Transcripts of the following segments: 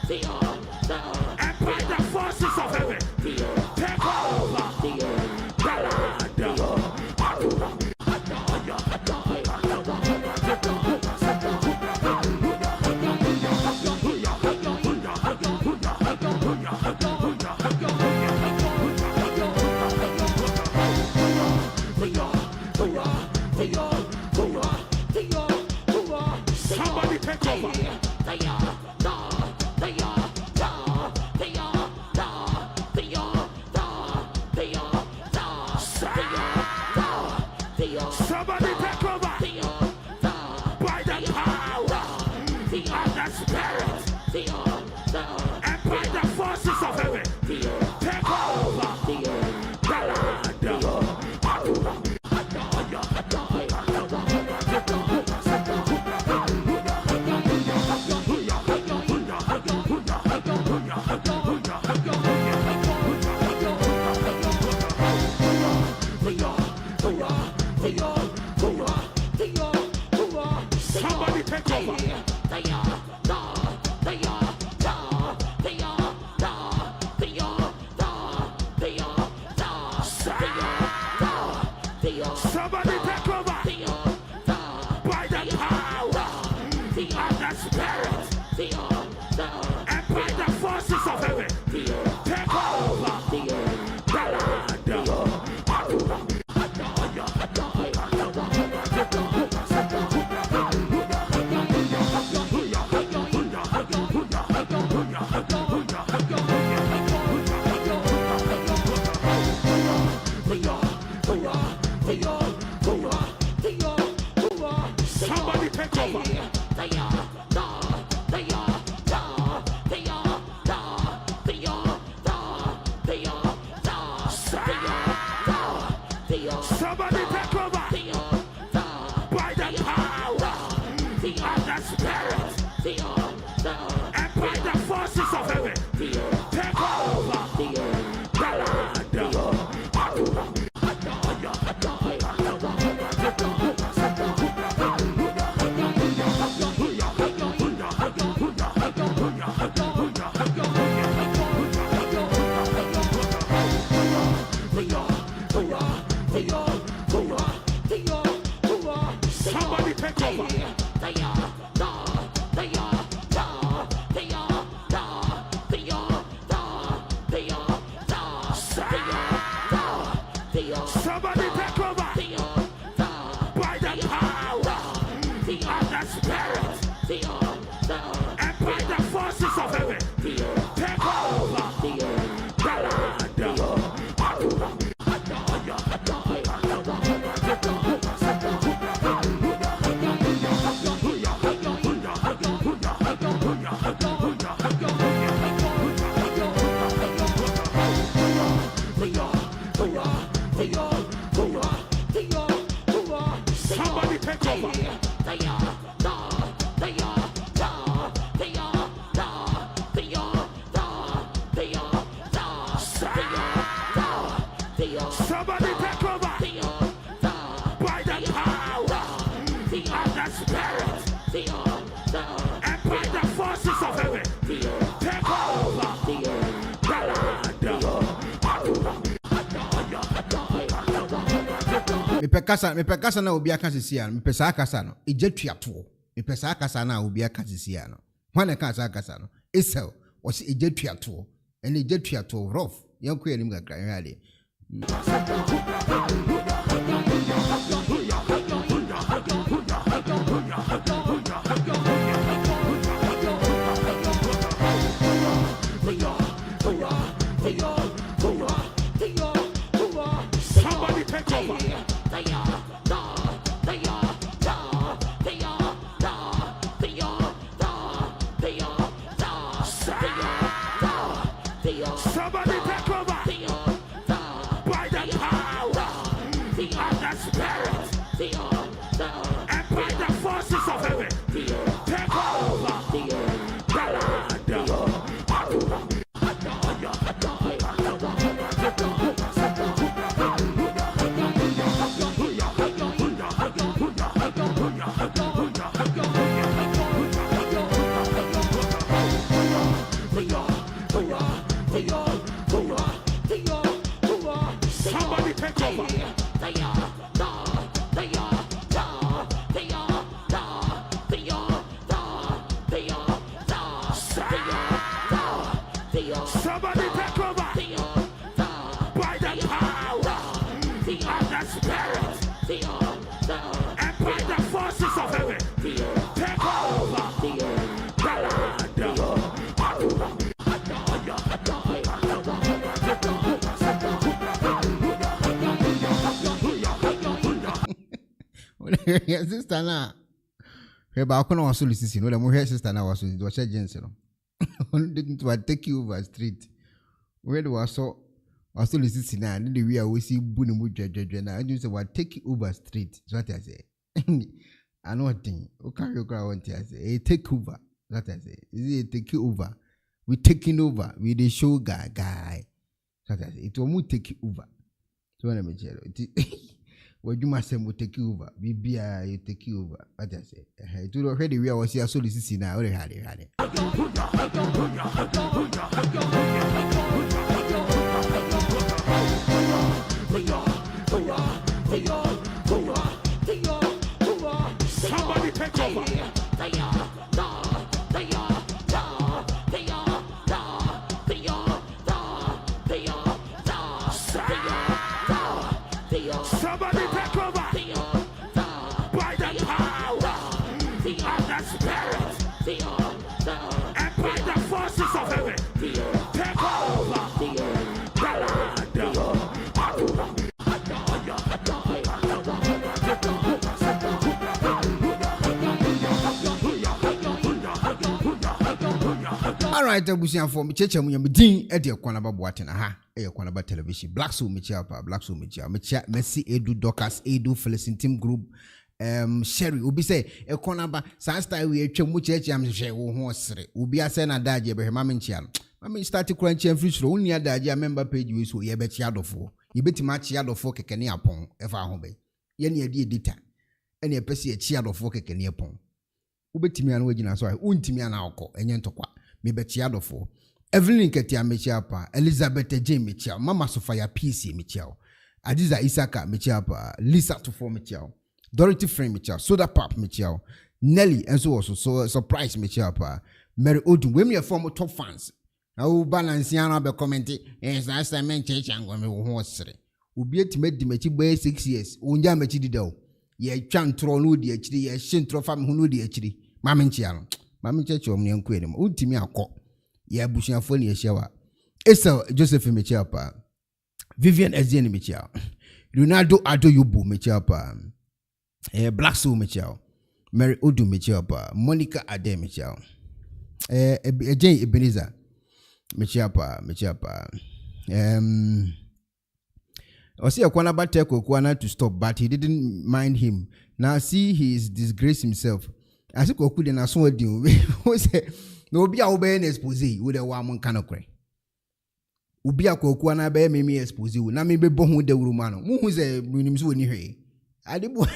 and by the forces of heaven, take over somebody take over. Somebody take over by the power of the Spirit and by the forces of heaven. Take over somebody take over. Somebody take over by the power of the Spirit and by the forces of heaven. Take over. Somebody take over. Somebody take over by the power of the Spirit and by the forces of heaven. Take over. Somebody take over. Somebody take over by the power of the Spirit and by the forces of heaven. Take over. Somebody take over. Somebody take over by the power of the Spirit and by the forces of heaven. Take over. Me pekasa na obi aka sisia no me pesa akasa no ejetuato me pesa akasa na obi aka sisia no hwana ka akasa no esel o se ejetuato ene ejetuato rough yanko yanim gakra yale Somebody take over. Somebody take over by the power of the Spirit and by the forces of heaven. Take over. Somebody take over. Somebody take over by the power of the Spirit and by the forces of heaven. Take over the sister now. Hey, but I can't also listen. No, the more sister now was to share Jensen. To take you over street. Where do I saw listen now? The way I will see Bunumu Jajana. I just say what take you over street. That's what I say. I know what thing. Okay, you want to say. Hey, take over. That's what I say. Is it take you over? We taking over. We the show guy. That's what I say. It will take you over. So let me tell you. What you must say will take you over. BBI you take you over. What I say. It will already we are so listen now. Already had it. Somebody take over. Somebody take over by the power of the Spirit and by the forces of heaven. Take over All right, Busian for me, Checha Muyamidin, Eddie Ekuonaba Boatena, ha, Ekuonaba television, Black Soul Michiapa, Black Soul Michia, Messi, Edu, Docas, Edu, Felicity Team Group, Sherry, Ubi say, Ekuonaba, Sansta, we Chemuchi, I'm share horse, Ubi a sena daji, Mamin Chian. I mean, start to crunch and fish, only a daji, member page you so ye bet yard of four. You bet match yard of four kekeni upon, if I home. Yenny a dear dita, and a pessy a child of four kekeni upon. Ubetimi and Wagina, so I won't me an alcohol, and yentokwa. Me betiado for Evelyn Ketia Michiapa, Elizabeth J. Michel, Mama Sophia PC Michel, Adiza Isaka Michiapa, Lisa Tufo Michel, Dorothy Frame Michel, Soda Pop Michel, Nelly, and so also so surprise Michiapa, Mary Odin, when we are former top fans. Now, Balanciano be commenting, as last time men church and when we were horse. Ubi to make the Mechi 6 years, Unja Mechi Dido. Ye chan tron wood, ye chidi, ye shintro fam who know the chidi, Mammin Chiano. Mammy Church or Mian Queen, Ultimia Co. Ye Bushian Phony shower. Esther Joseph Michiapa, Vivian Ezian Michel, Ronaldo Ado Yubu Michiapa, Black Soul Michel, Mary Odu Michiapa, Monica Ade Michel, Jane Ebenezer Michiapa. I see Ekuonaba tell Kwaku to stop, but he didn't mind him. Now see he is disgraced himself. I said Kwaku then I saw you. We say no be a obey expose with a woman kind of cray. Ubi a Kwaku Anan be me expose you. Na me be born with the Romano. Who say minimum so ni he? I did was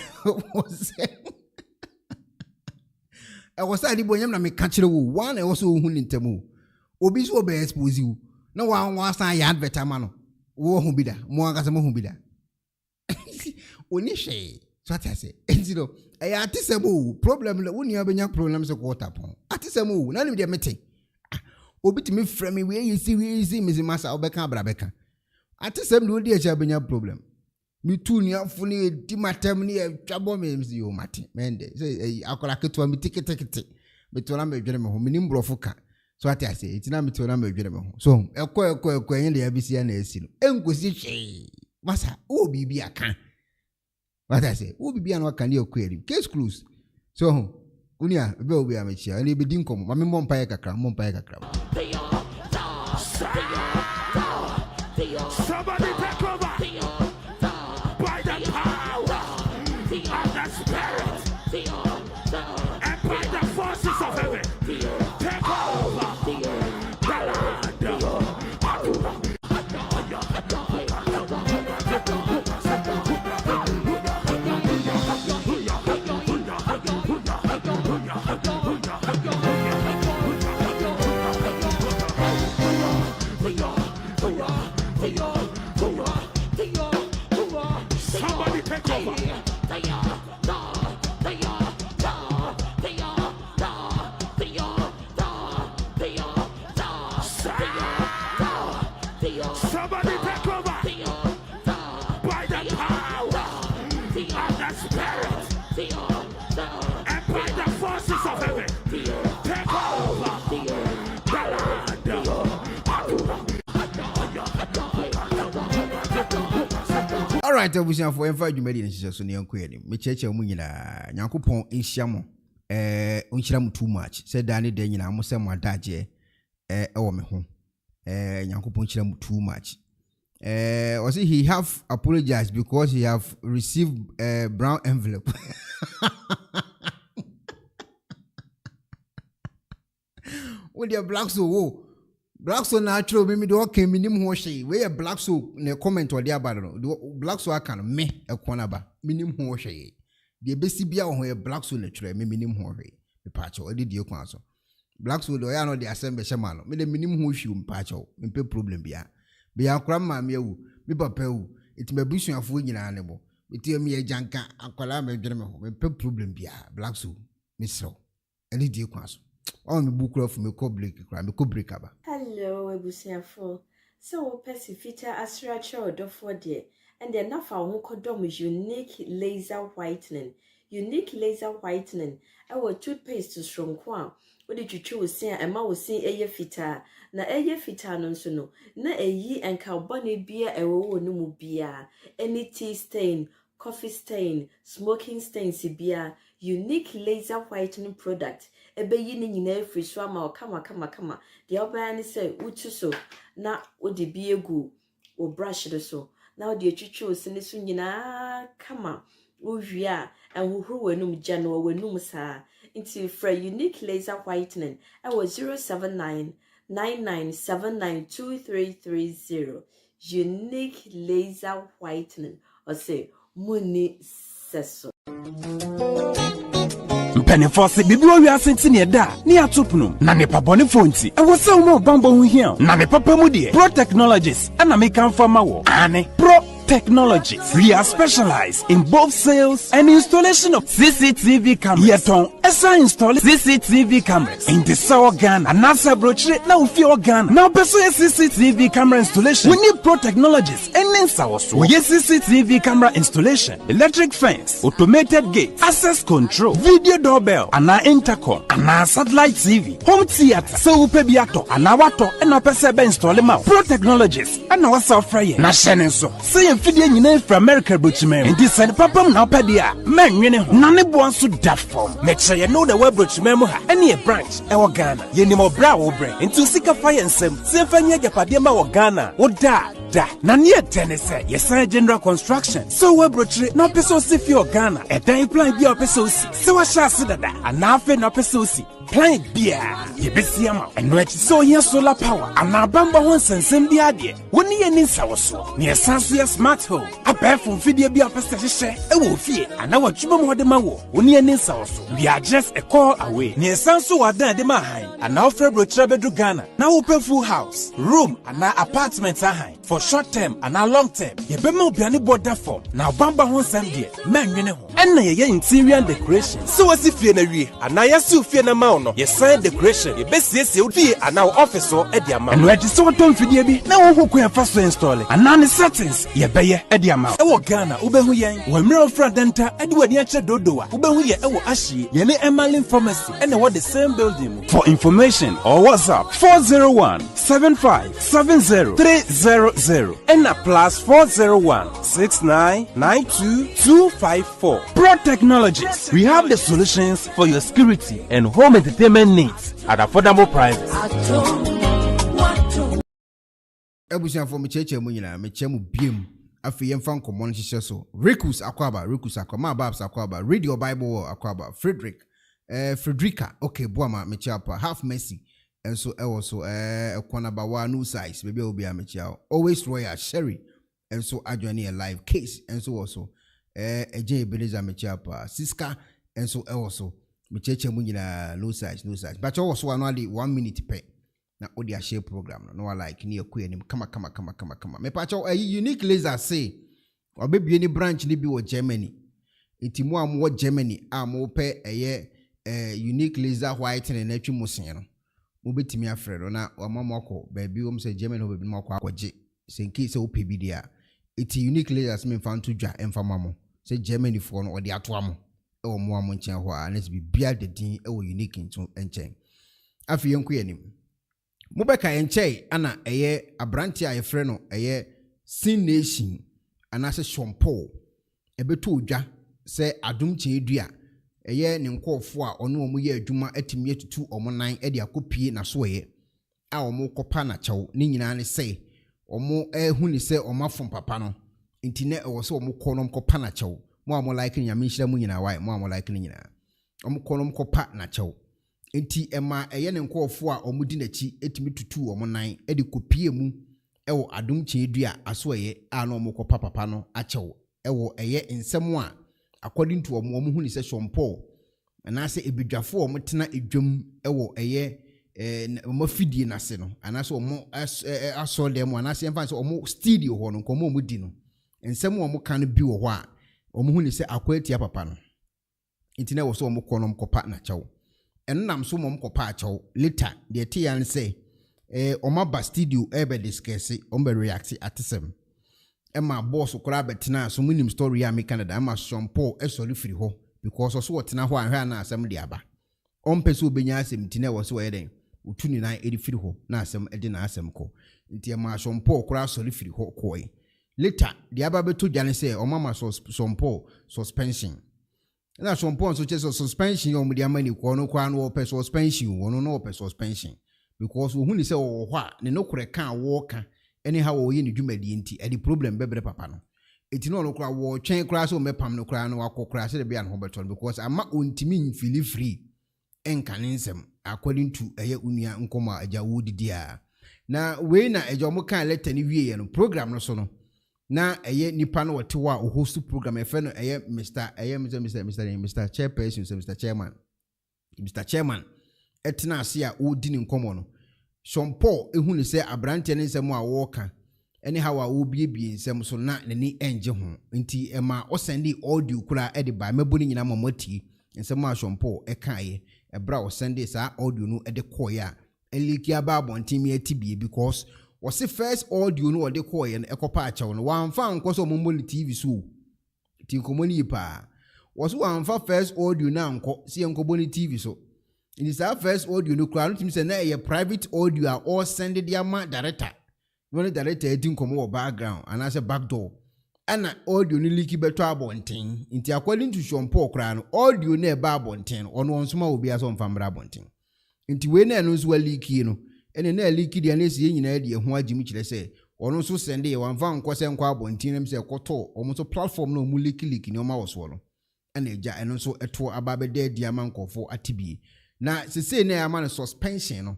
I was I did boy na me catch the one I also who nintemu. Obi so be expose you. No one was I advert mano. Wo hu bida mo anga se mo hu bida oni hwe so ata se enziro e atisemu problem le woni abenya problem se ko tapon atisemu na nim de mete obi timi frame we yi misi masa obeka bra beka atisem de odi acha abenya problem mi tu ni afuni di matem ni e twabo me msi yo mate mende se akola keto mi tikete me to na me dwere me ho minim brofo ka. So what I say, it's not me to number dream. So, a quack in the ABC and a sin. Enquisition. Massa, oh, be a can. What I say, oh, be an can you query? Case close. So, Unia, will be a mature, and it be dinkum, Mammy Mompire crab. Somebody take over by the power of the Spirit and by the forces of heaven. Take over. Somebody take over. Somebody take over by the power of the Spirit and by the forces of heaven. Take over the land. All right, we shall for invite you made in Jesus on the unquery. Me church and winner, Yankupon in Shamo, unchiram too much. Said Danny Daniel, I must say my dad, oh, me home. Yankupon chiram too much. Was he have apologized because he have received a brown envelope. With your black so black so natural, maybe the okay minimum washy. Where black so ne comment or the about black so I can me Ekuonaba minimum washy. The best be out where black so natural, me minimum washy. The patch or did you cancel. Black so do I know the assembly shaman, me the minimum washy patch or me problem be be a grandma me papa it may be so of winning animal. It tell me a janka and column general, me problem be black so miss so. And did you cancel. On the book of me break. Hello, Ebusiafo. So, Pesifita Asracha or Dofo dear, and then Nafa Wonkodom is unique laser whitening. Unique laser whitening. Our toothpaste to strong qua. What did you choose? Say, and ma was saying a year fita. Na a year fita non sono. Na a ye and carbonic beer a wo no mu beer. Any tea stain, coffee stain, smoking stain, beer. Unique laser whitening product. Ebe yini nyina free so ama kama the obani say utu so na odi bi egu o brush do so na odi etwitwe osini so nyina kama ohwia enhohoro wanum gya no wanum saa into for unique laser whitening I was 07999792330 unique laser whitening or say muni seso Penifose bibio wi asentine da ni atopno na ne pabone fonti e wo se wo bambo hu hia na ne papa mu de Pro Technologies ana me kan fama wo ane Pro Technologies. We are specialized in both sales and installation of CCTV cameras. Yeton esa install CCTV cameras in the South Ghana and NASA brochure na ufi Ghana. Now beso CCTV camera installation. We need Pro Technologies and Nensa also. We get CCTV camera installation, electric fence, automated gate, access control, video doorbell, and intercom, and satellite TV, home theater. So upe biato, and wato, and pese be install ma. Pro Technologies and our software. Na shenenso. Say fidye nyina from America brochimem and this and papa na opedia men nwene ho na ne bo anso da form make sure you know the web brochimem ha any a branch e wo Ghana ye ni mo bra wo bre into sika fire nsem se fanya japade ma wo Ghana wo da na ne tenese yes general construction so web brochire na peso si fi o Ghana e dan plan bi o peso si se wa sha se dada ana afi na peso si plan bia ye besi ama eno echi so here solar power ana bamba ho nsensem bi ade woni ye ni nsawo so ne esanso ye smart home abefo video bi apese hye e wo fie ana watwuma mo de ma wo woni ye ni nsawo so we are just a call away ne esanso wadan de ma han ana ofre brochire bedu Ghana na wo pe full house room ana apartment ahan for short term ana long term ye be ma obiane border form na bamba ho nsem de menwene ho enna ye interior decoration so wasi fie na wie ana yasi fie na ma no yes decoration ye besiesie odi ana office so e di ama no edi so to mfidie bi na wo hokwa fa so install ana ne settings ye beye e di ama e wo Ghana wo behu yen wo mre ofra denta e di wani a che dodoa wo behu ye e wo ahie ye ne Emerlin Pharmacy e na wo the same building for information or WhatsApp 401-7570-300 and a +401-6992-254. Pro Technologies. We have the solutions for your security and home entertainment needs at affordable prices. Ebusian for me cheche mu nyina me chemu biem afi yemfa nkomo nhihye so Rikus Akwaba ma Babs Akwaba read your Bible Akwaba Frederica okay boama me chapa half mercy and so also Ekuonaba wa no size baby obi a me chia always royal sherry and so adwani a live case and so also eje Ebenezer me chapa Siska and so also me cheche mu nyina no size but also one 1 minute pe na odi a share program no wa like ni Ekuonaba kama me pa cho unique laser say obebie ni branch ni bi wo Germany enti mo am wo Germany am pe unique laser whitening na atwi musen no mo betimi afre no na amamako baabi wo say Germany ho bebi mako akwaje senki se wo pebi dia iti unique lasers me fan to dwa emfa mamo say Germany for no odi ato amo e wo mo am nchen ho a na bi bia de din e wo unique nto enchen afi yenku yanim mo beka enchen ana abranti a yefre no sin nation ana se shompo ebeto odwa se adum chedua ne nkofo a ono omo ye adwuma atimi atutu omo nan e de akopie na so a omo kopa na chaw ni nyina ne se omo hu ni se omo afom papa no intine e wo se omo konom kopa na chaw mo amo like nyame nhira mu nyina wai mo amo like nyina omo konom kopa na chaw enti ema ne nkofo a omo di nachi etimi tutu omo nan e de kopie mu e wo adum chedua aso a na omo kopa papa no a chaw e wo nsem a according to omo hu ni se shompo ana se ebidwafo omo tena edwam ewo omo fidie na se no ana se omo aso dem ana se emfa se omo studio ho no komo omo di no ensem omo kan bi wo ho a omo hu ni se akwati papa no intine wo so omo konom kopa na chaw ennam so omo kopa chaw later de tie yan se omo ba studio ebe discuss omo be react atisem Emma boss okra betina so munim story ya me Canada ama shompo esori firi ho because so wotena ho anhwa na asem de aba ompese obenya asem tina wo so yeden utuni na edi firi ho na asem edi na asem ko nti ema shompo okra sori firi ho koi later de aba beto dwane se o mama shompo suspension na shompo so che suspension o mudi amani ko no kwa no ope suspension wono no ope suspension because wo huni se wo ho a ne no kure kan wo ka anyhow wo ye ni dwumadi enti e di problem bebre papa no eti no no kra wo twen kra so mepam no kra no wakokra se de bia no beton because ama ontimi feel free enkanensem according to unua nkoma aja wodi dia na we na ejo mo kan letter ni wie ye no program no so no na nipa no wote wa host program efe no Mr. Chairperson so Mr. Chairman etina ase a odi ni nkomo no Shompo ehu ni se abrante ne nsem a woka anyhow a obiebie nsem so na nani enje ho nti ema o send audio kura e de ba mabuni nyina mamati nsem a Shompo ekaye ebra o send sa audio no e de koya eliki aba abontimi atibie because was the first audio no de koye no ekopa achew no wanfa nkoso mommoli TV so ti komoni pa was wanfa first audio na nko si enkoboni TV so in this first audio no crowd team say na a private audio are all send the ama director no director edin komo background and as a back door and audio ni leak beto abonten inti according to Shompo kra no audio na ba abonten ono onsoma obi aso mfamra abonten inti we na no so leak no ene na leak dia na esi nyina de ho agimi kire say ono so send e wanfa nkose nkwa abonten nem say koto omo so platform no mu leak ni o ma woso no ene eja eno so eto ababede dia mankofo atibie na sese na ama no suspension no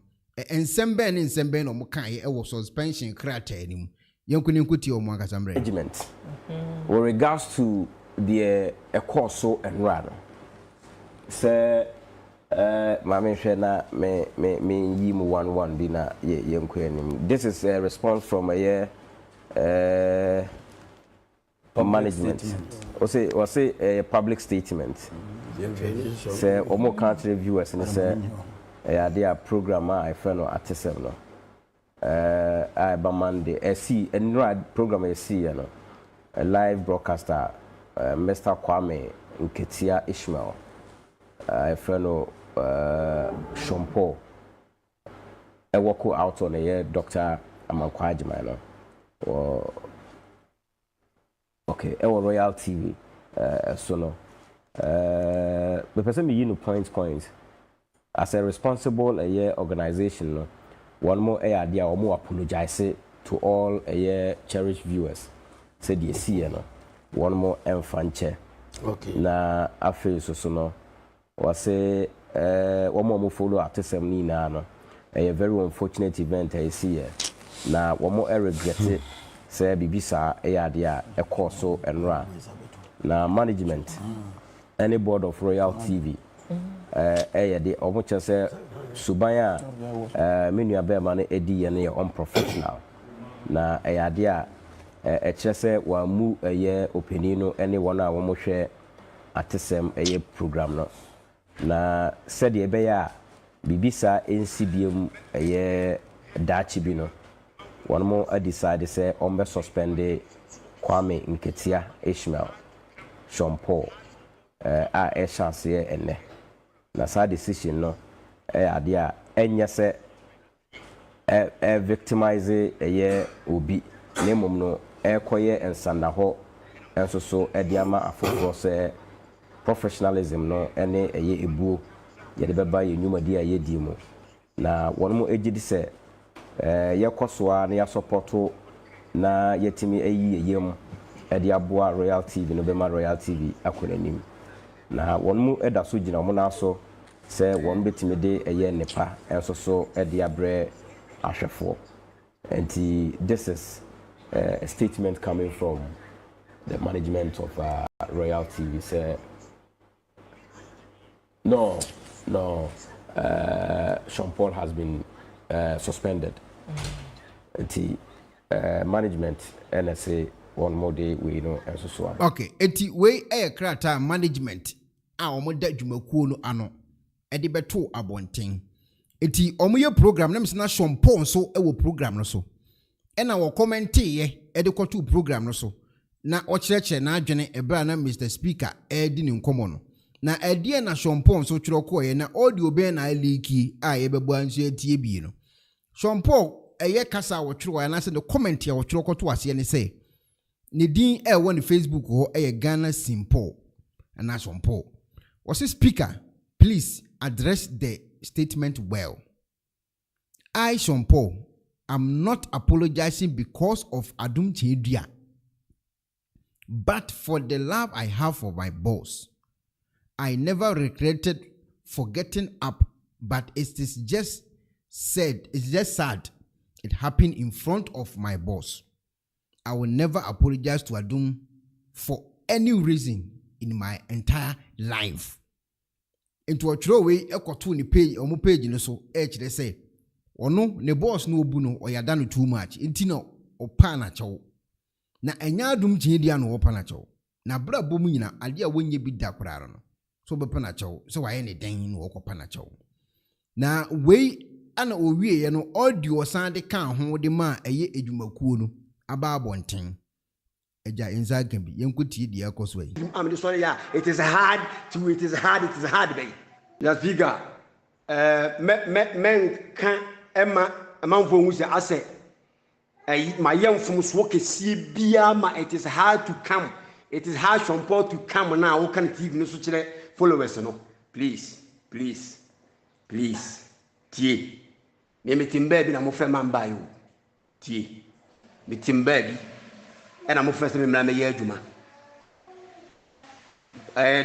ensembe no mo kan e wo suspension krata anim yankuni nkuti o mo akasa mre management with regards to the course and run say mama hwe na me yi mu 11 bi na yanku anim. This is a response from a management or say a public statement. Say omo country viewers and say their program I friend no at 7 no I ba Monday see and program I see you know a live broadcaster Mr. Kwame Nketia Ishmael I friend no Shompo I work out on a Dr. Amankwaji no or okay Royal TV so no the person me you points as a responsible organization no one more idea or more apologize to all cherished viewers said you see no one more enfanche okay na afi so no was say one more follow at some ni na no a very unfortunate event I see na one more regret it say bibisa idea a course so and run na management any board of Royal TV de omo chese suban a me nua be ma no edi ye ne unprofessional na ade a chese wa mu opini no ene wona wo mo hwe atesem program no na said ye be ya bibisa ncbm dachi bi no one more decide say on suspend Kwame Nketia Ishmael Sean Paul a chance ene na sa decision no ade a enya se victimize obi nemom no koye ensanda ho enso so ediama afofo se professionalism no ene ebuo ye de beba ye nwumadi a ye di mu na one mo ejidi se ye kosoa na ya supporto na yetimi yem ede aboa Royal TV no bema Royal TV akonanim na one mo eda so gina mo na so se one betimi de nepa enso so ede abre ahwefo and this is a statement coming from the management of Royal TV say no Sean Paul has been suspended. The management NSA one more day we know and so. Okay, eti we krata management a omoda dwumakuo no ano ede beto abonten. Eti omoye program na msena Sean Paul so ewo program no so. Ena wo comment ye ede koto program no so. Na okyereke na adwene ebra na Mr Speaker edi ni nkomo no. Na edie na Sean Paul so twiroko ye na audio be na leaki a ye bebu anso etie bi no. Sean Paul eye kasa wo twiro na se the comment ya wo twiroko to ase ne say ne din won Facebook ho Ghana Simple and Sean Paul. Was the speaker, please address the statement well. I, Sean Paul, am not apologizing because of Adum Chedria, but for the love I have for my boss. I never regretted for getting up, but it is just sad. It's just sad it happened in front of my boss. I will never apologize to Adum for any reason in my entire life. Into a throwaway ekotu ni page omo page no so they say ono ne boss no obu no oyada no too much inti no opa na chew na enya Adum Chedria no opa na chew na bra bomu nyina ade a wonye bi da koraro no so be pa na chew so waye ne dan no okopa na chew na we ana owie ye no audio san de kan ho de ma edwumakuo no aba abonten eja inza gambi yenkuti di akoso yi I'm sorry yeah it is hard baby yes bigger men kan emma amanfo hu se ase my yemfum so kesie bia ma it is hard to come it is hard Sean Paul to come now wo kan TV no so kire followers no please tie me metimba bi na mo fe mamba yo tie metimba bi and I'm first me na ye adwuma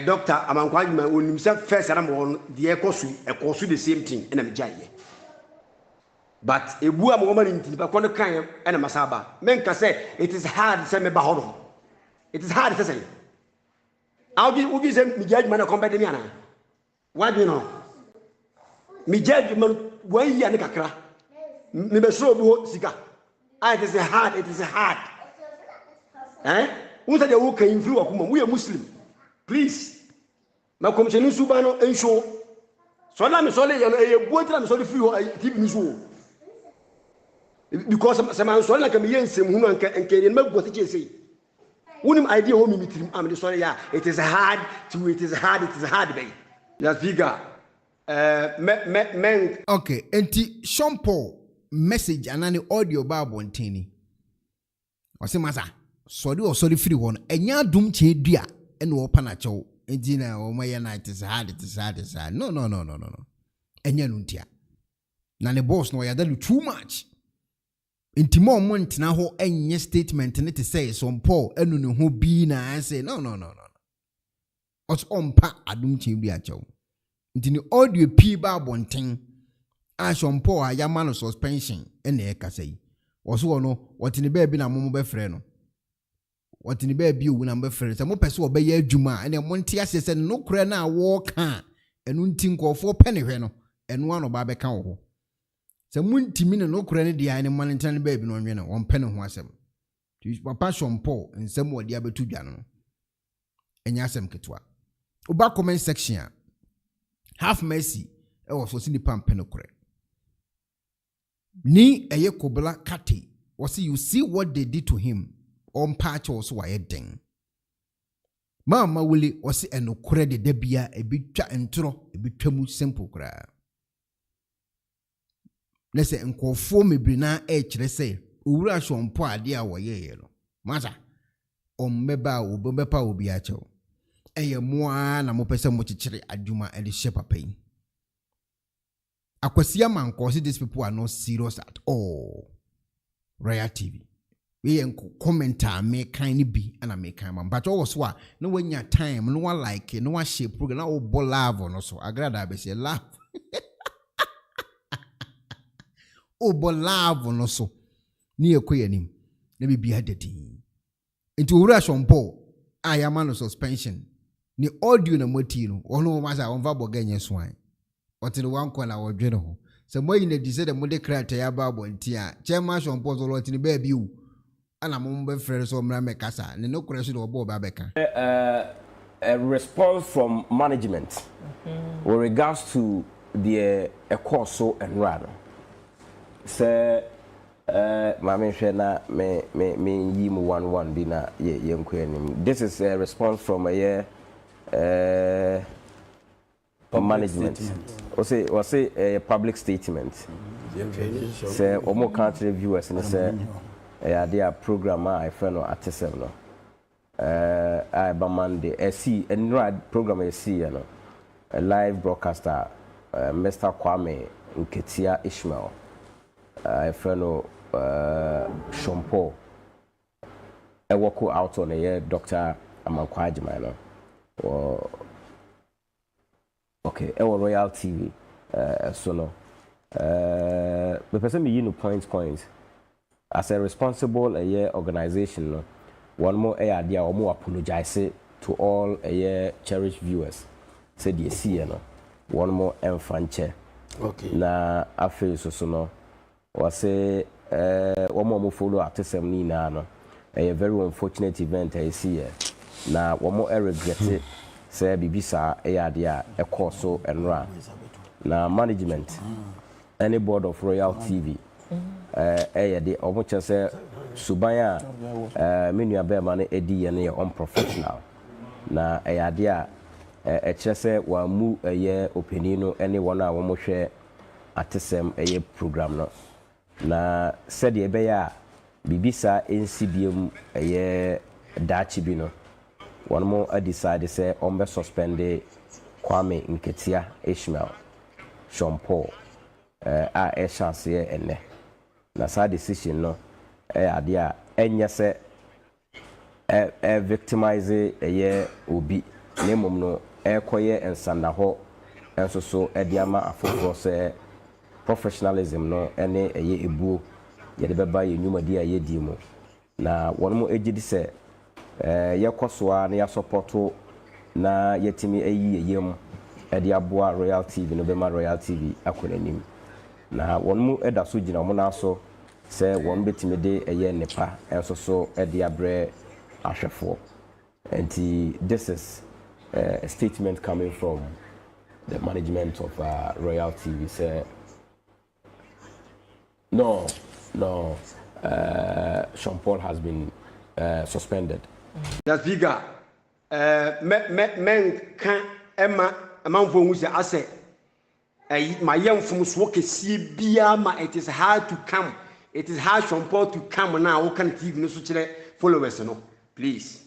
doctor amankwa adwuma onim se first na mo de ekosu the same thing and am jaye but ebu am wo mari ntini ba kono kan and masaba men ka say it is hard say me ba hodo it is hard to say how do you say me judgment na compare me ana what do you know me judgment 1 year ne kakra me be so bi sika it is hard who said you can influence we are Muslim please ma commission suba no ensure so na me so le ye buotra me so le free TV ni so because some so na ka me yensem hu no nke ma go te say wonim idea ho me mitrim am the sorry yeah it is hard baby that's bigger men okay enti Sean Paul message anani audio ba bonteni wase masa sorry free one enya Adum Chedria ene wo pa na chew enti na o maye na it is hard no enya no ntia na ne boss no yada too much enti mo ntina ho enye statement ne te say Sean Paul enu ne ho bi na I say no os ompa Adum Chedria chew enti ni audio pi ba bonten a Sean Paul ayama no suspension ene e kasa yi oso no wotini ba bi na mo be frɛ no watini be bi owu na mbe frere se mo pese obeye adwuma ene mo ntia se no kure na wo ka ɛno nti nkɔfoɔ pɛ ne hwɛ no ɛno ano ba bɛka wo ho sɛ muntimi ne no kora ne dia ne man ntan baabi no onwe no wɔn pɛ ne ho asɛm papa shompo nsɛm wɔde abetu dwa no ɛnya asɛm ketwa oba comment section a half mercy ɛwɔ so si nipa mpɛ no kora ni ɛyɛ kobla kate wɔsi you see what they did to him on patch also wayɛ den mama wuli wɔsi ɛno kora de dabia ebi twa ntoro ebi twamu simple kora lese nkɔfoɔ mebiri na ɛkyerɛ sɛ owura shompo ade a wɔyɛɛ no masa ombeba obombepa obi akyɛw ɛyɛ moa na mopɛsɛ mo kyekyere adwuma ɛde hyɛ papa yi akwasia manko say these people are not serious at all Royal TV we commenter me kind bi ana me kind man but always so no when your time no one like no one share program na obo love no so agrada be say love obo love no so ni ekoyanim na bibia deti into owura shompo ayama no suspension ni audio na moti no ono ma sa onva boganye swan otiri wan ko na wodwe no so moyi na di se de mode krata ya ba bonti a chairman shompo so lotini ba bi u ana mo be frere so mra mekasa ne no kure so de obo ba beka a response from management with regards to the Ekuonaba and Rado say Mami Shena me yim 1-1 bi na ye nkwanim. This is a response from a management. Or say a public statement. Say omo country viewers and say their program I friend at 7 no. I ba Monday see a program I see you know. A live broadcaster Mr. Kwame Nketia Ishmael. I friend Shompo I walk out on a year Dr. Amankwaji or okay Royal TV so no the person me you points as a responsible a year organization no one more idea or more apologize to all a year cherished viewers said you see no one more enfanche okay na afi so no was say one more follow at ni na no a very unfortunate event I see here na one more regret it say bibisa idea a course and run na management any board of Royal TV the omocha say subaya menu abe man edi ye unprofessional na idea a chese wa mu ye opinino any one a wo mo hwe atesem program no na said ye be ya bibisa NCBM dachi bi no one more decide say on be suspend Kwame Nketia Ishmael Shompo a chance ye ene na sa decision no ade a enya se victimize obi nemom no ekoye ensanda ho enso so ediama afofo se professionalism no ene ebuo ye de beba ye nwumadi a ye di mu na won mo egidi se ye kosoa na ya supporto na yetimi ayi yem ede aboa Royal TV no bema Royal TV akonanim na won mo eda so gina mo na so se won betimi de eye nepa enso so ede abre ahwefo and this is a statement coming from the management of Royal TV say no Sean Paul has been suspended. That's bigger. Men can Emma among whom we say my young from Swoke see Biama, it is hard to come. It is hard Sean Paul to come now. Who can give no such followers? No, please.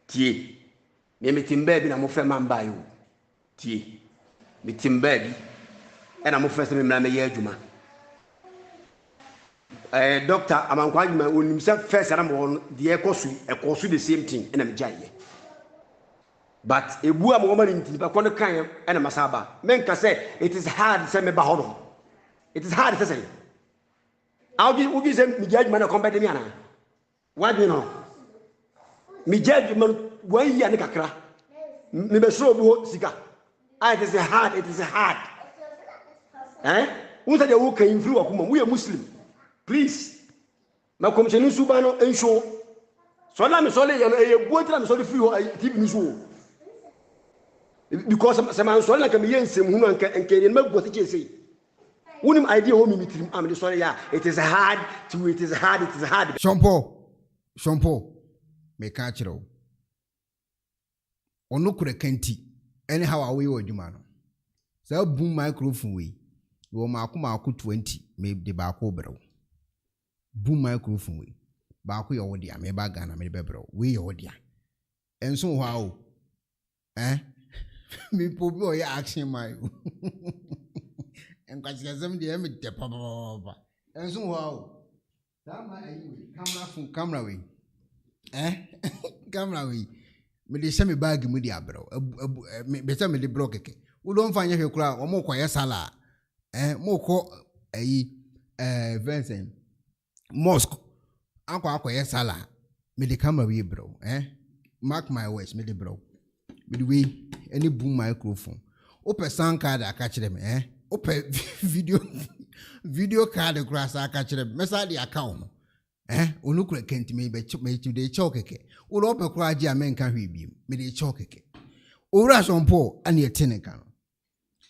Tie. Me timbaby na mo fe man ba yo. Tie. Me timbaby e na mo fe se me mra me ye adwuma. Doctor Amankwaji ma onim se first na mo de ekosu the same thing e na me jaye. But ebu am wo mani ntiba kono kan e na masaba. Menka say it is hard say me ba hodo. It is hard say. Ugi say me judge man come be me ana. What do you know? Me judge man 1 year ne kakra me be show bi sika. It is hard, it is hard. Who said you can influence akuma? We are Muslim. Please. Ma komcheni suba no ensho. So na me so le ye buoti na me so le free TV ni so. Because some man so na ka me yensem hu no anka ye ma buoti ke sei. Unim idea ho mi trim am de so ya. It is hard. Shompo. Me ka chiro. Onu kure kenti. Anyhow away wo djuma no. Say boom microphone we. Wo maako 20 me de ba ko bro. Boom microphone we. Ba ko ye wo dia me ba Ghana me be bro. We ye wo dia. Enso ho awo. Me pobi o ya action my. Enkwasiasem de me de papa. Enso ho awo. That my camera we. Camera we. Me de se me bag mu dia bro. Me se me de bro keke. Wo don fa nya hwe kura o mo koye sala. Mo ko Vincent Mosque. Akwa koye sala. Me de camera we bro. Mark my words me de bro. Me de we any boom microphone. Ope sound card aka kire me Ope video card cross aka kire me. Mesa de account. Onu kura kenti me be de chokeke. Uro ope kura ji amenka hwe bi me de chokeke. Owura Shompo ane eteneka no.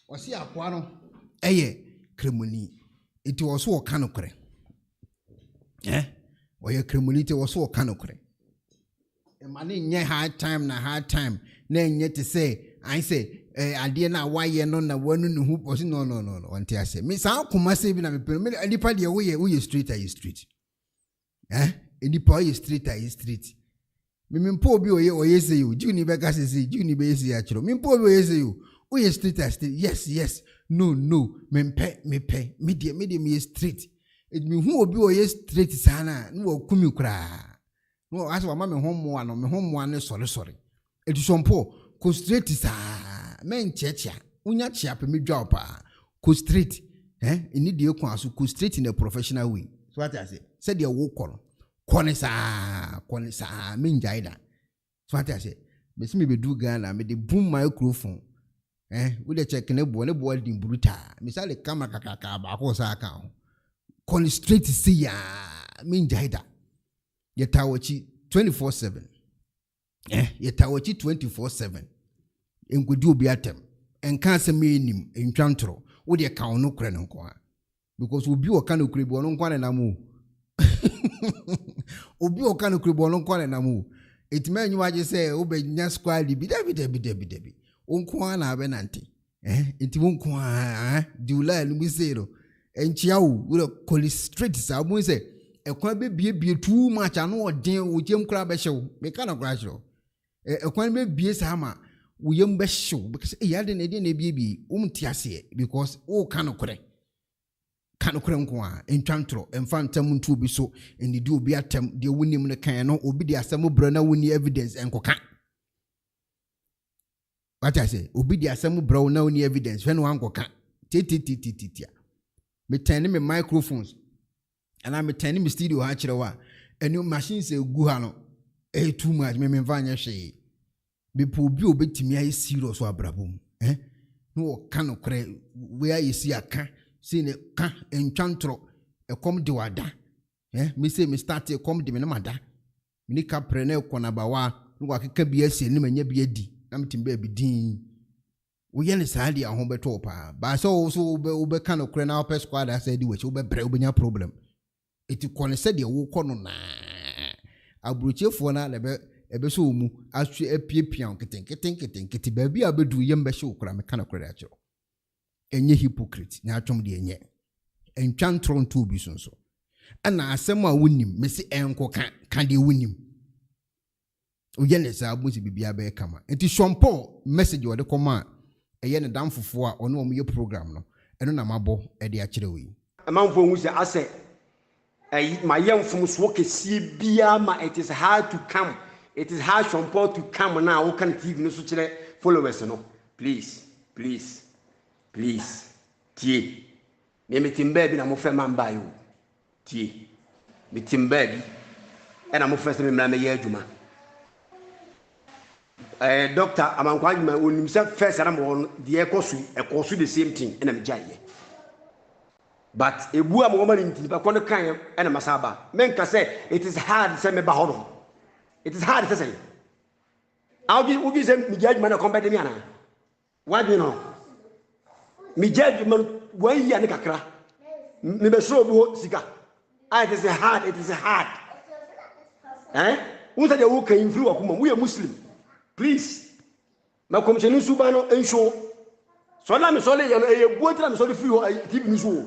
Osi akwa no eye kremoni. Iti wo so ka no kre. Oye kremoni ti wo so ka no kre. E mane nye hard time na nye te say I say ade na waye no na wanu ne hu posi no onti ase. Me sa akoma se bi na me pe me nipa de we street are street. Nipa ye street. Me mpo obi oye say you juni be ka say juni be say a chiro. Me mpo obi oye say you we street are street. Yes. No. Me pe. Me de street. It me hu obi oye street sana no wa kumi kura. No as wa ma me homo ne sorry. It Shompo ko street sa men chechia. Unya chia pe me dwa pa. Ko street ini de ekwan so ko street in a professional way. So what I say? Said the wo kono. Kone sa me njaida. So what I say? Me se me be do Ghana me de boom microphone. We de check ne bo di bruta. Me sa le camera kakaka ba ko sa aka ho. Kone street see ya me njaida. Yetawochi 24/7. Yetawochi 24/7. Enkodi obi atem. Enka se me enim entwantro. Wo de ka ono kure no nko a. Because obi o ka no kure bi ono nko na mu. Obi o ka no kure bi ono nko na mu. Etima enyu waje se wo be nya squad bi debi. Onko na be nante. Enti wonko diula lu bi se ro. Enchia wo koli street sa mo se ekwan be bie too much anu odin ojem kura be hyew me ka na kura hyew ekwan be bie sa ma woyem be hyew because yade na na bie umtiase because o ka no kure nko a entwantro emfantam ntu obi so ndi obi atem de wonim ne kan no obi de asem bro na woni evidence enkoka what I say obi de asem bro na woni evidence when wan koka tititia me tane me microphones and I'm attending my studio hachirewa and your machines gu ha no too much me mvanya hwe be po bi obetimi ayi serious wa brabom no ka no kre we ayi si aka si ne ka entwantro ekom de wada me say me start ekom de me na mada me ni kapre na Ekuonaba wa no akeka bi asie ne manya bi adi na mtimbe bi din wo ye ne saadi ahobeto pa ba so be ka no kre na op squad asa di we be bre obenya problem eti kone se de wo kono na abrochefo na lebe ebe so mu atwe apiepia keten ba bi abedu yem be hye okura me kana kura akiro enye hypocrite na atwom de enye entwantro nto bi sonso ana asem a wonim me se enko ka de wonim oye ne sa abusi bibia be kama enti Shompo message wo de koma eye ne damfofo a ono omo ye program no eno na mabo e de akire wi amanfo hu se ase my young from Swoke Bia, it is hard to come. It is hard Shompo to come now. Who can give no such followers? No, please. Tie. Me timbaby, I'm a man by you. Tie. Me timbaby, and I'm a first member. doctor amankwa adwuma onim se first na mo de ekosu the same thing na me gyaye but ebu amoma ni ntipa kono kan na masaba menka say it is hard say me ba hono it is hard say ubi say me gyaye na kombe de mi ana what do you know me gyaye man wan ya ne kakra me be so obi sika it is hard unsa de wo kan free wakuma we are muslim please ma commission suba no ensho so la me so le ye buotra me so le free tv ni so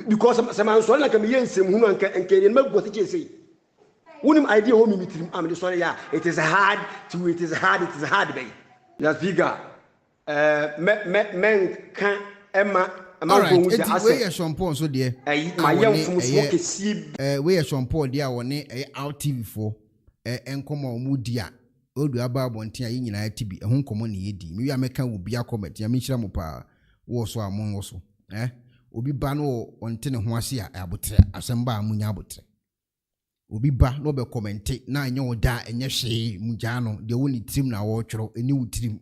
because se man so la ka me yensem hu no anka ne ma gbote ke sei unim idea ho mi mitrim am de so ya it is hard bay ya speaker men kan emma Alright, we are shampoo so dear. My young from smoke see we are shampoo dear one out TV4 enkomo mudia odu aba bontia yi nyina tibi ehun komo ne yedi me wi ameka wo bia comment ya me hira mo pa wo so amon wo so obi ba no onte ne ho ase a abotre asemba amunya abotre obi ba no be comment na anya wo da enye hwe mugya no de wo ni trim na wo tworo eni wo trim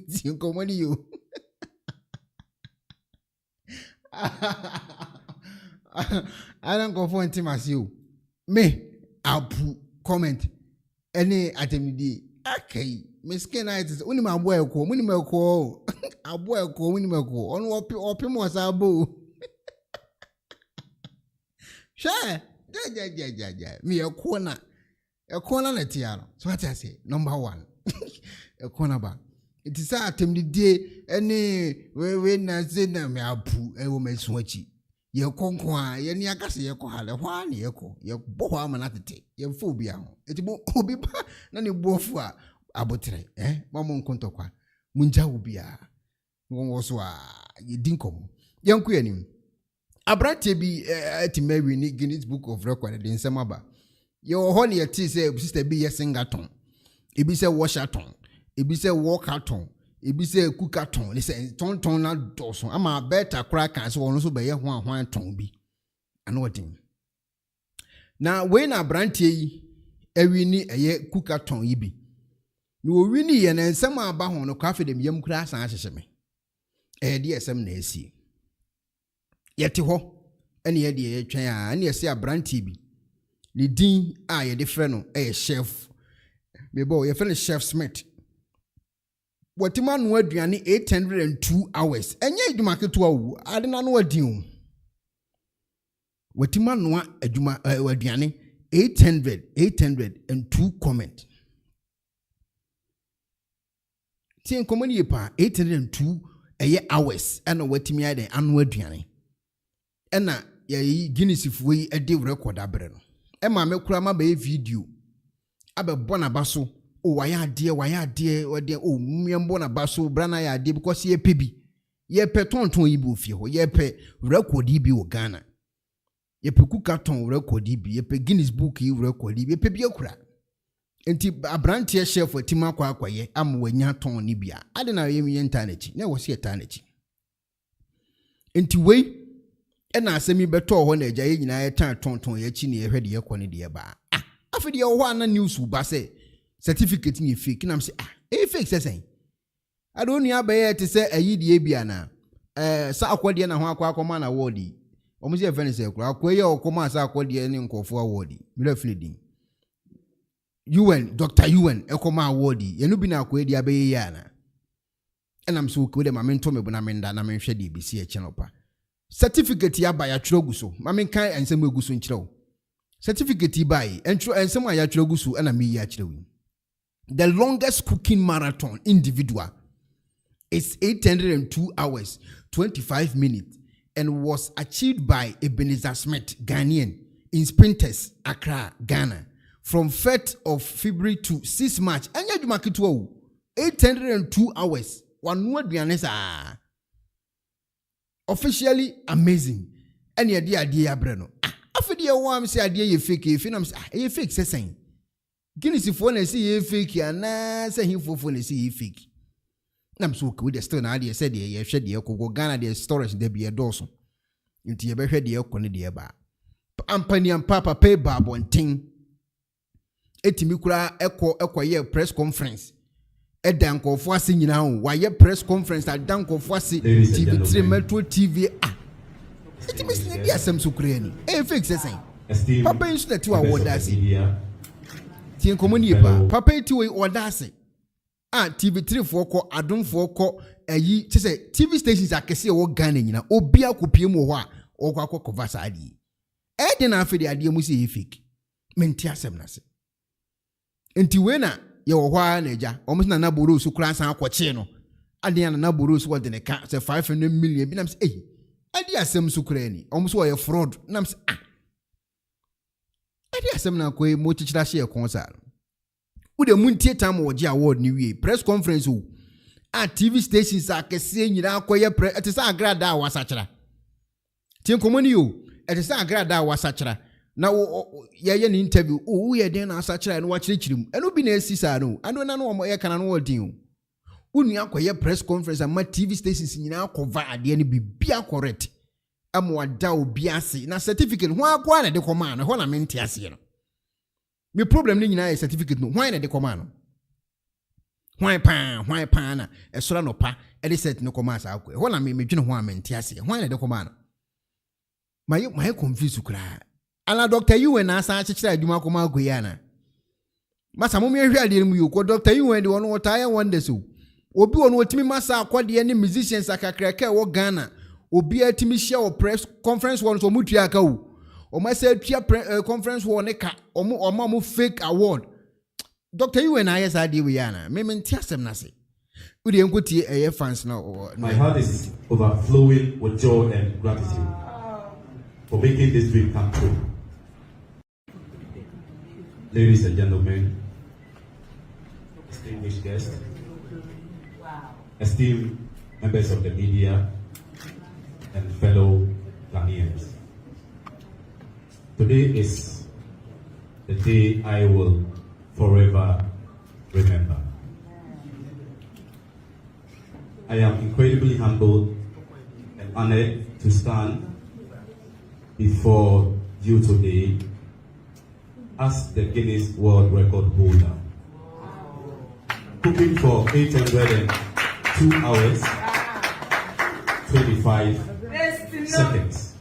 ti komo ni yo I don't go for intimacy. Me, I'll comment any atemidi. Okay, Miss Kenites, only my boy, minimum call. A boy call, minimum call. On what people was our boo. Sure, me a corner at Tiano. So what I say, number one, Ekuonaba. It is a day any when I say me apu e wo meswachi ye konkwa ye ni akase ye ko hale hwa ne ye ko ye bo hwa manatete ye mfo bia ho etibo obi ba na ne bofu a abotre mamo nkontokwa munja wo bia won so a ye dinkom ye nko anim abrate bi etimawi ni Guinness Book of Record de nsemaba ye ho ne ye ti say sister bi ye singaton ebi say washaton ebi say walkaton ebi say cookaton say ton na doso ama beta kra kan so wono so be ye ho ton bi ano wadin na we na brantie yi ewi ni eye cookaton yi bi no owi ni ye na nsem aba ho no kwafe dem yam kra san ahyehye me de esem na esi yete ho ene ye de ye twen a ene ye se abrantie bi ni din a ye de frɛ no chef me bo ye frɛ no Chef Smith. Watima no aduane 802 hours. Enye adwuma keto awu. Ade na no adin. Watima no adwuma aduane 802 comment. Tien komani ye pa 802 hours ana watimi ade anu aduane. Ena ye Guinness fuwe ade record abre no. E ma me kura ma be video. Abe bona baso. Oh, why dear, oh, Miambona Basso, Brana, ya dear, because ye pebi. Ye pe ton ibu fio, ye pe record ibi o Ghana. Ye pe kukaton record ibi, ye pe Guinness Book you record ibi, ye pe biokra. Enti abrantie chef for Tima kwa ye, am wenya ton nibia. I don't know ye internet, ne was ye eternity. Enti we, ena semi beto ho na eja ye nyina ye tan ton ye chi ne ye hwede ye kwone de ba. Afidi ye ho ana news ba say certificate ni fake na am say fake say I don't know be to say ayi die bia na sa akwade na ho akwa na award omo say event say akwa ye okoma sa akwade ni nkofo award mi la fledin UN Dr. UN ekoma award ye no bi na akwa di abaye ya na enam so ko de ma mento me bona menda na menhwe de bisi e chenopa certificate ya ba ya twroguso ma men kan ensem eguso nkyerɛw certificate ba yi entro ensem a ya twroguso na me ya kyerɛw. The longest cooking marathon individual is 802 hours, 25 minutes, and was achieved by Ebenezer Smith, Ghanaian, in Sprinters, Accra, Ghana, from 3rd of February to 6 March. And you make it 802 hours. One word behind officially amazing. And your dear Breno. After the one say idea you fake, if you fake, say. Guinness if one see ye fake and say him for phone see ye fake. I'm so with the stone idea said ye shed ye go Ghana the storage there be a dorsal. Into ye be head ye con the ba. Ampany and papa pay bab one thing. etimi kura ekɔ press conference ɛda nkɔfo ase nyina ho wayɛ press conference ada nkɔfo ase TV3 Metro TV etimi sɛ bi asɛm so kura ni fake sɛsɛn papa yi nso na ti wa wɔ da ase tie nkɔmɔ ni pa papa yi ti wɔ da ase TV3 fo kɔ adom fo kɔ ayi kyɛ sɛ TV stations akɛse wɔ Ghana nyina obi akɔpie mu hɔ a ɔkɔ akɔkɔva saa ade ɛde na afɛ de ade mu sɛ fake menti asɛm na se enti we na ye wo hwa na eja omo na naboro so kura san akɔkye no ade na naboro so wode ne ka sɛ 500 million bi nam sɛ ade asɛm so kura ni omo so yɛ fraud nam sɛ ade asɛm na kɔ mo chichira hye concert wo de muntie time wo gye award ni wie press conference o TV stations akɛse nyina akɔyɛ press ɛte sɛ agrada a wasakyera tie komoni yo ɛte sɛ agrada a wasakyera na ye ne interview ye den na asakyera no wakyerɛkyerɛ eno bi na esi saa no ano na no ye kana no wodin unu akɔyɛ press conference ama TV stations nyina akɔva ade ne bibia correct amwada obi ase na certificate ho akwa na de kɔma no ho na mente ase no me problem ni nyina ye certificate no ho na de kɔma no hwan pa na esora no pa e set no kɔma asa akɔ ho na me dwene ho a mente ase ho na de kɔma no my confuse kura ala Dr. UN na asa akyekere adwuma kɔma agoyana masa mo me hwe ade mu yoko Dr. UN de wono wotaya wonder so obi wono otimi masa akɔde ne musicians akakraka wɔ Ghana obi atimi hye wɔ press conference wɔ so mutua aka wo o masa tua conference wɔ ne ka omo fake award Dr. UN na yes ade we yana me mente asɛm na se udi enkotie fans na my heart is overflowing with joy and gratitude for making this dream come true. Ladies and gentlemen, distinguished guests, esteemed members of the media, and fellow Ghanaians. Today is the day I will forever remember. I am incredibly humbled and honored to stand before you today as the Guinness World Record holder, cooking for 802 hours, 25 seconds.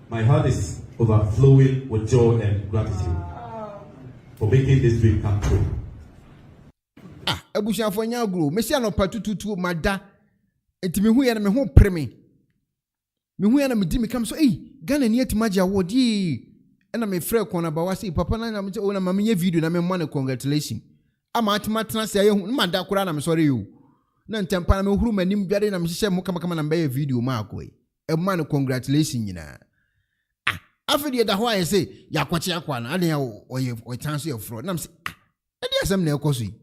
My heart is overflowing with joy and gratitude for making this dream come true. Ebusiafo nya agro, mesi anopa tututu mada, enti me hu ya na me ho preme. Me hu ya na me di me kam so Ghana ni etimaji award na me frɛ Ekuonaba wase papa na me o na ma me video na me mo na congratulations ama atmatena se aye hu ma da kora na me sɔre yo na ntempa na me huru manim biade na me hyehyɛ mo kama na me video ma akoi e ma na congratulations nyina afedi da ho aye se yakɔkye akwa na ade ya o tanso ya fraud na me se ade asɛm na ɛkɔ so yi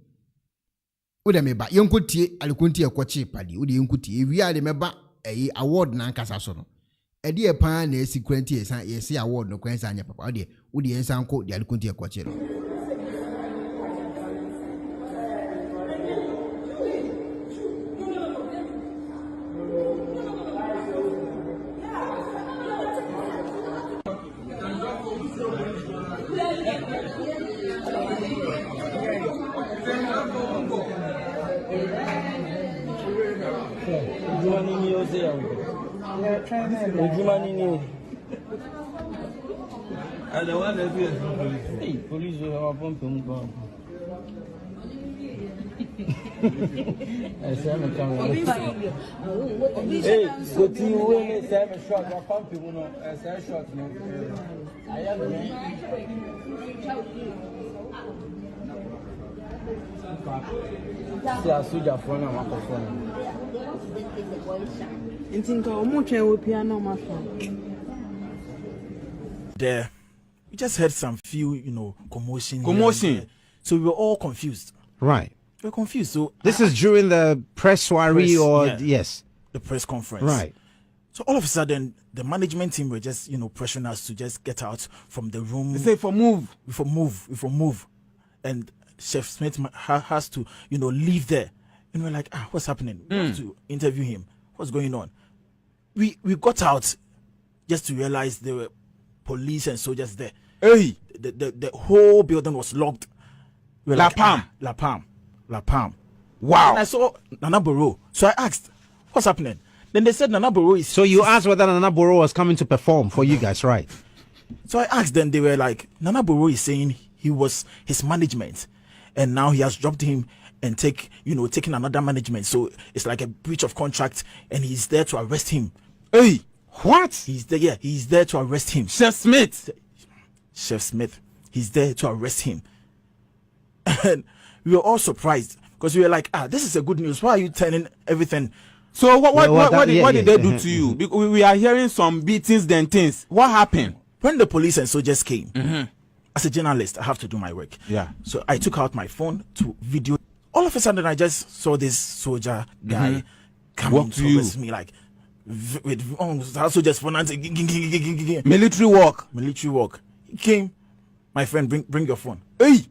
o da me ba yenkotie alekonti ɛkɔkye padi o de yenkotie ewi ade me ba award na nkasa so no edi e pa na esi kwenti esi award no kwensa anya papa odi ensan ko di alikunti ekwache no I don't want to be a police will have bumped him. I said, I'm coming. Hey, so to you, when they say a shot, I pump him as I shot. I am a soldier for a microphone. I think I'm more trying with piano, my friend. There, we just heard some few, commotion. So we were all confused. Right. We were confused. So this is during the press soiree yes, the press conference. Right. So all of a sudden, the management team were just, pressuring us to just get out from the room. They say for move. And Chef Smith has to, leave there. And we're like, what's happening? We have to interview him. What's going on? We got out just to realize there were police and soldiers there. Hey, the whole building was locked. La Palm. Wow. And I saw Nana Boro. So I asked, what's happening? Then they said Nana Boro is... So you asked whether Nana Boro was coming to perform for you guys, right? So I asked them, they were like, Nana Boro is saying he was his management. And now he has dropped him and taking another management. So it's like a breach of contract and he's there to arrest him. Hey, what? He's there to arrest him. Chef Smith. He's there to arrest him. And we were all surprised because we were like, this is a good news. Why are you turning everything? So what did they do to you? Because we are hearing some beatings then things. What happened? When the police and soldiers came, as a journalist, I have to do my work. Yeah. So I took out my phone to video. All of a sudden, I just saw this soldier guy coming towards me like with soldiers phone and military walk. He came, my friend, bring your phone. Hey!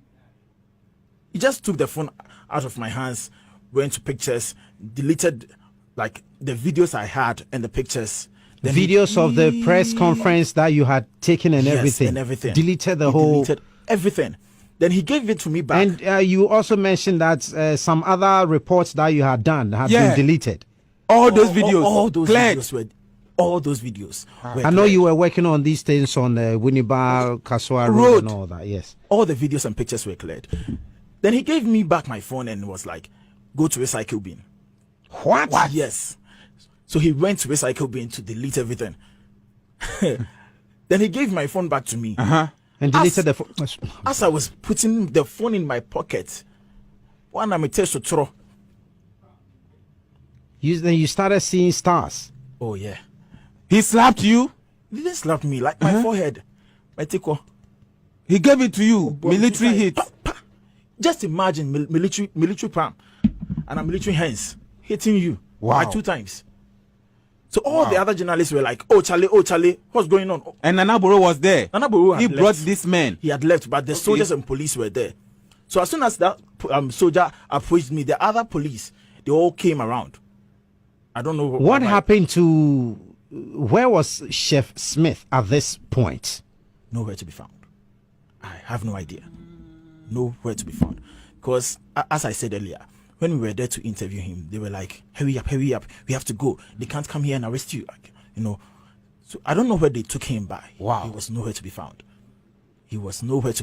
He just took the phone out of my hands, went to pictures, deleted like the videos I had and the pictures. The videos of the press conference that you had taken and everything. Deleted deleted everything. Then he gave it to me back. And you also mentioned that some other reports that you had done had been deleted. All those videos. All those videos. I know you were working on these things on Winneba Kaswa Road and all that. Yes. All the videos and pictures were cleared. Then he gave me back my phone and was like, go to recycle bin. What? Yes. So he went to recycle bin to delete everything. Then he gave my phone back to me. And deleted the phone. As I was putting the phone in my pocket, one I'm a test to throw. Then you started seeing stars. Oh yeah. He slapped you? He didn't slap me, like my forehead. My tickle. He gave it to you. Military hit. Just imagine military palm and a military hands hitting you. Wow. Like 2 times. So all the other journalists were like, oh Charlie, what's going on? And Nana Boro was there. Nana Boro he left. Brought this man. He had left, but the soldiers and police were there. So as soon as that soldier approached me, the other police, they all came around. I don't know what happened to... Where was Chef Smith at this point? Nowhere to be found. I have no idea. Nowhere to be found. Because, as I said earlier, when we were there to interview him, they were like, hurry up, we have to go. They can't come here and arrest you. Like, So I don't know where they took him by. Wow. He was nowhere to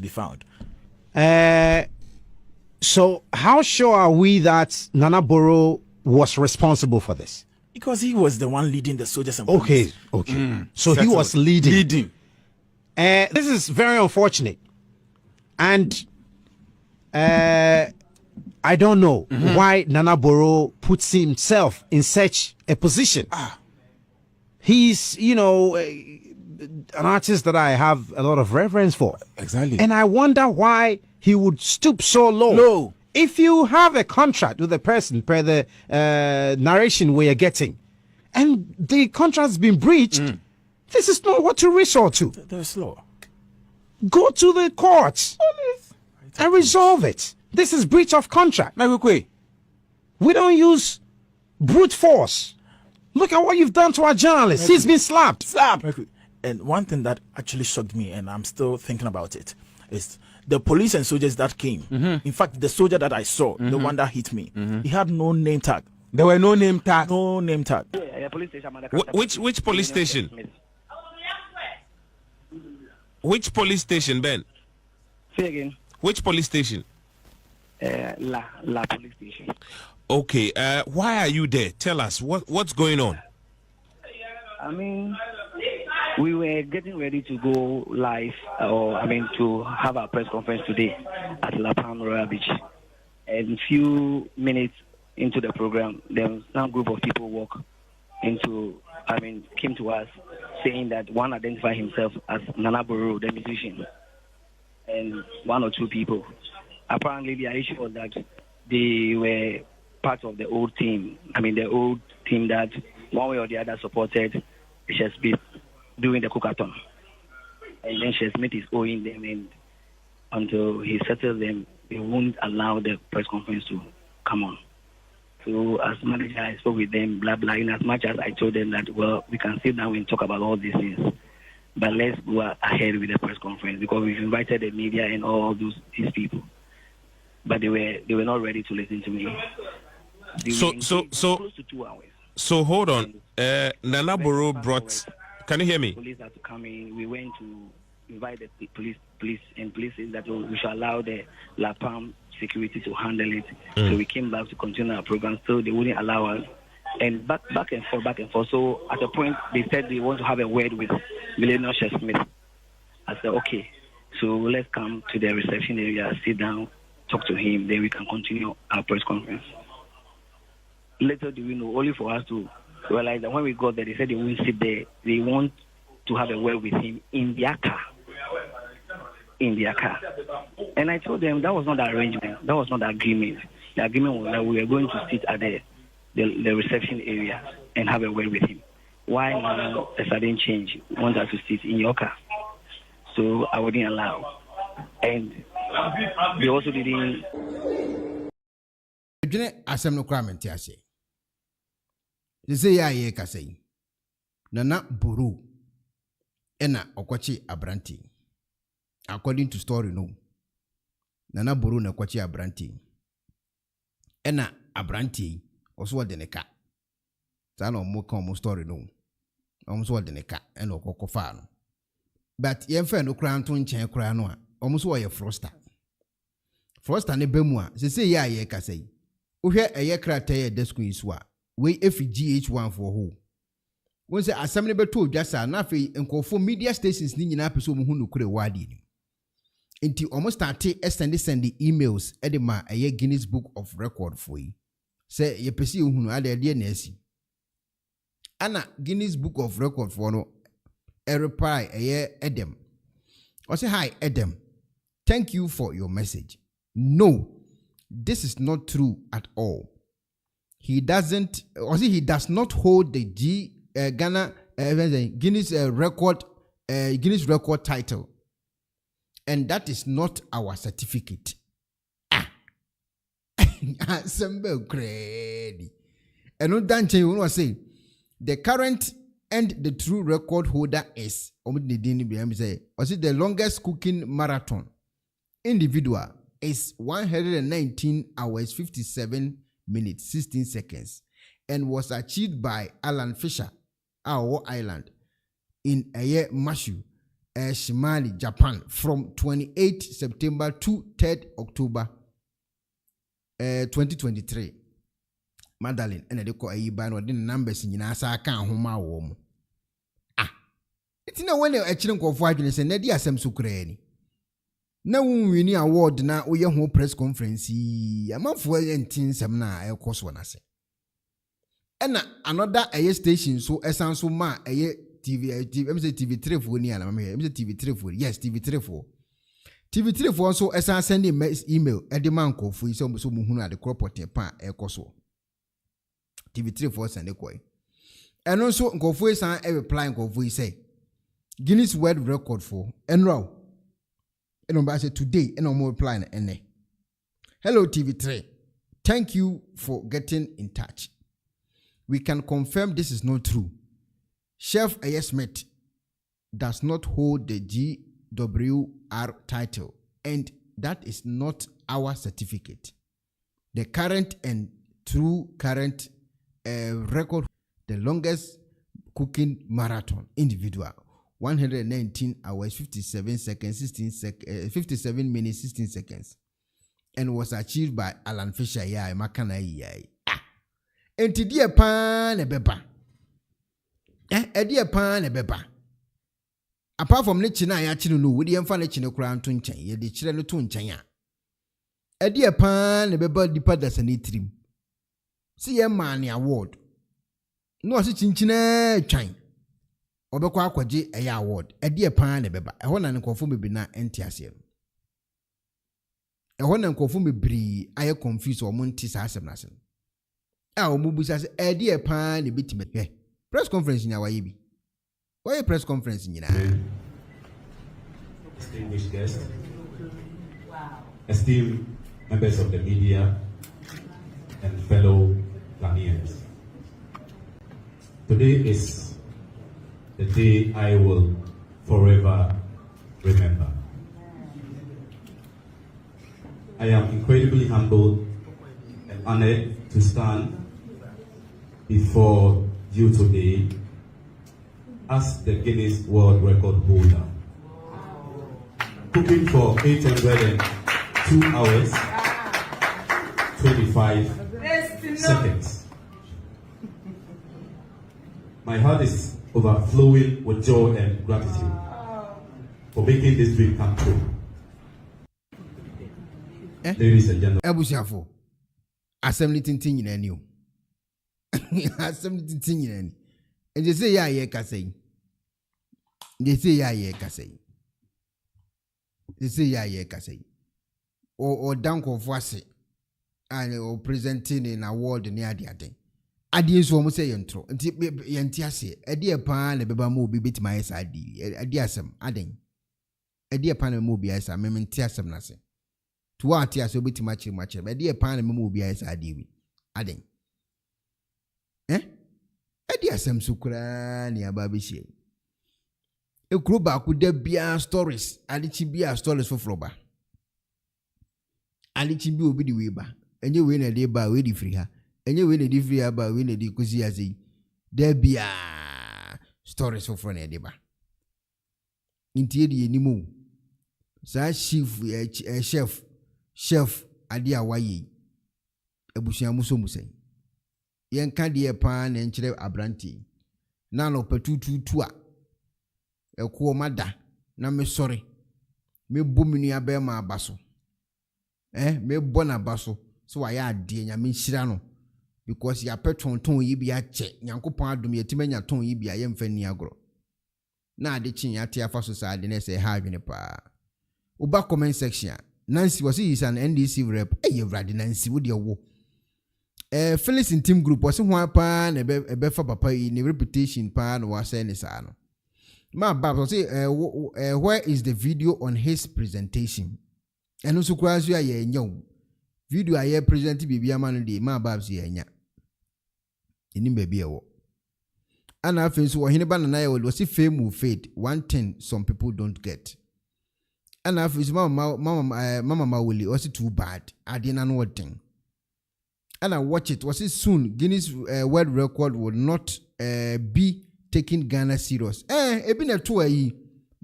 be found. So how sure are we that Nana Boro was responsible for this? Because he was the one leading the soldiers and police. Okay. So he was leading. This is very unfortunate. And I don't know why Nana Boro puts himself in such a position. He's, an artist that I have a lot of reverence for. Exactly. And I wonder why he would stoop so low. If you have a contract with a person per the narration we are getting, and the contract's been breached, this is not what to resort to. There's law. Go to the courts and resolve it. This is breach of contract. We don't use brute force. Look at what you've done to our journalist. He's been slapped. And one thing that actually shocked me, and I'm still thinking about it, is the police and soldiers that came. In fact, the soldier that I saw, the one that hit me, he had no name tag. There were no name tag. No name tag. Which police station? Which police station, Ben? Say again. Which police station? La police station. Okay. Why are you there? Tell us what's going on. I mean, we were getting ready to go live, to have our press conference today at La Palm Royal Beach. And a few minutes into the program, there was some group of people came to us saying that one identified himself as Nana Boro, the musician, and 1 or 2 people. Apparently, the issue was that they were part of the old team. The old team that one way or the other supported Chef Smith doing the cookathon. And then Chef Smith is owing them, and until he settles them, they won't allow the press conference to come on. So as manager, I spoke with them, blah, blah, in as much as I told them that, well, we can sit down and talk about all these things. but let's go ahead with the press conference because we've invited the media and all these people, but they were not ready to listen to me. Close to 2 hours. So hold on, Nana Boro brought. Can you hear me? Police had to come in. We went to invite the police said that we should allow the La Palm security to handle it. So we came back to continue our program. So they wouldn't allow us. And back and forth. So at a point, they said they want to have a word with Millennial Smith. I said, okay. So let's come to the reception area, sit down, talk to him. Then we can continue our press conference. Later, do we know, only for us to realize that when we got there, they said they won't sit there. They want to have a word with him in their car. And I told them that was not the arrangement. That was not the agreement. The agreement was that we were going to sit at the reception area and have a word with him. Why now a sudden change? You want us to sit in your car. So I wouldn't allow. And they also didn't. They say ya kasei. Nana Buru ena okwachi abranti. According to story no. Nana Buru na okwachi abranti. Ena abranti oswa deneka. Sana omoka omo story no. Omso deneka ena okokofa no. But yemfa no kra nto nchen kra no a omso ye froster. Froster ne bemu a se say ya kasei. Uhwe eye krata ye desku isu a we FGH1 for who. When say assembly beto dwasa na fe nkofo media stations ni nyina pese omu hu nokure wadi ni. Enti almost send the emails edema eye Guinness Book of Record for yi. Say ye pese hu no ade na asi. Ana Guinness Book of Record for no reply eye Edem. I say hi Edem. Thank you for your message. No, this is not true at all. He does not hold the Guinness record title, and that is not our certificate. Assemble credit. And no dance you want to say the current and the true record holder is the longest cooking marathon individual is 119 hours 57 minutes 16 seconds and was achieved by Alan Fisher, our island, in Mashu, Shimali, Japan, from 28 September to 3rd October 2023. Madeline, and they call a ban or the numbers in Nasa can homa wom. It's no one actually go for and say, Nedia Sam Sukreni. Na win award na we ho press conference amafo entin sem na ekoso na se ena another station so esan so ma TV3 for ni ana TV3 for yes TV3 for so esan send email edman ko fu so mu hunu ade cropote pa ekoso TV3 for send ko eno so nkofo esan reply nkofo say Guinness World Record for enroll. And I said today, and I'm replying. Hello TV3, thank you for getting in touch. We can confirm this is not true. Chef A.S. Smith does not hold the GWR title, and that is not our certificate. The current and true current record, the longest cooking marathon individual. 119 hours 57 seconds 57 minutes 16 seconds and was achieved by Alan Fisher ya makana yi enti die pa na beba die pa na beba apart from ne china ya chino no we dey emfa ne chine kura nto nchen ye dey chire no to nchen a die pa na beba dipa da sanitrim si ye man award no si chinchina twan obekwa akwaje eya award ade pan na beba eho na nkofo mebi na entiase eho na nkofo mebri aye confuse o monti sa asem na asem o mubusa se ade pan na bitime press conference nya waye bi waye press conference nyina distinguished guests, esteemed members of the media and fellow Ghanaians. Today is the day I will forever remember. I am incredibly humbled and honored to stand before you today as the Guinness World Record holder, cooking for 802 hours, 25 seconds. My heart is overflowing with joy and gratitude for making this dream come true. Ladies and gentlemen. Ebusiafo. Assembly tintin nyina ni o. Assembly tintin nyina ni. And they say ye kasai. They say ye kasai. They say ye kasai. Or danko voice and or presenting an award near the thing. Adi so mo say yentro. Nti yenti ase. Adi pa na beba mo bi bitima yes adi. Adi asem aden. Adi pa na mo bi yes am menti asem na se. To what ati ase bitima chiri ma chiri. Adi pa na mo bi yes adi wi. Aden. Adi asem sukura ni ababishie. Ekuro ba ku da bia stories. Adi chi bia stories for floba. Adi chi bi obi di we ba. Enye we na de ba we di free ha. Enye we na di free ha ba we na di kusi azi. Da bia stories for front e ba. Intie di enimu. Sa chef adi awaye. Ebusia muso musai. Yen ka de pa na nkyere abranti. Na no patututu a. Ekuonaba na me sorry. Me bominu abe ma abaso. Me bona baso. So I had dear Yamin Shirano because ya petron ton ye be a check, Yankopon adum yetimenya ton ye be a yem feniagro. Na de chin ya tia fa society ne say ha dwene pa. Uba comment section. Nancy was he is an NDC rep. Eye vrade Nancy wo de wo. Phyllis in team group was one pa na be fa papa in reputation pa no wa say ne sa no. Ma bab say where is the video on his presentation? And also kwazua ye nyaw. Video aye present bibi amano de ma babs ye nya. Enim baby ewo. Ana afen so ohene ba na ye wo si fame with faith. One thing some people don't get. Ana afen so mama wuli was too bad. Ade na no thing. Ana watch it was it soon Guinness World Record will not be taking Ghana serious. Ebi na to ayi.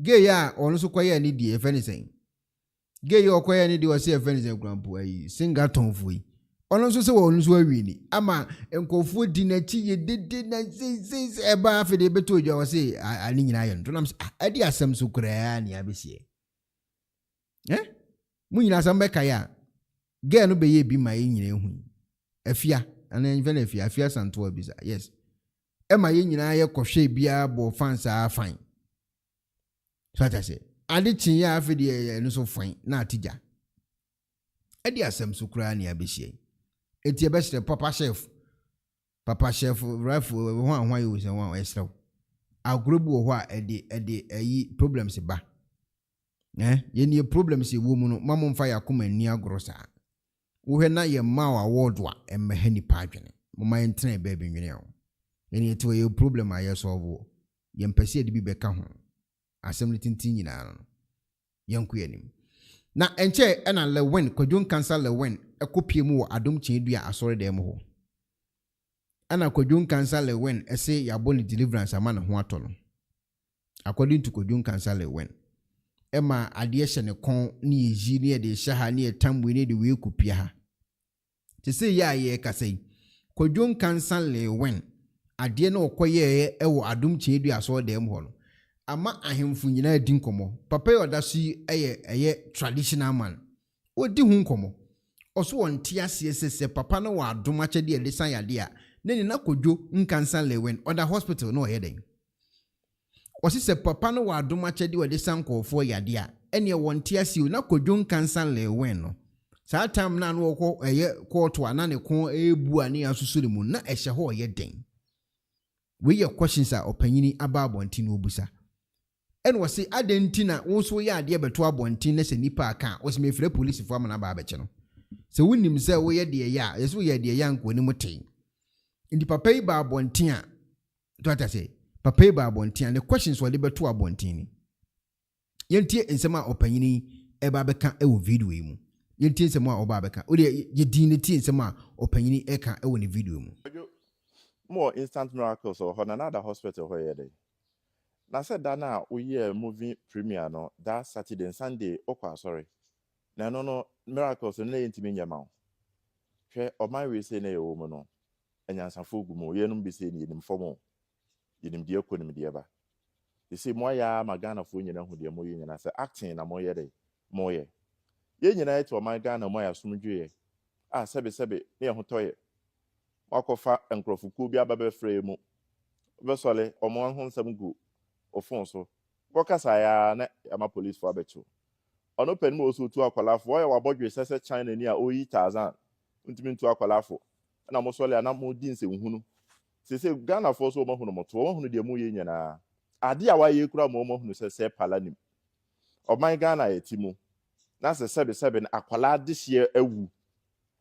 Gay ya ono so kwaye ni di if anything. Gay yo kwaya ni di wase efeni ze grampo ayi singa tonfo yi ono so se wo nso awini ama enkofu di na chi ye dede na sei eba afede beto oja wase ani nyina ye ndo nam adi asem so kura ni abesie mu nyina asem be kaya gay no be ye bi ma ye nyina ehu afia ana envena afia santo abisa yes ema ye nyina ye kohwe bia bo fansa fine so ata se ade chin ya afede no so fine na atija ade asem so kura ni abehie eti e be hire papa chef rifle ho you say one esrew agorobu wo ho a ede ayi problems ba ye ni problems e wo mu no mamon fa yakoma ni agoro sa wo he na ye ma award wa emhe ni pa adwene mo ma entene ba bi nwene o eni eto ye problem aye solve ye mpese de bi beka ho assembly tintin nyina no yanku yanim na enche ena lewen kwadwon cancer lewen ekopie mu wo adom chiedua asore dem ho ana kwadwon cancer lewen ese yaboni deliverance amana ho atolo according to kwadwon cancer lewen ema ade hye ne kon ni eji ne de hye ha ne etambu ne de we kupia ha te se ya ye kasai kwadwon cancer lewen ade na okoye ewo adom chiedua asore dem ho no ama ahemfu nyina di nkomo papa yodasu eye traditional man odi hu nkomo oso wonte ase sese papa no wa adom achede e lesan yade a neni na kodwo nkansan lewen oda hospital no oyeden osi se papa no wa adom achede we lesan kofo yade a ene wonte ase na kodwo nkansan lewen no saa time na no ko eye court ana ne ko ebu ani asusuri mu na ehye ho oyeden we your questions are opanyini ababonti no obusa ene wose adentina wo so ye ade beto abontin na se nipa aka wo se mefire police fo amana ba beche no se wonim se wo ye de ya yeso ye de ya nko ni mutin ndi papa yi ba abontin a to ata se papa yi ba abontin the questions wo de beto abontin ni Yentie nsema opanyini eba beka ewo video yi mu. Yentie nsema oba beka. O de ye diniti nsema opanyini eka ewo ni video mu. More instant miracles or another hospital where they. Na said that now we movie premiere no that Saturday and Sunday. Sorry. No miracles and lay me yamau. Share or my way say na woman no. And yan fugu mo yenum be saying in formal. Yinim dear kunim deaba. You see moya magana fu nyina hu de moye nyina say acting na moye dey moye. Ye nyina to my Ghana moya sumdwe. Sebe ne ho toye. Wakofa enkrofuku bi ababe free mu. Besole omo ho nsam gu ofon so. Kokasa ya na ama police for abecho. Ono pen mo so tu akwalafo oya wabodwe sese China ni a oyi 1000. Ntimi tu akwalafo. Na mo sole na mo di nse nhunu. Se Ghana for so mo hunu moto mo hunu de mu ye nyina. Ade a wa ye kura mo hunu se palanim. Oman Ghana yetimu. Na se sebe na akwala de hye awu.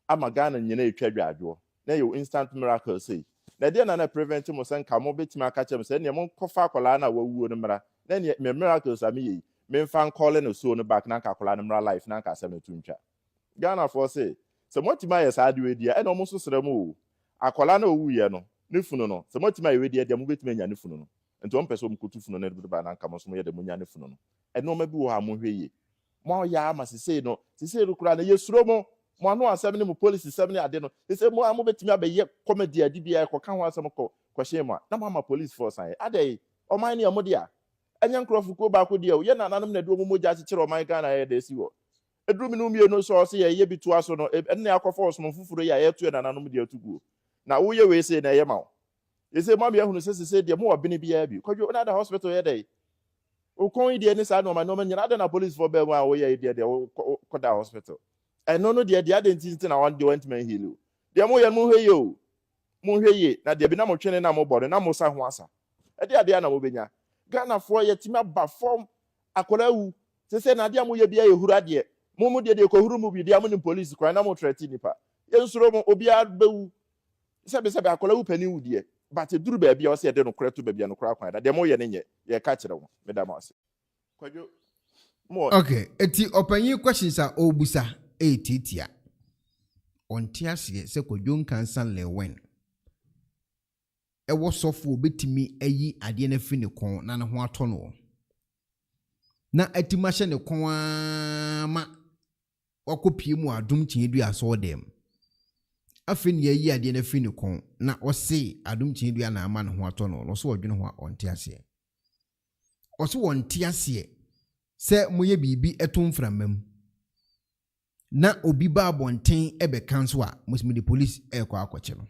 Ama Ghana nyina etwa adwo. Na yo instant miracle say. Na de na prevent mo sen ka mo betimi aka chem se ne mo kofa akwala na wawuo no mra. Na ne me miracles am ye. Me fan calling no so no back na akwala no mra life na aka se me tuntwa. Ghana for say se mo tima ye sa de we dia e no mo so sere mo. Akwala na owu ye no. Ne funu no. Se mo tima ye we dia mo betimi anya ne funu no. Nti on person kutu funu na de ba na nka mo so mo ye de mo nya ne funu no. E no ma bi wo ha mo hweye. Mo ya ma se no. Se rukura na ye suro mo. Mo anu asem ne mo police 7 ade no. Se mo amu betimi abeye comedy ade bia e koka ho asem ko hye na mo police force an. Ade oman ne amode a. Enya nkrofo ba ko de o ye na nanom na de o mo ja kire oman Ghana ye de si wo. Edru mi no mie no so se ye bitu aso no enne akofo so mo fufuro ya ye tu na nanom de atugu. Na wo ye we se na ye ma wo. Ye se mo be hunu se de mo obene bia bi. Kwadwo na da hospital ye dey. O kon de ni sa no ma no nyina de na police for be wa wo ye de ko da hospital. No de identity na one de want man heal. De mo ye mo hweye o. Mo hweye na de bi na mo twene na mo bode na mo sa ho asa. E de na mo benya. Ghana for ye tima ba form akola wu. Se na de mo ye bia ye hura de. Mo de ko huru mu bi de mo ni police kwa na mo threaten nipa. Ye nsuro mo obi abewu. Sebe akola wu pani wu de. But duru ba bia o se de no kora to ba bia no kora kwan da. De mo ye ne nye. Ye ka kire wo. Me da ma ase. Kwadwo mo. Okay, eti opanyi questions are obusa. Titia on tiasie se kodwon kansan lewen e wo sofo betimi ayi ade na fi ne kon na ne ho ato no na atima hye ne kon ma wakopie mu adom kyedu aso dem afi ne ayi ade na fi ne kon na o se adom kyedu na ama ne ho ato no so odwene ho on tiasie o so on tiasie se moye bibi eto mframam na obi ba bonten ebe kanso a musimi the police ekwa akwache no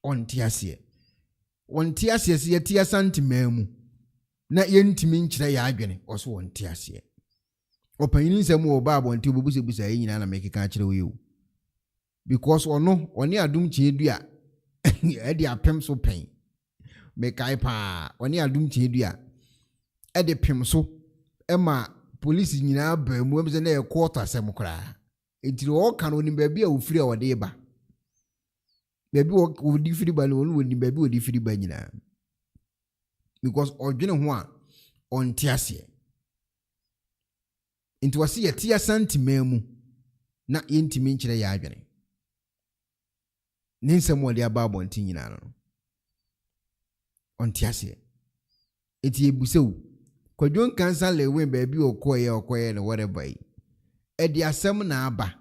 ontiasie se yetia santimamu na yentimi nkyere ya adwene oso ontiasie opanyini nsem wo ba bonten obubusebusa yina na mekeka akire wo yu because oni adum chiedu a e de apem so pen mekai pa oni adum chiedu a e de pem so ema police nyina ba mu emze na e quarter sem kra enti o kan oni baabi a ofiri a wode ba baabi wo di firi ba no oni baabi wo di firi ba nyina because odwene ho a ontiasie enti wasi yetia santimamu na yentimi nkyere ya adwene ninsem wode aba bonti nyina no ontiasie enti ebusewu kwadwon kansa lewen baabi okoye no whatever yi edi asem na aba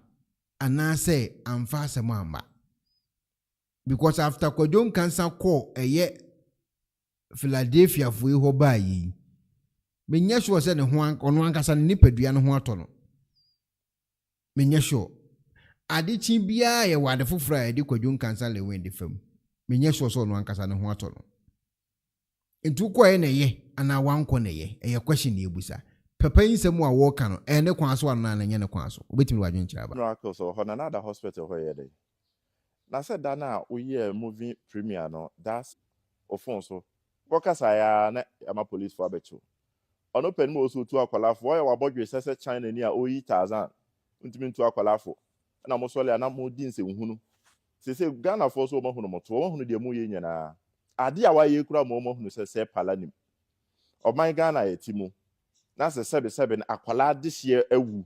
anase amfa asem amba because after kwadwon kansa call eye Philadelphia fo yi ho ba yi menye sure se ne ho ono ankasa ne nipadua no ho ato no menye sure adichi bia ye wade foforo edi kwadwon kansa lewen de fam menye sure so ono ankasa ne ho ato no entu ko ye ne ye ana wanko ne ye eye question ne ebusa papa yinsemu a wo ka no ne kwan so ana na nye ne kwan so obetimi wadwen kira ba miracles so ho na another hospital where ye dey na said that na we hear movie premiere no that's ofon so kokasa ya na ama police for abecho ono pen mo so tu akwalafo oya wabodwe sese China ni a oyi 1000 ntimi tu akwalafo na mo sole na mo di nse nhunu se Ghana for so mo hunu moto mo hunu de mo ye nyana ade a wa ye kura mo hunu sese palanim oman Ghana yetimu na sɛ sɛbe na akwalaa de hyeɛ awu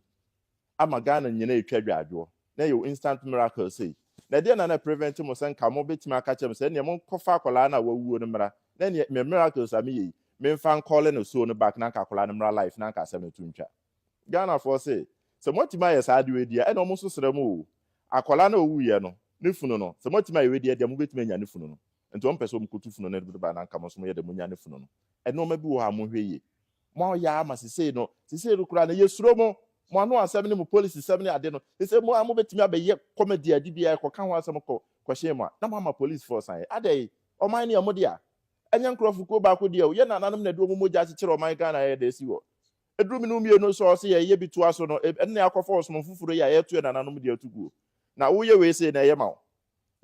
ama Ghana nyina etwa dwadwo na yɛ instant miracle say na deɛ na prevent mo sɛ nka mo betimi aka kyerɛ mo sɛ ne mo kɔfa akwalaa na wawuo no mmra na ne me miracles am yi me mfa nkɔle no so no back na nka akwalaa no mmra life na nka asɛm no tuntwa Ghana for say sɛ motima yɛ saa de wedi ɛna mo so srɛ mo akwalaa na owu yɛ no ne funu no sɛ motima yɛ wedi de mo betimi anya ne funu no nti on pɛsɛ mo kutu funu no de ba na nka mo so mo yɛ de mo nya ne funu no ɛno ma bi wɔ ha mo hwɛ yi mo ya ama sisei no kura na yɛsuro mo ano asɛm ne mo police sɛm ne ade no sɛ mo betimi abɛyɛ comedy adi bia ɛkɔka ho asɛm kɔhyɛ mo na mo ama police force an adai ɔman ne amo dia ɛnyɛ nkrɔfo ko ba ko dia yɛ nananom na do mo mogya kyekyere ɔman Ghana yɛ de si wɔ eduru mi no mie no so ɔse yɛ bi to aso no ɛne akɔfa ɔsom fufuro yɛ yɛto nananom dia tuguo na wo yɛ we sei na ɛyɛ ma wo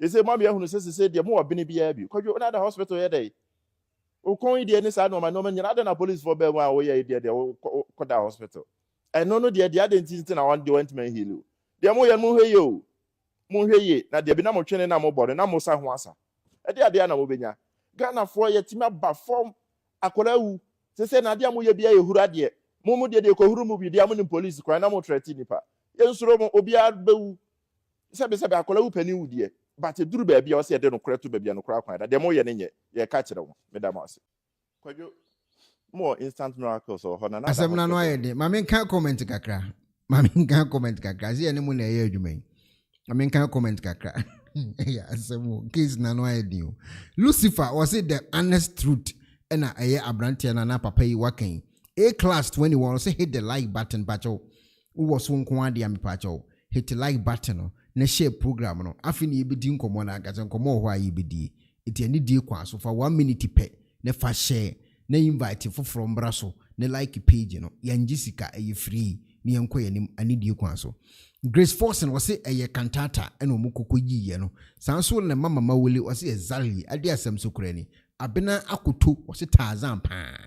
yɛsɛ mo abia hunu sɛ deɛ mo wɔ bene bia bi kɔdwo na da hospital yɛ dai ukon yi deɛ ne saa no ma nyina ade na police for bɛɛ mu a woyɛ deɛ kɔda hospital ɛno no deɛ identity na wɔn de wɔn ntoma heal deɛ mo yɛ mo hwɛ yi o mo hwɛ yi na deɛ bi na mo twene na mo bɔ na mo sa ho asa ɛde ade na mo benya Ghana for yɛ timi aba form akɔla wu sɛ na deɛ mo yɛ bia yɛ hura deɛ mo deɛ kɔ huru mu bi deɛ mo ne police kwan na mo threaten nipa yɛ nsoro mo obi abewu sɛbe akɔla wu pani wu deɛ but duru ba bia ɔsɛ de no korɛ to ba bia no korɛ kwan da deɛ mo yɛ ne nyɛ yɛ ka kyerɛ wo me da mo ase kwadwo more instant miracles or hona na asɛm na no ayɛ de ma menka comment kakra sɛ yɛne mu na ɛyɛ adwuma yi ma menka comment kakra ɛyɛ asɛm case na no ayɛ de o Lucifer ɔse the honest truth ɛna ɛyɛ abranteɛ na papa yi wakan A class 21 say hit the like button pacho wo so nko ade am pacho hit the like button no na share program no afi na yebedi nkomo na agaze nkomo ho ayi bedi eti ani die kwa so for 1 minute pe na fa share na invite foforo mbra so na like page no yanji sika eye free ni enko yanim ani die kwa so Grace Force no say eye cantata ena omukoko yiye no sanso na mama mawole o say exactly ade asem so kurani abena akoto o say Tarzan pa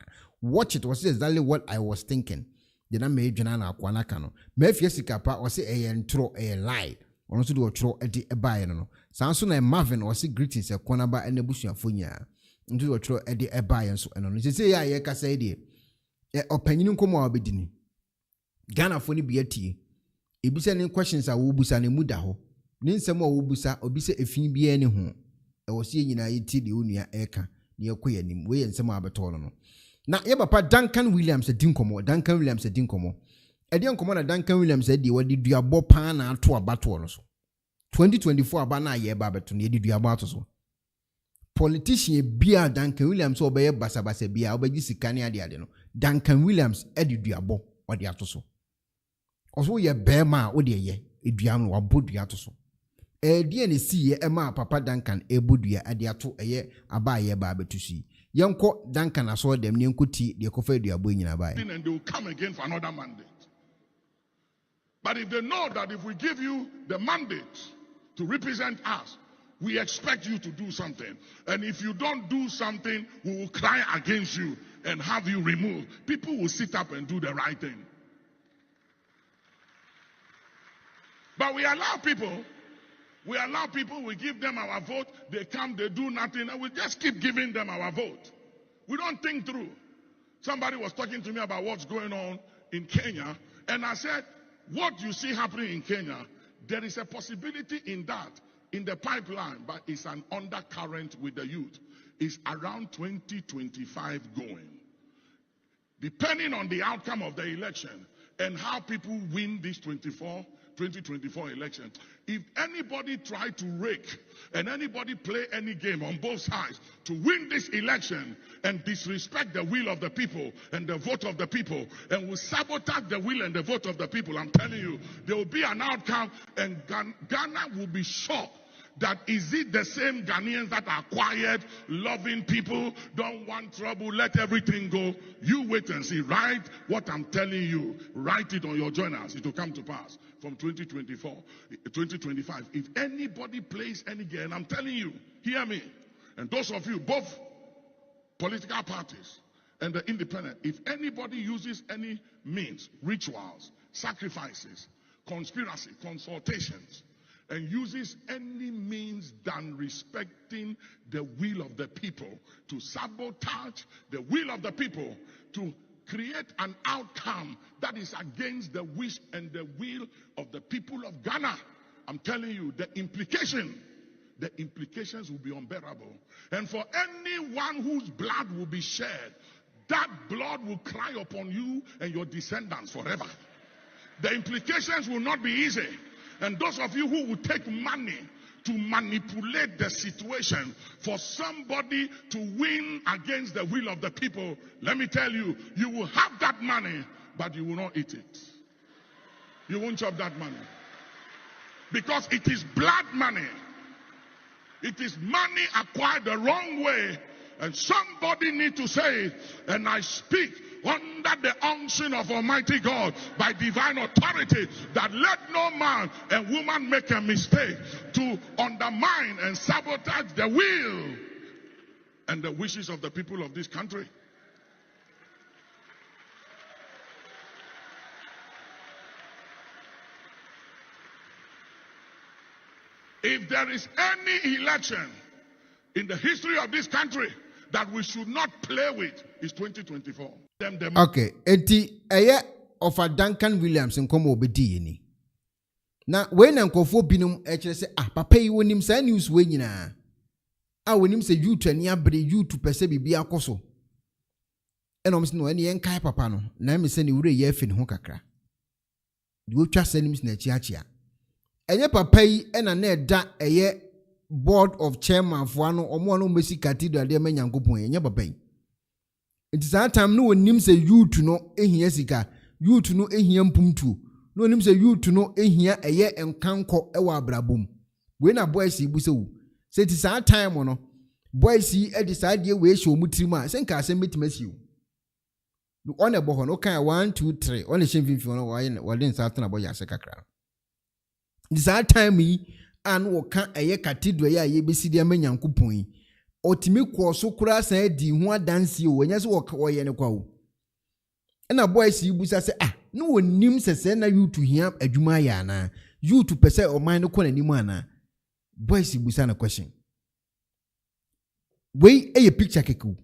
watch it was exactly what I was thinking the na me dwena na akwa naka no mafia sika pa o say eye ntro eye lie ono so de otro ede ebae no sanso na Marvin o say greetings Ekuonaba ena busuafo nya nti otro ede ebae nso eno no say ya ye kasa ede opanyini nkomo a obedini Ghana fo ni biatie ebisa ne questions a wo busa ne muda ho ne nsɛm a wo busa obisa efin bia ne ho wo se nyina yiti de onua eka ne yakoya nim we nsɛm a beto no na ye papa Duncan Williams edi nkomo edi nkomo na Duncan Williams edi wadi duabo pa na ato abato no so 2024 aba na ye ba beto ne edi duabo ato so politician bia Duncan Williams obeye basabasa bia obeji sikane ade no Duncan Williams edi duabo odi ato so oso ye bema wo de ye eduam no wabodua to so die ne si ye ema papa Duncan ebodua ade ato eye aba ye ba betusi yenko Duncan aso dem ne nkoti de kofa eduabo nyina ba and they will come again for another mandate. But if they know that if we give you the mandate to represent us, we expect you to do something, and if you don't do something, we will cry against you and have you removed. People will sit up and do the right thing. But we allow people, we give them our vote, they come, they do nothing, and we just keep giving them our vote. We don't think through. Somebody was talking to me about what's going on in Kenya, and I said, what you see happening in Kenya, there is a possibility in that, in the pipeline, but it's an undercurrent with the youth. It's around 2025 going. Depending on the outcome of the election and how people win this 2024 election. If anybody try to rake and anybody play any game on both sides to win this election and disrespect the will of the people and the vote of the people and will sabotage the will and the vote of the people, I'm telling you, there will be an outcome and Ghana will be shocked. That is it the same Ghanaians that are quiet, loving people, don't want trouble, let everything go? You wait and see. Write what I'm telling you. Write it on your journals. It will come to pass from 2025. If anybody plays any game, I'm telling you, hear me. And those of you, both political parties and the independent, if anybody uses any means, rituals, sacrifices, conspiracy, consultations, and uses any means than respecting the will of the people to sabotage the will of the people, to create an outcome that is against the wish and the will of the people of Ghana, I'm telling you, the implications will be unbearable. And for anyone whose blood will be shed, that blood will cry upon you and your descendants forever. The implications will not be easy. And those of you who will take money to manipulate the situation for somebody to win against the will of the people, let me tell you, you will have that money, but you will not eat it. You won't chop that money. Because it is blood money. It is money acquired the wrong way. And somebody need to say, and I speak under the unction of Almighty God by divine authority, that let no man and woman make a mistake to undermine and sabotage the will and the wishes of the people of this country. If there is any election in the history of this country that we should not play with, is 2024. Okay, eti eye of a Duncan Williams and come over ni. Na when Uncle Binum say, papa you win him say news when na. When him say you to any abri you to perceive be a coso. And I'm no any enkai papa no. Na me say ni ure ye fin ho kakra. You just send him snatchia. Enye papa yi ena na da eye board of chairman for ano omo no mesi cathedral de manyankopon enye papa yi. It is that time no nim say you to no ehia sika, you to no ehia mpumtu. No nim say you to no ehia eye enkanko ewa abrabom. We na boys yi bu se wu. Say it is that time no boys yi e decide we show mu trima, say nka asem betimasi wu. On e bo ho no kan 1 2 3 on e hemfimfi no wa den sa tana boy ase kakra. It is that time yi an wo kan eye cathedral ya ye besi de manyankopon yi. Otimi kwoso kura san di ho adanse o enya se wo ye ne kwa wo na boys yi busa se no wonim sese na you to hia adwuma ya na you to pese o man no kona nimu ana boys yi busa na question we eye picture keku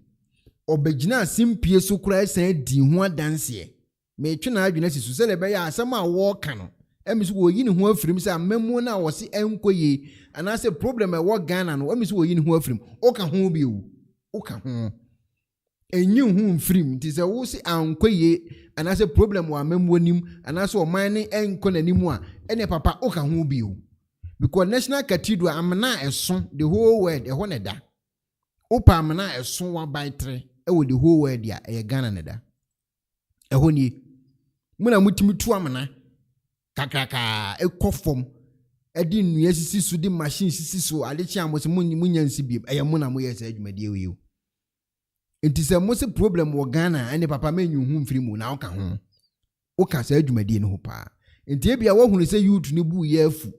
obegina simpie so kura san di ho adanse me twe na adwuna sisu se le be ya asem a wo ka no emisu wo yi ne ho afirim se amemu na wo se enkoye anase problem e wo Ghana no emisu wo yi ne ho afirim o ka ho bi o ka ho enyi ho mfirim ti se wo se ankoye anase problem wo amemu anim anase o man ne enko nanim a ene papa o ka ho bi o because national cathedral amna eso the whole world e ho ne da o pa amna eso wa by 3 e wo the whole world ya e Ghana ne da e ho ni muna mutimi tu amna kakaka ekofom edi nnua sisi so di machine sisi so ade chi amose munya nsi bi eye mu na mo ye sa adwumade we enti se mo se problem wo Ghana ane papa menyu hu mfiri mu na o ka ho o ka sa adwumade ne ho pa enti e bia wo hunu se youth ne bu ye afu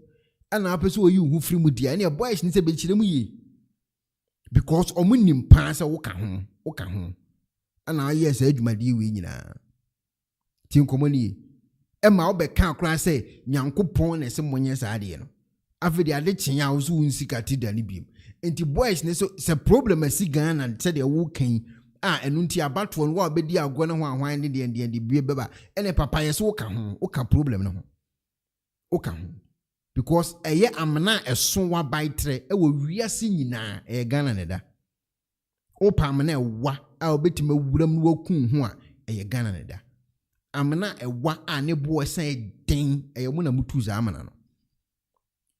ana apese wo yi hu firi mu dia ane boys ne se be chire mu ye because omunim pa se wo ka ho ana ye sa adwumade we nyina ti nkomoni Emma obeka akra say nyankopon na se monye sa ade no afedi ade kyen a wo so unsi cathedral ni biem enti boys ne so se problem asi Ghana se de wo kan enu nti abato no wa obedi agwo ne ho ahwan ne de bie beba ene papa ye so wo ka problem no ho wo ka ho because eye amna eso wa by 3 e wo wiase nyina Ghana ne da o pa amna wa a obetima wuram no wakun ho a eye Ghana ne da amna ewa ane bo san den mu na mutu za amana no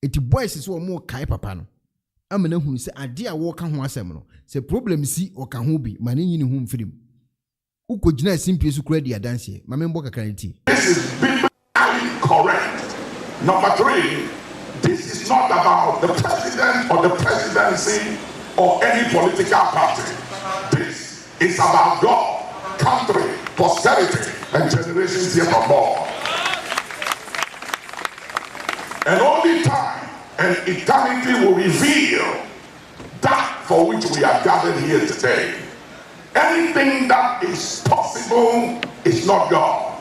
eti boys so mo kai papa no amna hunu se ade a wo ka ho asem no se problem si o ka ho bi ma ne nyini hu mfirim ukogina simpie su kura di adanse ma membo kakanti. This is biblically correct. Number 3, this is not about the president or the presidency or any political party. This is about God, country, posterity, and generations yet more. And only time and eternity will reveal that for which we are gathered here today. Anything that is possible is not God.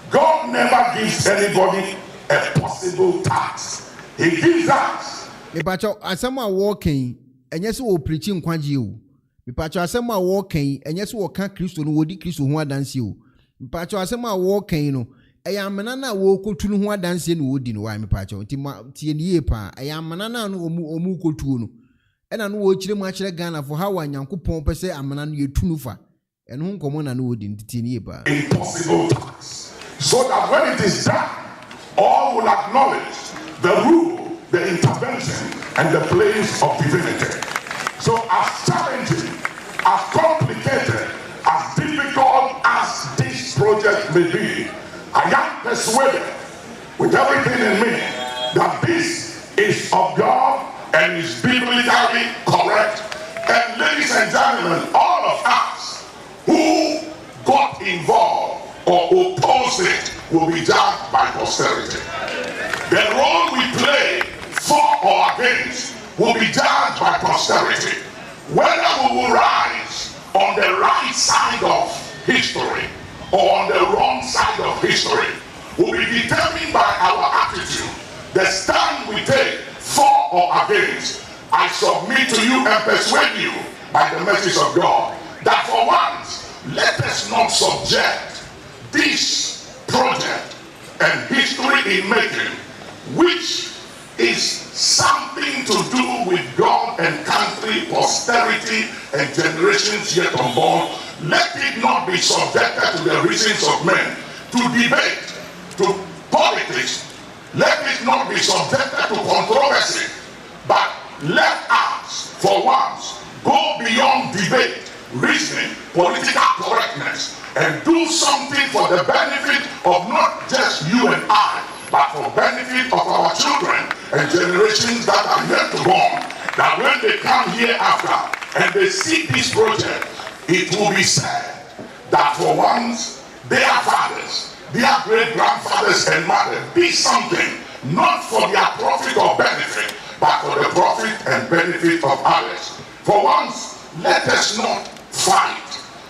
God never gives anybody a possible task. He gives us. Mepacho asema walking enye se wo preaching kwaji o. Mepacho asema walking enye se wo ka Kristo no wodi Kristo ho adanse o. mpacho asema wo kan no eya amana na wo kotu no ho adanse no wodi no wa mpacho tie ne ye pa eya amana na no omu kotu no ena no wo kire mu akire Ghana for how Nyankopɔn pese amana no yetu no fa eno ho nkomo na no wodi tie ne ye pa impossible task, so that when it is done, all will acknowledge the rule, the intervention, and the place of divinity. So as challenging, as complicated, as difficult as this project may be, I am persuaded with everything in me that this is of God and is biblically correct. And ladies and gentlemen, all of us who got involved or opposed it will be judged by posterity. The role we play for or against will be judged by posterity. Whether we will rise on the right side of history or on the wrong side of history will be determined by our attitude, the stand we take for or against. I submit to you and persuade you by the message of God that for once, let us not subject this project and history in making, which is something to do with God and country, posterity, and generations yet unborn. Let it not be subjected to the reasons of men, to debate, to politics. Let it not be subjected to controversy, but let us, for once, go beyond debate, reasoning, political correctness, and do something for the benefit of not just you and I, but for benefit of our children and generations that are yet to born, that when they come hereafter and they see this project, it will be said that for once their fathers, their great-grandfathers and mothers did something not for their profit or benefit, but for the profit and benefit of others. For once, let us not fight.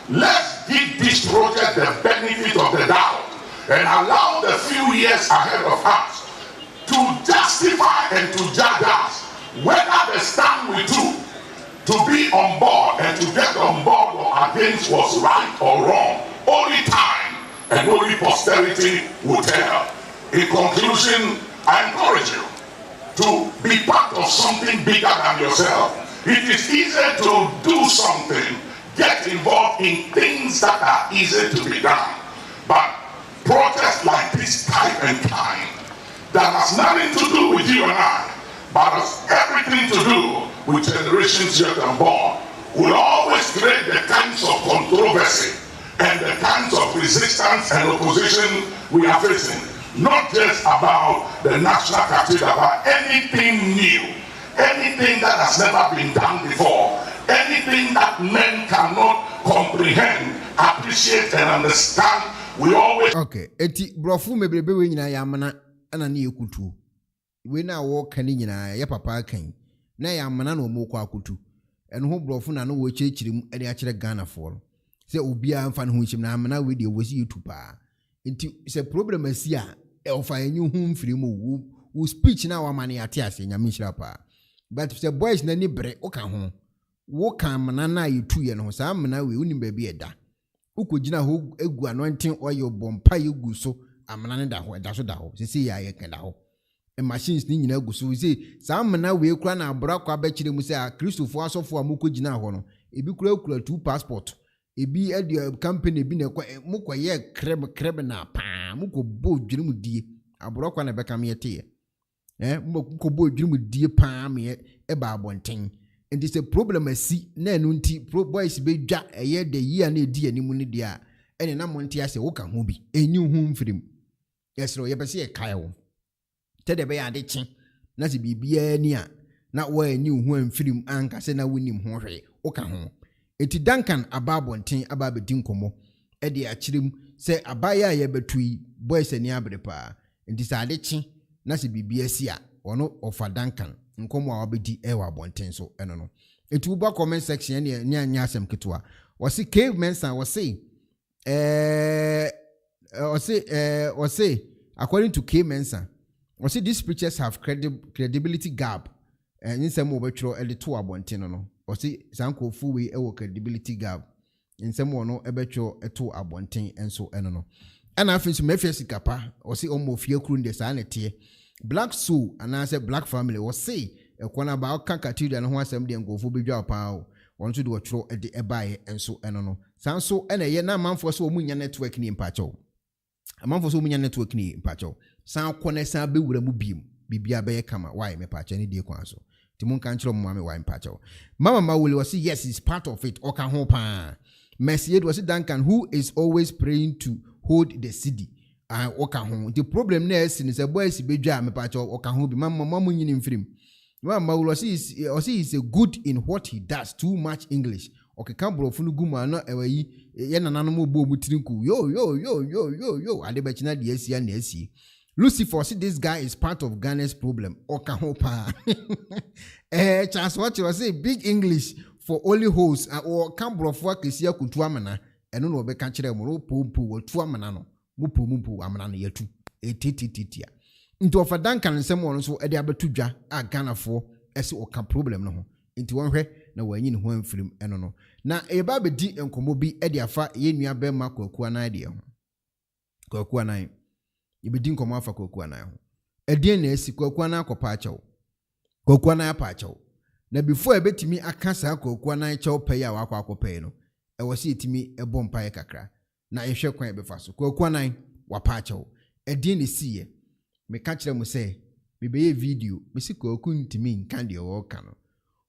Let's give this project the benefit of the doubt and allow the few years ahead of us to justify and to judge us whether the stand we took to be on board and to get on board or against was right or wrong. Only time and only posterity will tell. In conclusion, I encourage you to be part of something bigger than yourself. It is easier to do something, get involved in things that are easy to be done. But protests like this type and kind that has nothing to do with you and I, but has everything to do with generations yet unborn, will always create the kinds of controversy and the kinds of resistance and opposition we are facing. Not just about the national cathedral, but anything new, anything that has never been done before, anything that men cannot comprehend, appreciate, and understand. We always okay. Eti brofu mebrebe we nyina ya amana ana ne ekutu. We na wo kan nyina ya papa kan. Na ya amana na omo kwa akutu. Eno ho brofu na no wo chirichirim ene akire Ghana for. Se obia amfa no ho chim na amana we de wosi yutu pa. Enti se problem asi a ofa enyu hu mfiri mu wo speech na wa mane ate ase nyame hira pa. But se boys na ni bre o kan ho. Wo kan amana na yitu ye no sa amana we unim ba bi eda. Ukojina ho egu anointing oil bompa egu so amana ne da ho da so da ho sisi ya ye kan da ho e machines ni nyina egu so sisi sa amana we kura na abra kwa ba kire mu se a Christopher asofo amukojina ho no ebi kura 2 passport ebi e company bi na mukọ ye kreb na pa mukọ bo dwene mu die abra kwa na be kam ye te mukọ bo dwene mu die pa me e ba abonten. And it's a problem I see na nunti pro boys be dwa eye de year na edi animu ne dia ene na monte ase wo kan ho bi enyu hu mfirim yesro ye bese e kai wo te de be ya de chi na se bibia ni a na wo enyu hu mfirim anka se na wonim ho hwe wo kan ho eti Duncan ababonten ababedi nkomo e de akirem se abaya ye betui boys ani abre pa enti sa de chi na se bibia si a ono ofa Duncan nkomo a wabedi ewa bonten so eno no etu ba comment section ne anya asem ketwa wose cave mensa wose according to cave mensa wose these preachers have credibility gap and in some obetro e to abonten no wose sanko fuwe e wo credibility gap nsɛm wɔ no ɛbɛtwo ɛto abɔnten enso ɛno no ɛna afei nso mafia sikapa ɔse ɔmo fie kuru nde saa ne teɛ black soul anaasɛ black family ɔse Ekuonaba ɔka cathedral no ho asɛm de nkofo bedwa paa o wɔn nso de wɔtwerɛ ɛde ɛbaeɛ enso ɛno no saa nso ɛna ɛyɛ na amanfoɔ so ɔmo nya network ni mpakyɛw amanfoɔ so ɔmo nya network ni mpakyɛw saa kɔ na saa bɛwura mu biem bibia bɛyɛ kama why me pakyɛ ne die kwan so timun kan kyerɛ mo ma me why mpakyɛw mama mawuli wɔse yes is part of it ɔka ho paa Mercy was Duncan, who is always praying to hold the city. The problem there is a boy is be jam pacho or can be mama in film. Mama will see is a good in what he does, too much English. Okay, Cambro Funuguma not away yen an animal bo mutrinku. Yo, I bet you not the SC and the SC. Lucifer, see this guy is part of Ghana's problem. Okahopa. Chance what you say, big English. For only hosts or Cambro for Kisia Kutuamana, and no be catch them pumpu or tuamanano, mupu amana yetu, a tititia. Into of a Duncan and someone so a diabatuja, a Ghana for as or can problem no. Into one way, no way in one film and no. Now a baby D and Komobi Edia fa yenya be Marco Kuanai. Kokuanai. You be din come for Kokuanai. A DNS Kokuana Copacho. Kokuana Pacho. Na before I bet me aka saa kokwa na eche opay a wakwa akopay no e wose etimi ebo mpae kakra na ehwe kwan befa so kokwa nan wapa ache e din ne siye me ka kire mo say me be video me si kokku ntimi nkan de wo ka no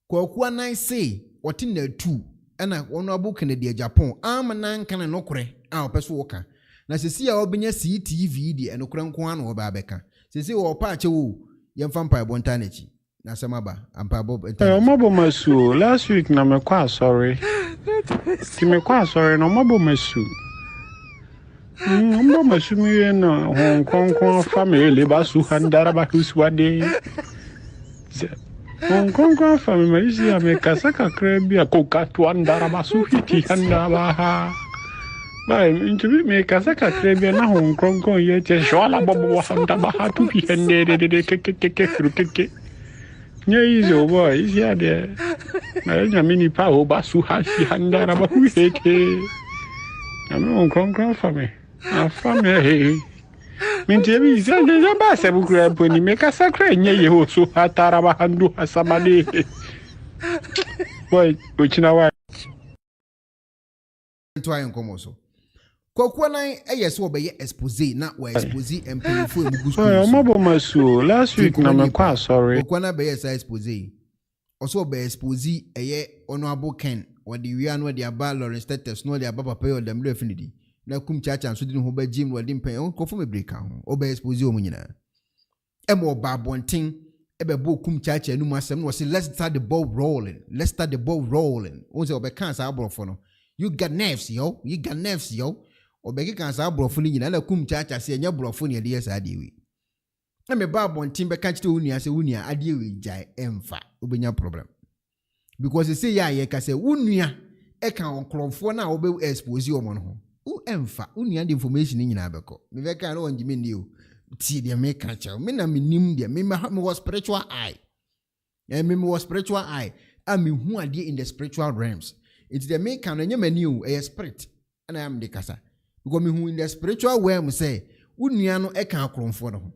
kokwa nan say wote na tu na wono abuka na de Japan am nan kan no kore a opeso wo ka na sesi a obenya CTV de enokora nko an wo ba beka sesi wo pa ache wo yemfa mpae bonta na chi na samaba ampa bob mabo masu last week na me kwa sorry ti me kwa sorry no mabo masu mabo masu mi na hon konkon family ba su handara ba kuswade hon konkon family si ameka saka krebi akoka to andara ba su hiti handaba ha ba intubi me kasaka krebi na hon konkon ye che shola bobo handaba ha tu hi hende de keke yeah, he's your boy. He's here there. I mini power basu hashi handara bahu heke. I'm on concrete for me. I'm from here. Mintebi is a basa buku when you make a sacred. Ye so hatara handu hasamade. Boy, which now I try and come also. Kokwana yes wo be expose na we expose employful emugu school. Mabo masu last week na me kwa sorry. Kokwana be yes expose. Also be expose eye honorable Ken or the we no the aba Lawrence status no the aba papa or dem refinity. Na kum chacha so di ho ba jim no dem pen ko fo me break ho. O be expose o munyina. Emo ba bonten e be bo kum chacha anu masem no say let's start the ball rolling. Let's start the ball rolling. O say obe kan sa abrofo no. You got nerves yo. You got nerves yo. Obeki kan sa brofo ni nyina na kum chacha se nya brofo ne de yesa ade wi na me ba bontin be ka chite unia se unia ade wi jai emfa obenya problem because say ya ye ka se unia e kan onklofo na obe expose o mo no u emfa unia the information nyina beko me be kan no onjime ndi o ti de me ka cha me na me nim de me was spiritual eye me was spiritual eye am me hu ade in the spiritual realms it the me kan no nyamani o e spirit na am de kasa because me who in the spiritual realm say unua no e kan akromfo no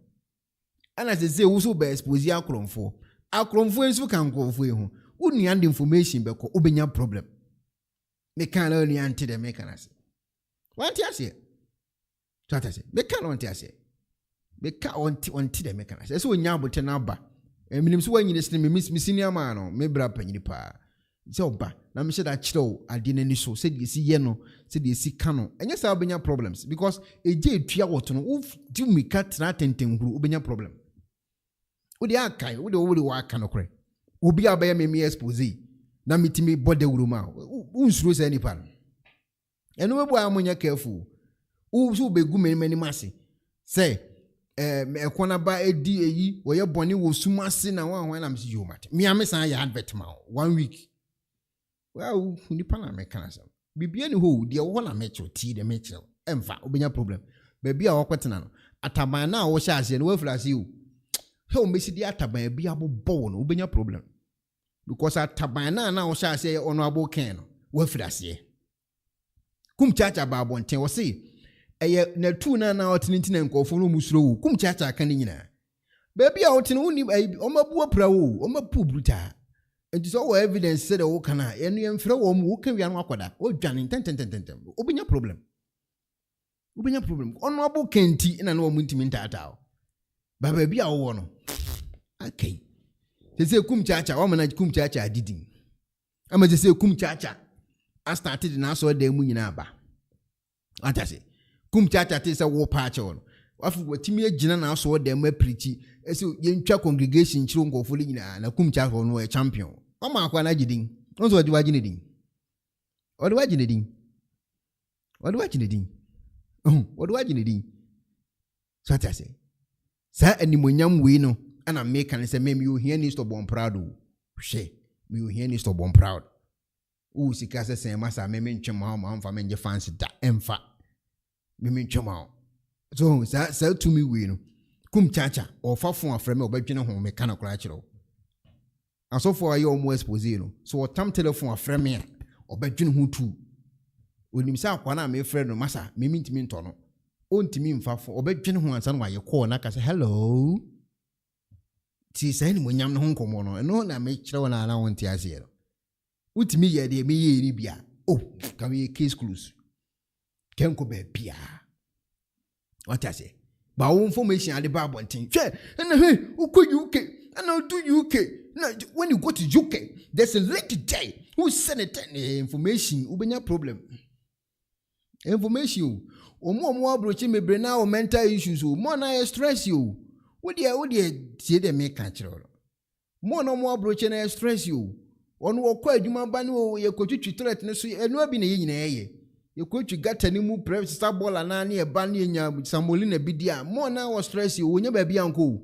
ana say wo so be expose akromfo enso kan akromfo ehu unua the information be ko obenya problem me kan na unua ante de me kan ase wanti ase tata se me kan wanti ase me ka wanti de me kan ase so onya abote na ba eminim so wanyine sene me senior man no me bra panyini pa se oba na me sheda chiro ade nani so se de si ye no se de si ka no enya sa obenya problems because eje etua woto no uf di mika tra tentenhuru obenya problem odi akai odi wa aka no kore obi abaya me expose na mitimi bode wuruma unsuro se nipa no eno mebu amonya careful u so begu mani mase say Ekuonaba edi eyi wo ye boni wo sumase na wan na msi yo mate mi amesa ya advert ma 1 week. Well, nipa na me kan asem bibia ni ho de wo na mecho ti de mecho emfa obenya problem baby a wakwetena no ataban na wo sha ase no wafrase o he o mesi di ataban bia bobo no obenya problem because ataban na wo sha ase ono abo ken no wafrase kum chacha ba bonten wo se eye na tu na otintin nkofo no musuro wo kum chacha kan nyina baby a otin woni omabu apra wo omapu bruta enti so wo evidence say wo kana enu emfre wo mu wo kan wi anu akoda o dwane tenten obenya problem ono abu kenti na no mu ntimi ntata ba baby a wo no okay say kum chacha wo mana kum chacha adidin ama say kum chacha I started na so de mu nyina ba atase kum chacha te say wo pa cha wo afu watimi agina na so de ma preach ese yentwa congregation chiro ngofo le nyina na kum chacha no e champion o ma akwa na gidin onzo odi wagine din odi wagine din so atase sa animonyam we no ana make an say me you hear ni to bon proud o hwe me you hear ni to bon proud o sika se sen masa me ntwema ma amfa me nje fancy da emfa me ntwema so sa to me we no kum chacha o fafon afre me obadwene ho me kana kura kiro asofo ayo mo expose no so o tam telephone afre me a obadwene ho tu onim sa akwa na me frɛ no masa me ntimi nto no o ntimi mfafo obadwene ho ansa no waye call na ka say hello ti say ni mo nyam no ho nkomo no no na me kyerɛ wona na won ti ase no utimi ye de me ye ri bia oh kam ye case close kenko be bia what I say ba wo information ade ba bonten hwe na he uko UK and do UK now when you go to UK there's a lady there who send information ubenya problem information omo abrochi mebre na o mental issues o mo na stress you wo de tie de me ka kire mo no mo abrochi na stress you onu okọ adwuma ba ne o ye kotwitwi threat ne so enu abi na ye nyina ye kotwi gata ni mu prep star ball na ne e ba ne nya samoli na bidia mo na wo stress you onya ba bia nko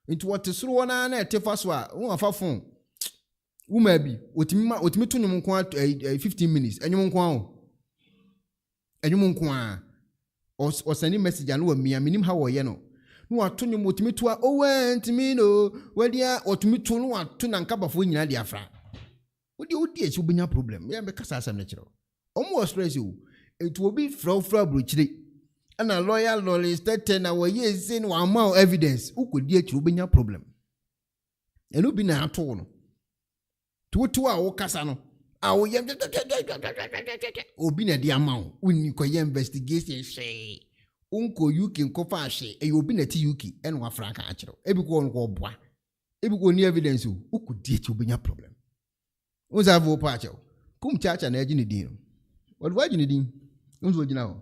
nti wotesoro na etefa so a wo afafon uma bi otimi to nyum nko 15 minutes enyum nko a o send message anu wa mia minim ha wo ye no wato nyum otimi to a o ntimi no wadia otimi to no wato na nkabafo nyina de afra odi echi obenya problem ya be kasa asem na kire omo stress you it will be fra brochire ana lawyer state na wo ye sin wa ma evidence ukodi echi obenya problem eno bi na ato no to a wo kasa no a wo ye obi na di amount uni ko ye investigation she unko UK nko fa she e obi na ti UK en wa fra ka akire ebi ko no ko boa ebi ko ni evidence ukodi echi obenya problem unza vo pacho kum chacha na ejini din what why jini din unzo jina ho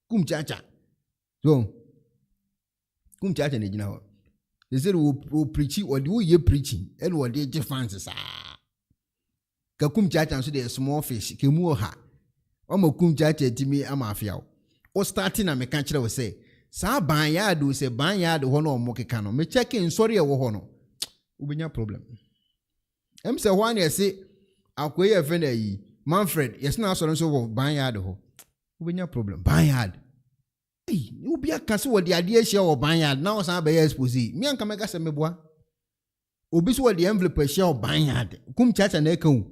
kum chacha so kum chacha na jina ho they said we preaching or do ye preaching and what they difference sa ka kum chacha so the small fish ke mu ha o ma kum chacha timi amafia o starting na me kan kire we say sa ban yard o say ban yard ho no mo keka no me check in sorry e wo ho no ubenya problem say one ye say akoye friend ayi Manfred yes na so so ban yard ho ubenya problem ban yard ubi aka se wo de ade ahia wo ban yard na wo san be expose mi anka meka se meboa obi so wo de envelope ahia wo ban yard kum chacha na ekan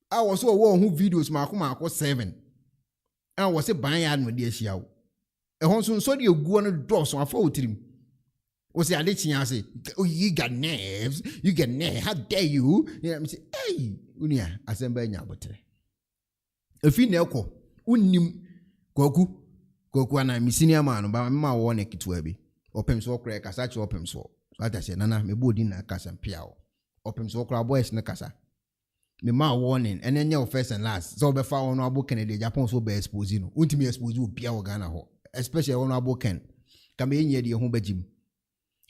a wo so wo ho videos mako 7 a wo se ban yard no de ahia wo e ho so de eguo no do so afa otirim o say ade chinya say you got nerves how dare you me say hey unia asemba nya botere efi na ekọ unnim Kwaku Anan mi senior man ba ma wo na kitwa bi opem so okra kasa che opem so ata se nana me bodi na kasa pia o opem so okra boys na kasa me ma warning and then your first and last so be fa won abo Kennedy Japan so be expose no untimi expose o bia o Ghana ho especially won abo Ken ka me nye de ho bajim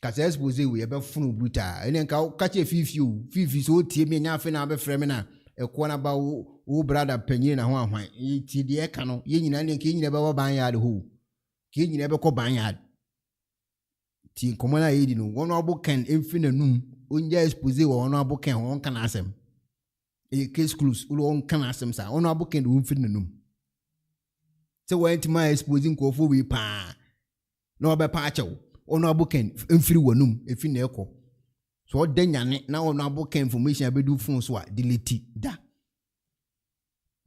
kasa expose we be funu bruta ene ka ka che fifi so tie me nya afi na be frɛ me na Ekuonaba wo brother panyin na ho ahwan ti de ka no ye nyina ne ke nyina be wo ban yard ho ke nyina be ko ban yard ti komo na yedi no won abo Ken emfi nanum onja expose wo won abo Ken won kana asem e case close wo won kana asem sa won abo Ken wo mfi nanum se wo entima expose nko fo we pa na obe pa achew won abo Ken emfiri wanum efi na ekọ so danyane na won abo Ken information abedu phone so a delete da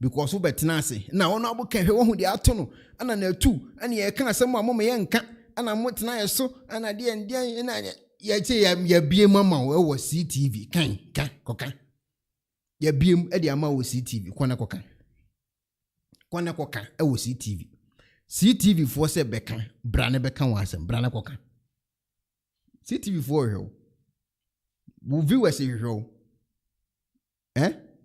because we betena ase na Honorable Ken hwe wo de ato no ana na atu ana ye ka asem a mama ye nka ana motena ye so ana de ndie na ye che ya bie mama wo CTV kan kokan ya biem e de ama wo CTV kwana kokan e wo CTV for se bekan brane bekan wa asem brane kokan CTV for hwe wo viewers hwe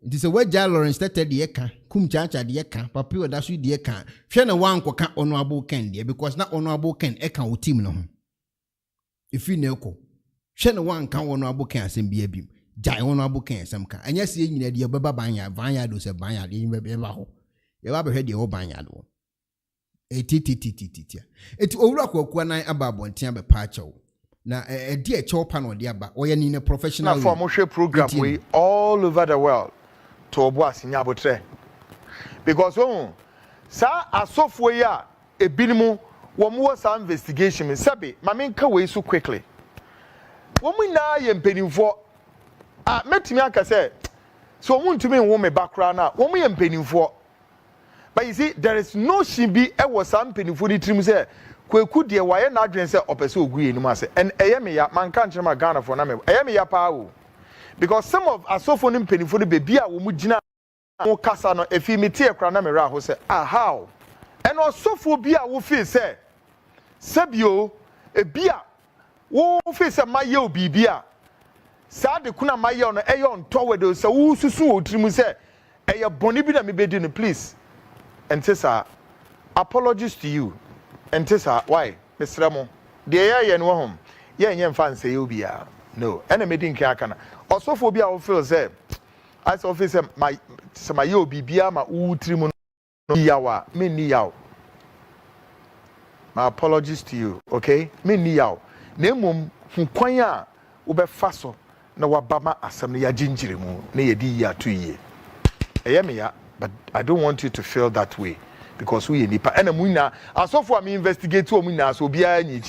it is a way Lawrence that the eka kum chacha the eka papi oda so the eka hwe na wan koka Honorable Ken there because na Honorable Ken eka wo team no ho if you know hwe na wan kan Honorable Ken asem bia bim jai Honorable Ken asem ka anya se nyina de baba banya do se banya de be ba ho ye ba hwe de ho banya do etitititititia eti owura Kwaku Anan aba abontia be pa achew na de achew pa no de aba oye ni professional na for mo hwe program we all over the world to obo asinya abotre because sa asofo ya ebinimu wo mo sa investigation me sabe ma me nka we so quickly wo mu na ye mpenimfo metimi aka say so wo ntumi wo me background na wo mu ye mpenimfo but you see there is no shimbi e wo sa mpenimfo ni trim say Kwaku de waye na adwen say opese oguye ni mu ase and eye me ya man kan kire ma Ghana for na me eye me ya pa o because some of asofo ni mpenimfo ni bebi a wo mu gina wo kasa no efi me tie kra na me ra ho say how and asofo bi a wo feel say sabio ebi a wo feel say maye obi bi a sa de kuna maye no eyo nto we de say wo susu wo trimu say eye boni bi na me bedi no please and tesa apologies to you and tesa why Mr. Mo de ye no hom ye nye mfa nse ye obi a no ena me din aka na osofo bi a wo feel say as officer my yo bibia ma utrimu no yawa me ni yaw my apologies to you okay me ni yaw na emom hukwan a wo be fa so na wabama asem na ya ginjire mu na ye di ya to ye me ya but I don't want you to feel that way because we nipa ena mu na asofo am investigate o mu na so bia nyi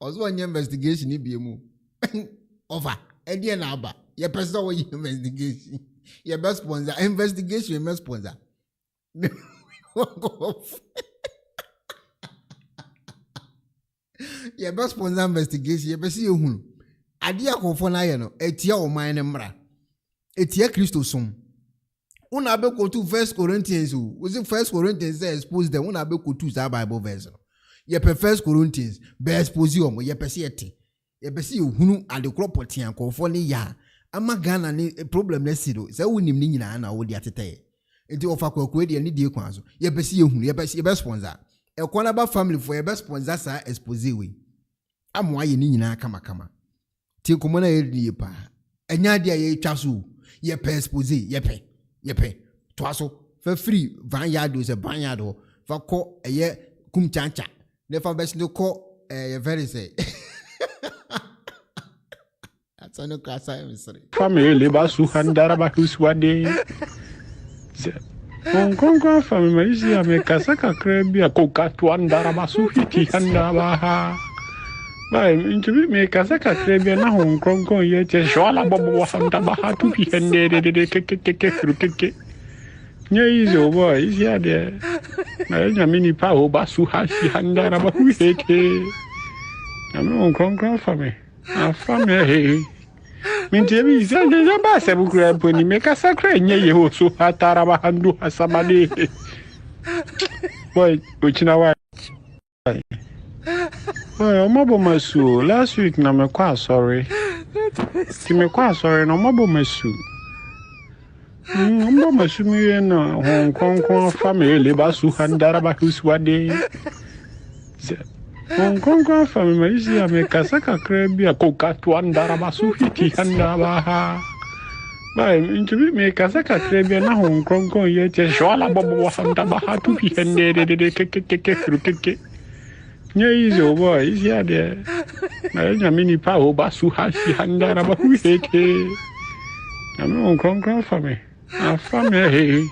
ozo anya investigation ni biemu over edi na aba ye person wo investigation ye best sponsor investigation ye best sponsor ye best sponsor investigation ye best ehunu ade akofo na ye no etia o man ne mra etia Kristo som una be go to 1 Corinthians was it 1 Corinthians say expose them una be go to that Bible verse ye per 1 Corinthians be expose you ye pese yete ye pese hunu ade kropoti ankofo ne ya ama Ghana ne problem na siro say wonim ni nyina na wo di atete enti ofa Kwaku de ni die kwan so ye pese ye hunu ye be sponsor Ekuonaba family for ye be sponsor sa expose we amo aye ni nyina kama ti komo na ye die pa enya de ye twa so ye pe expose ye pe to aso fa free van yard se ban yard fa ko eye kum chancha ne fa bes no ko ye very say atano kasa misri family ba su handara ba kuswade Kongo family isi amekasa kakra bi akokatu andara ba su hiti handa ba ha ba intubi me kasa kakra bi na hon kongo ye che shola bobo wasanta ba ha tu bi hende de ke nye izo boy isi ade na nya mini pa o ba su ha si handara ba hu heke na me kongo family a family Mintebi izanga ba sebu kura poni meka sakra nye yeho so hatara ba handu hasamade. Boy, uchina wa. Boy, omabo masu last week na mekwa sorry. Ti mekwa sorry na omabo masu. Omabo masu mi na Hong Kong family ba su handara ba kuswade. Hong Kong family isi amekasa kakra bi akokatu andara ba su hiti handa ba ha ba intubi me kasa kakra bi na Hong Kong ye che shola bobo wasanta ba ha tu bi hende de ke nye izo boy isi ade na nya mini pa o ba su ha si handara ba hu heke na Hong Kong family a family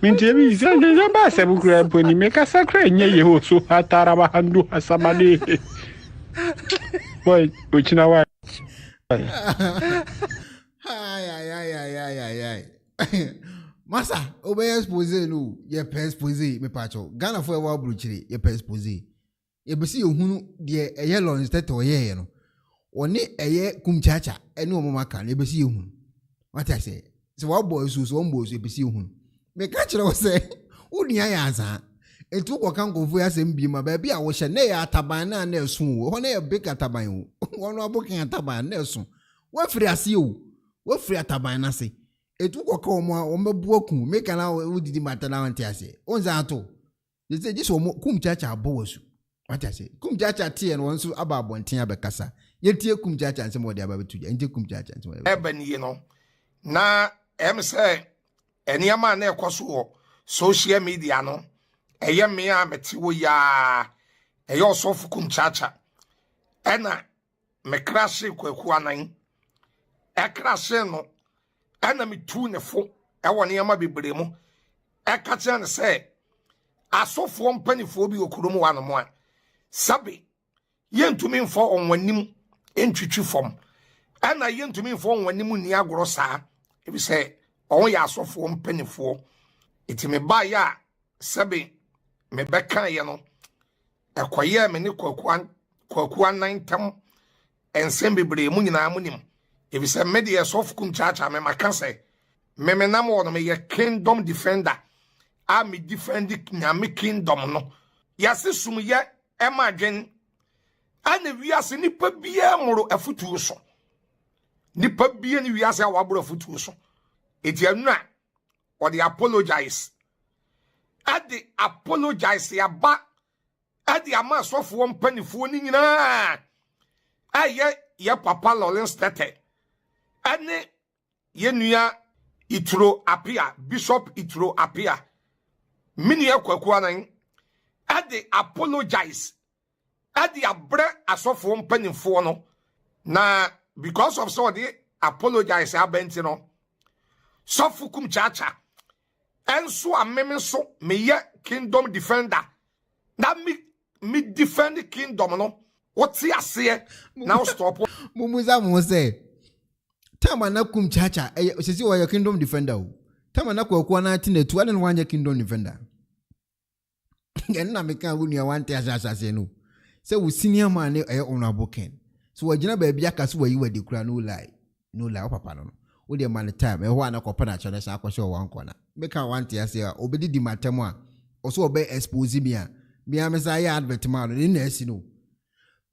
Mintebi izanga ba sebu kura poni meka sakra nye yeho so hatara ba handu hasamade. Boy, uchina wa. Masa, obey expose no, ye pay expose me pacho. Ghana for a while bruchiri, ye pay expose. Ye be see you de a yellow instead of ye no. One a ye kumchacha, and no mama can, ye be see you. What I say? So what boys who's one boys ye be see you. Me catch it, say, Uni answer. And two can go for us and be my baby. I was a nay at Tabana and Nelson, one a big at Tabayo, one more booking at Taban Nelson. What free as you? What free at Tabana say? It took a coma on my book, make an hour with the maternity. Say, on Zato. They say this one cum chacha boss. What I say? Cum chacha tea and once about one tea becassa. Yet tea cum chacha and some more about to and cum chacha and some. Eben, you know. Na, say, any man there social media no. Eye me a metiwo ya eye osofu kum chacha ena me krashe Kwaku Anan krashe no ena me tu ne fo ewo ne yama bebre mu ka che ne se asofo mpanifo bi okurum wa no mo a sabe yentumi mfo onwanim entwitwi fom ena yentumi mfo onwanim ni agoro saa ebi se on ya asofo mpanifo itime ba ya sabe me beka ye no ekoye me ni Kwaku Anan tam ensem bebre mu nyina mu nim ebi se me de sof kum chacha me maka se me nam wo no me ye kingdom defender a me defend nyame kingdom no yase sum ye emadwen ana wiase nipa bia moro afutu so nipa bia ni wiase awabro afutu so eti anu a or the apologize at the apologize ya ba at the ama so for one penny for ni nyina ye papa Lawrence Tete ane ye nua Itro Apia Bishop Itro Apia mini ya Kwaku Anan at the apologize at the abre asofo one penny for no na because of so the apologize abenti no sofukum chacha enso ameme so me ye kingdom defender na me defend the kingdom no what see ase now stop mumuza mo say tama na kum chacha sisi wa kingdom defender o tama na Kwaku Anan tinetu ane wanye kingdom defender na meka wunu ya wante asase no say we senior man e honorable ken so wagina ba bia ka so wa yiwa de kura no lie papa no wo de man time ho ana kopa na chone sa akwose wo ankona meka wante ase a obedi di matem a oso obe expose me a mesa ya advert man ni na asi no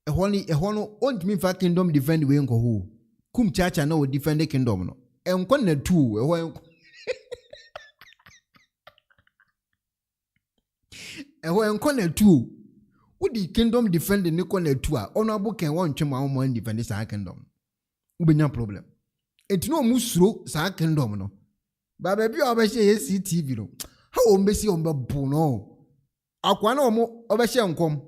ho no ontimi fa kingdom defend we nko ho kum chacha na o defend kingdom no enko na tu enko na tu wo di kingdom defend ni ko na tu a honorable ken won twema wo defend sa kingdom ubenya problem etino musuro sa kingdom no ba ba bi obehye CCTV no ha o mbesi o mbebu no akwa na omo obehye nkom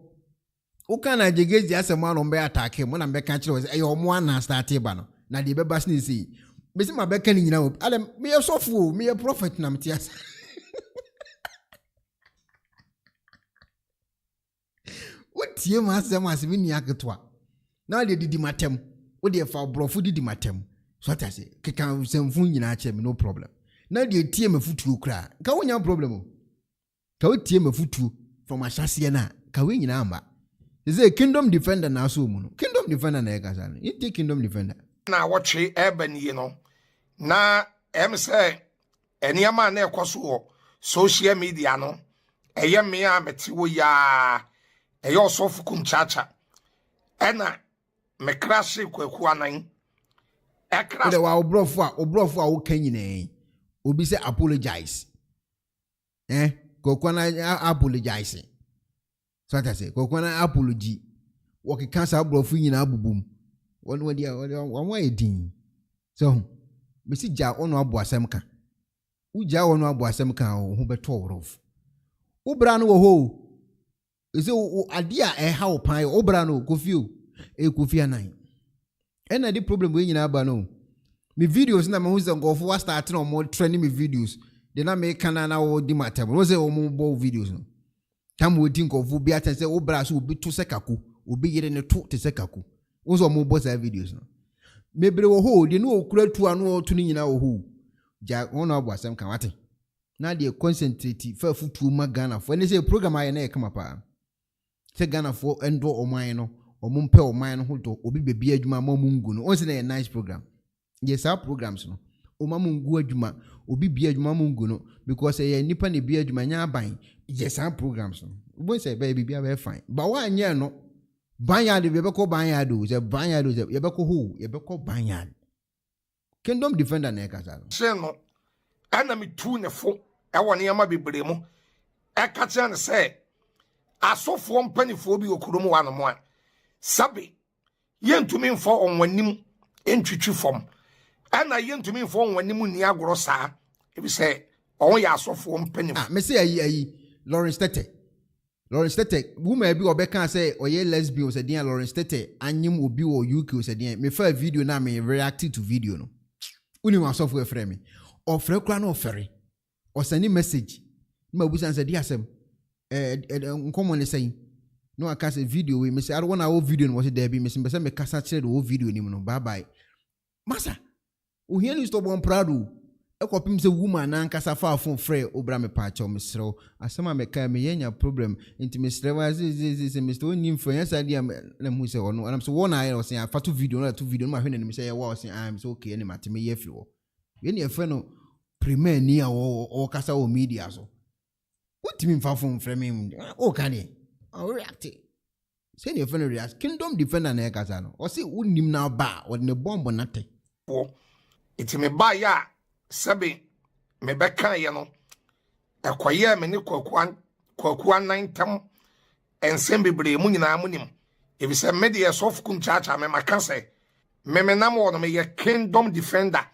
uka na jegezi asema no mbe atake mo na mbe ka kire we omo ana start ba no na de beba sne sei besi ma beka ni nyina o ale me ye sofo me ye prophet na mtias wotie ma asema asemi ni aketwa na de didi matem wo de fa brofo didi matem so ta say keka semfu nyina ache me no problem na de tie me futuo kra ka wonya problem o ka wotie me futuo from ashase na ka we nyina amba is kingdom defender na so mu no kingdom defender na e kasa no it kingdom defender na watche urban yi no na say eniama na ekoso social media no eye me a metiwo ya eye osofu kum chacha ena me krashe Kwaku Anan de wa obrofo a wo kan nyina obi say apologize Kwaku Anan apologize so that say Kwaku Anan apology wo ke kan sa obrofo nyina abubum won dia won edin so me si ja ono abo asem ka uja ono abo asem ka ho beto worof ubra no wo ho ise ade a ha wo pan ubra no Kofi Anan ena di problem we nyina aba no me videos na me hu se ngofo wa start na mo training me videos de na me kana na wo di matem no se o mo bo videos no tam wo di ngofo bi atan se ubra so obi to sekako obi yire ne to te sekako wo so mo bo sa videos no mebre wo ho de no okura tu anu to ni nyina wo ho ja ono abo asem kan wate na de concentrate fa futu ma Ghana fo ne say program aye na e kama pa se Ghana fo endo oman no omumpe oman no ho to obi bebi adwuma ma mungu no onse na a nice program yes our programs no omamungu adwuma obi bi adwuma mungu no because e nipa ne bi adwuma nya ban yes our programs no obo say baby bi be fine but one year no banyard be ko banyard o say banyard o say ye be ko ho ye be ko banyard kingdom defender na e kasa no se no ana me tu ne fo e woni yama bebre mu e ka kye ne say asofo mpanifo bi okurum wa no mo a sabe yentumi mfo onwanim entwitwi fom ana yentumi mfo onwanim ni agoro saa e bi say on ya asofo mpanifo me say ayi Lawrence Tete woman bi obeka say oye lesbian o say dia Lawrence Tete anyim obi o UK o say dia me fa video na me react to video no uni wa asofo e frɛ me ofre kra na ofere o send message ma busan say dia asem nkomo ne say no aka say video we me say I don't want our video no was there be me say me kasa kire the video ni no bye bye masa o here ni stop on prado e kopim say woman na nkasa fa phone frɛ obra me pa cha o mesrew asema me ka me yenya problem inti mesrew ze Mr. Oni influence ade na mu say ono and so one I was say fa to video no to video no ma hwene me say ya wa say I'm so okay ni mate me ye fi wo we ni e fe no premier ni a o kasa o media so utimi mfa phone frɛ me o ka ne o react say ni e fe no react kingdom defender na e kasa no o say unim na ba o ne bomb na te itimi ba ya sabe me beka ye no ekoye me ne Kwaku Anan tam ensem bebre mu nyina mu nim ebi se me de sof kum chacha me maka se me nam wo no me ye kingdom defender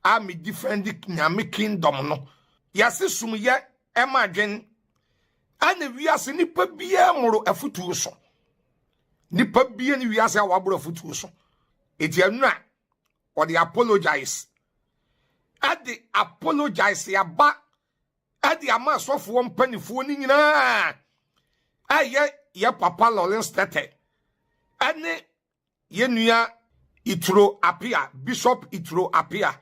a me defend nyame kingdom no yase sum ye e ma dwen ana wiase nipa bia moro afutu so nipa bia ni wiase a waboro afutu so eti anu a or the apologize at the apologize ya ba at the ama sofo mpanifo ni nyina aye ye papa Lawrence Tete ane ye nua Ituro Apia Bishop Ituro Apia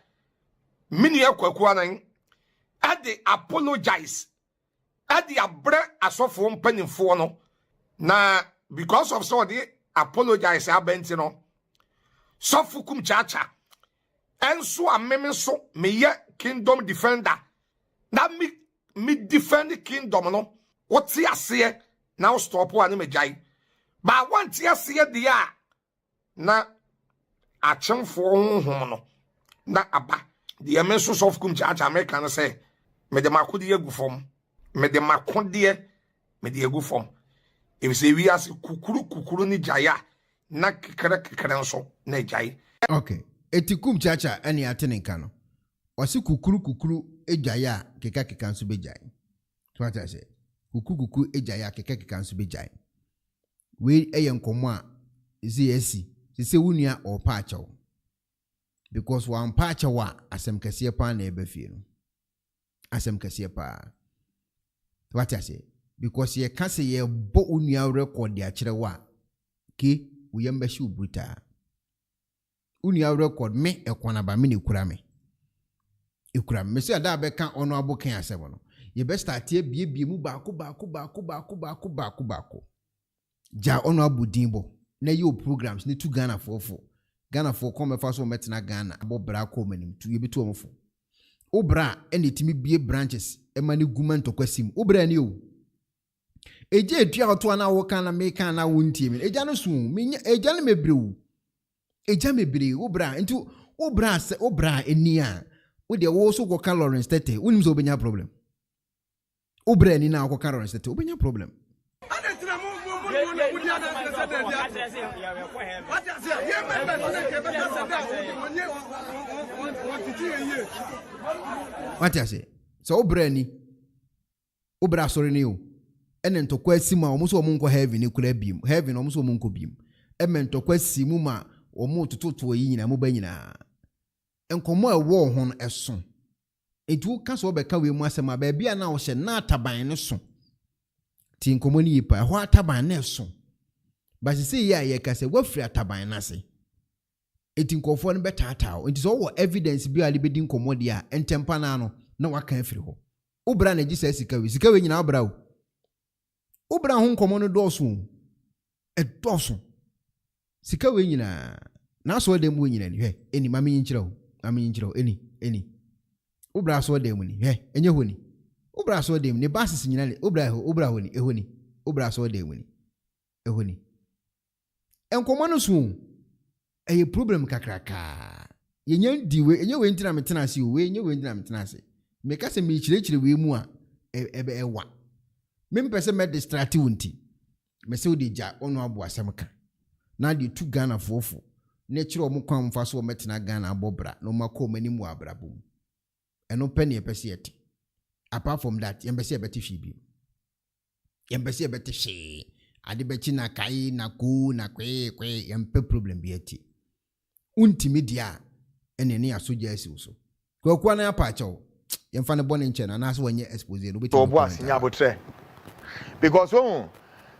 mini ye Kwaku Anan at the apologize at the abre asofo mpanifo no na because of so the apologize abenti no sofukum chacha enso ameme so me ye kingdom defender na me defend kingdom no what ti ase na stop one me jai ba want ti ase dia na achemfo honhom no na aba de me so sofukum chacha America no say me de makodi egu fom me de makode me de egu fom e se wi ase kukuru ni jaya na kekere nso na jai okay etikum chacha ani atene kano wasi kukuru ejaya keka nso bejai to what I say kukuru ejaya keka nso bejai we eyenkomo a esi se wunia o pacha because one pacha wa asem kase pa na ebefie no asem kase pa to what I say because ye kase ye bo unia record ya kire wa ke uyemba shi ubruta unia record me Ekuonaba me ne kura me say ada be kan ono abokan asebo no ye be start e bie mu baako ja ono abudinbo na yo programs ne tu Ghana for come fa so metina Ghana abo bra ko manim tu ye betu omfo obra ene timi bie branches e mane guma ntokwasim obra ni o eje etua oto na wo kan na me kan na wo ntie me eja no so me eja no mebrewu eja mebre obra ntu obra enia wo de wo so go kan Lawrence Tete unim so obenya problem obra ni na go kan Lawrence Tete obenya problem what I say so obra ni obra sorry ni o ene ntokwa asima omo so omo nko heaven ni kura biem heaven omo so omo nko biem eme ntokwa asimu ma omo tototo yi nyina mo ba nyina enkomo ewo ho eso etu ka so obeka we mu asema ba bia na wo hye na ataban ne so ti nkomo ni yipa ho ataban ne so ba se ya ye ka se wafri ataban na se enti nkofo no betata enti so wo evidence bi ali bedi nkomodi a entempa na no na waka afiri ho obra na gisa sika we nyina obra o obra ho nkomo no doso edoso sika we nyina na so dem we nyina ni hwe eni mame nyinkyira o eni obra so dem ni hwe enye ho ni obra so dem ni basis nyina ni obra ho ni ehoni obra so dem ni ehoni enkomo no so eye problem kakraka yenya diwe enye we ntina metena ase we enye we ntina metena ase meka se me chirechire we mu a ebe ewa me mpese me distract wonti me se odi ja ono abo asem ka na de tu Ghana fofo na chire o mkwan mfa so metena Ghana abobra no makọ mani mu abrabom eno pe ne epese yete apart from that yembese ebete hwe bi yembese ebete hwe ade bechi na kai na ku na kwe yempe problem bi eti untimi dia ene ne asoja asi so Kwaku Anan Apology yemfa ne bone nche na so wanye expose no beti obo asinya abotre because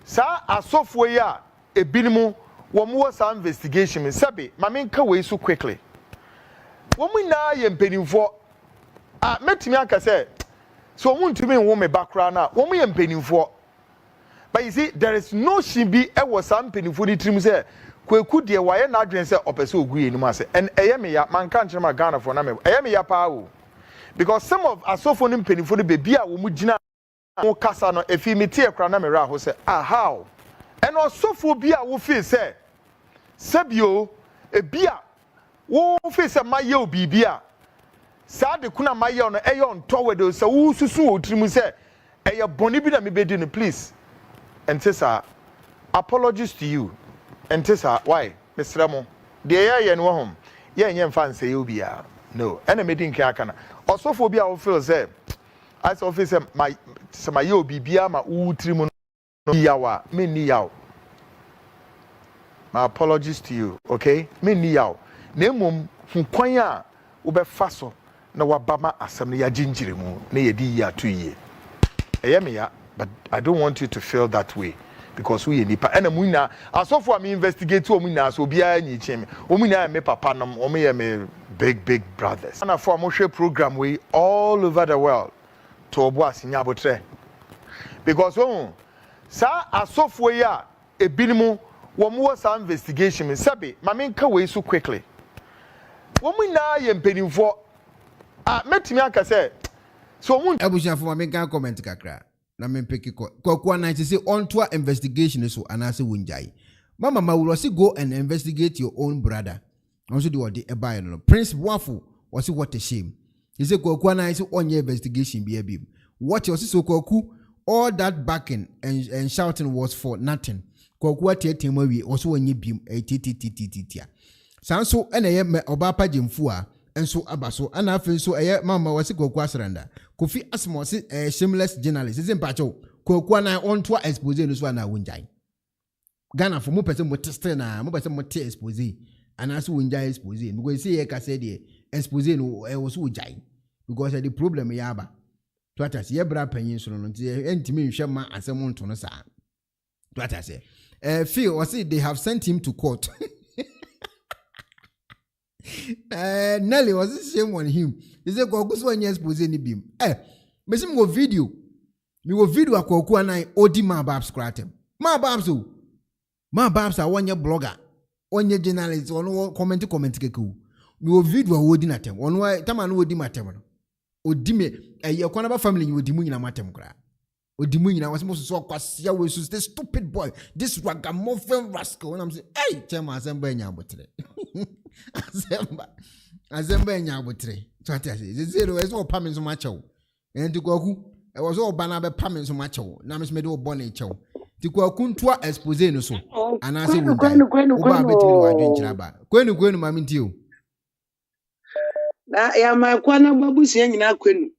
sa asofo ya ebinimu wo mo sa investigation me sebe mame nka we so quickly wo mu na ye mpenimfo metimi aka say so wo ntumi wo me background na wo mu ye mpenimfo. But you see, there is no shibi ever something for the trim say Kwaku de waye na adwen say opese ogu enu ma say and eyeme ya man kan chema Ghana for na me eyeme ya pa o because some of asofo nim penifo no be bia wo mu gina wo kasa no efi meti ekra na me ra ho say how and asofo bia wo feel say sabio e bia wo feel say maye obi bia sa de kuna maye no eyo nto wedo say wo susu o trim say eye boni bi na me bedi no please. And Tessa, apologies to you. And Tessa, why? Mr. Ramo, the air and home. Yeah, fancy you be no. And a meeting kakana. Also, for be our feel say, as officer, my yo be ma utrimon yawa, me ni yaw. My apologies to you, okay? Me ni yaw. Nemum, kwanya, ube faso, na wabama assembly ya jinjirimu, ne ye di ya 2 years. Ayemiya. But I don't want you to feel that way because we nipa and amuna asofo am investigate omuna so bia nyi cheme omuna me papa nam omo me big brothers and for mo hwe program we all over the world to obo asinya abotre because sa asofo ya ebinimu wo mo sa investigation me sebe mame nka we so quickly wo mu na ye mpenimfo metimi aka say so mu abushafo mame nka comment kakra na mempeki Kwaku Anan say onto investigation so anase wunjai mama mawurosi go and investigate your own brother also do the ebuy no Prince Wafo was what a shame he say Kwaku Anan say onye investigation be abim what you so Kwaku all that backing and shouting was for nothing Kwaku atietem wi also onye bim titititia sanso ene ye oba pagimfu a enso abaso ana afen so eye mama wasi Kwaku asranda Kofi Asmo say shameless journalist is mpacho Kwaku Anan onto expose no so na wunjai Ghana for mo person mo test na mo person mo te expose ana so wunjai expose because say ka say the expose no e wo so wunjai because the problem ya aba to atas ye bra panyin so no nti entimi nhwe ma asem nto no sa to atas feel or say they have sent him to court Nelly was shame on him. He said Kwaku so any expose any beam. Me see me video a Kwaku Anan odi ma babs kratem. Ma babs a one year blogger, one year journalist, one comment keku. Me wo video a odi na tem. One way tama no odi matem no. Odi me Ekuonaba family you odi mu nyina matem kra. Odi mu nyina was so kwasia we so this stupid boy, this ragamuffin rascal. And I'm saying, hey, chema assemble nya abotre. Azemba enya abotre so atase zero is all paming so much and to Kwaku e was all bana be paming so much na me do born e chew ti Kwaku ntua expose no so anase wo ba betimi wa dwenkyira ba kwenu mami ntio na ya ma kwana babusi nyina kwenu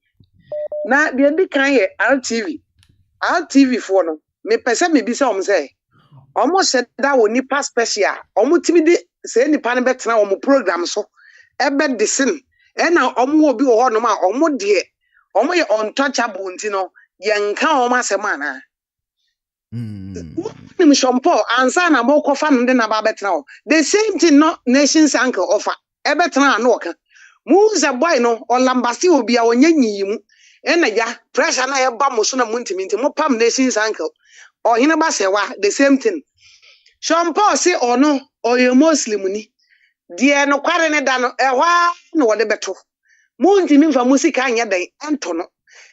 na de ndi kan ye RTV for no me pese me bi se om se omo se da wo nipa special omo timi de se nipa ne betena omo program so ebe disin e na omo obi wo ho no ma omo de omo ye untouchable nti no ye nka omo asema na Nim Shampo, answer na moko fan de na babetna. The same thing no nation's uncle offer. Ebetna no ka. Muza boy no or lambasti will be a onyenyi. Ena ya pressure na ya ba mo so na muntimi nti mo pam nation's uncle. Or hinaba sewa the same thing. Shampo say or no or you Muslim ni. Die no kware ne da no ehwa no wode beto. Muntimi mfa musika anya dan ento no.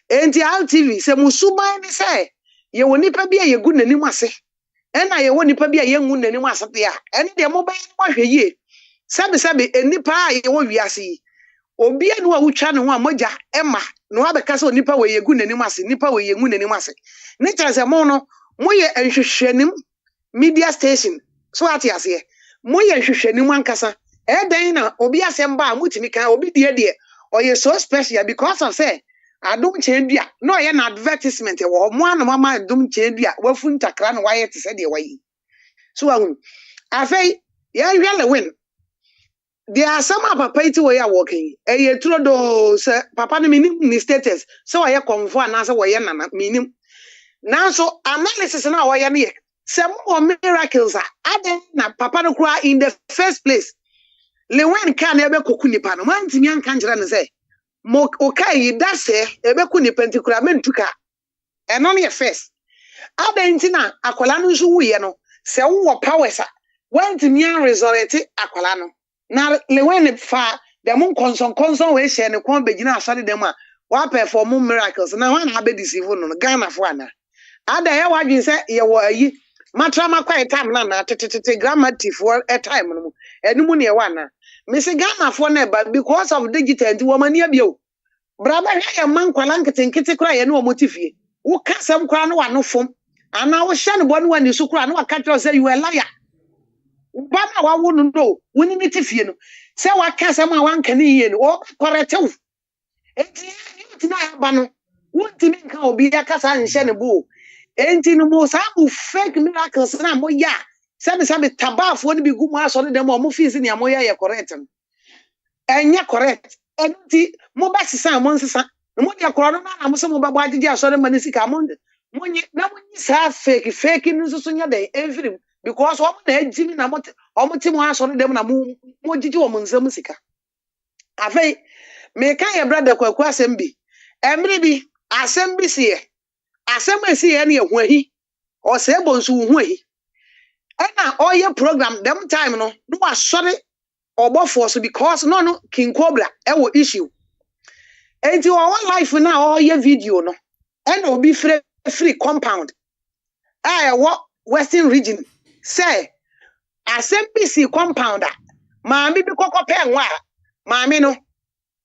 Enti TV se musuban ni say ye woni pa bia ye gu nanim ase. Ena ye woni pa bia ye ngu nanim ase te a. Ene de mo ban mo hwe yie. Sabe enipa a ye wo wiase. Obi anu a wutwa ne ho a moja ema no abeka se onipa we ye gu nanim ase, nipa we ye ngu nanim ase. Ne chance mo no mo ye enhwehwenim media station. So ati ase. Mo ye enhwehwenim ankasa. Dan na obi asem ba mutimi kan obi de or ye so special because of say adum chendua no ye na advertisement e wo mo anu mama adum chendua wafu ntakra no waye te se de wayi so ahun afei ya hwele win there are some papa iti we ya working ye tro do se papa no minim ni status so waye konfo ana se waye nana minim now so analysis na waye ne se mo miracles aden na papa no kura in the first place le wen kan ebe koku nipa no man timi anka njira ne se mo okay that say ebe ku nipa ntikura mentuka eno ne first adentina akola no nso wuye no se wo powers a wen timi an resurrect akola no na le wen fa dem konson we share ne kon begina asade dem a wa perform miracles na wan ha be deceive no Ghana fo ana ada ye wadwin se ye wo ayi matrama kwai time na tete grammatic for a time no enimu ne wana Mr. Ghana for never because of digital and woman near you. Brother, I man qualanket and kitty cry and no motive. Who can some crown one no form? And I was shan one you so crown, what can't say you a liar? But I wouldn't know. We need it if you know. So I can't some one Canadian or correct. It's not banner. What do you mean can be a casa and shan a bull? Ain't in the most fake miracles and I'm ya. Sabe tabaf woni bi gu mu asori dem o mu fees ni amoya ye correct enya correct enti mo ba sisa mo nsisa mo dia korona na mo so mo ba gba agigi asori mani sika mo nyi na mo nyi sa fake nso so nya dey every because o mo na ejimi na mo o mo ti mo asori dem na mo gigi o mo nsam sika afei me kan ye brother Kwaku assembly emri bi assembly sie assembly sie na ye hu ahi o se bonsu hu ahi ena oye program them time no was sorry obo force because no King Cobra e wo issue enti our life na oye video no ena obi free compound what western region say assembly compound maami bi kokope nwa maami no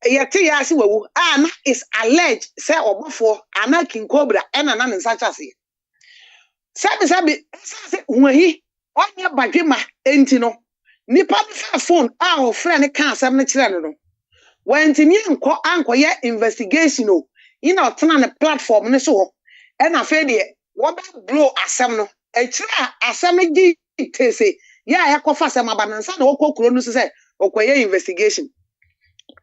yete ya si wawu na is alleged say obofo ana King Cobra ena na nsa chase sabi uhi onye badwema enti no nipa fa phone o friend kan asem ne kire no wenti mi ankoye investigation o ina otena ne platform ne so ho e na fe de wo ba blow asem no e kire asem gi tese ya yakofa asem abanansa na okokuro no se okoye investigation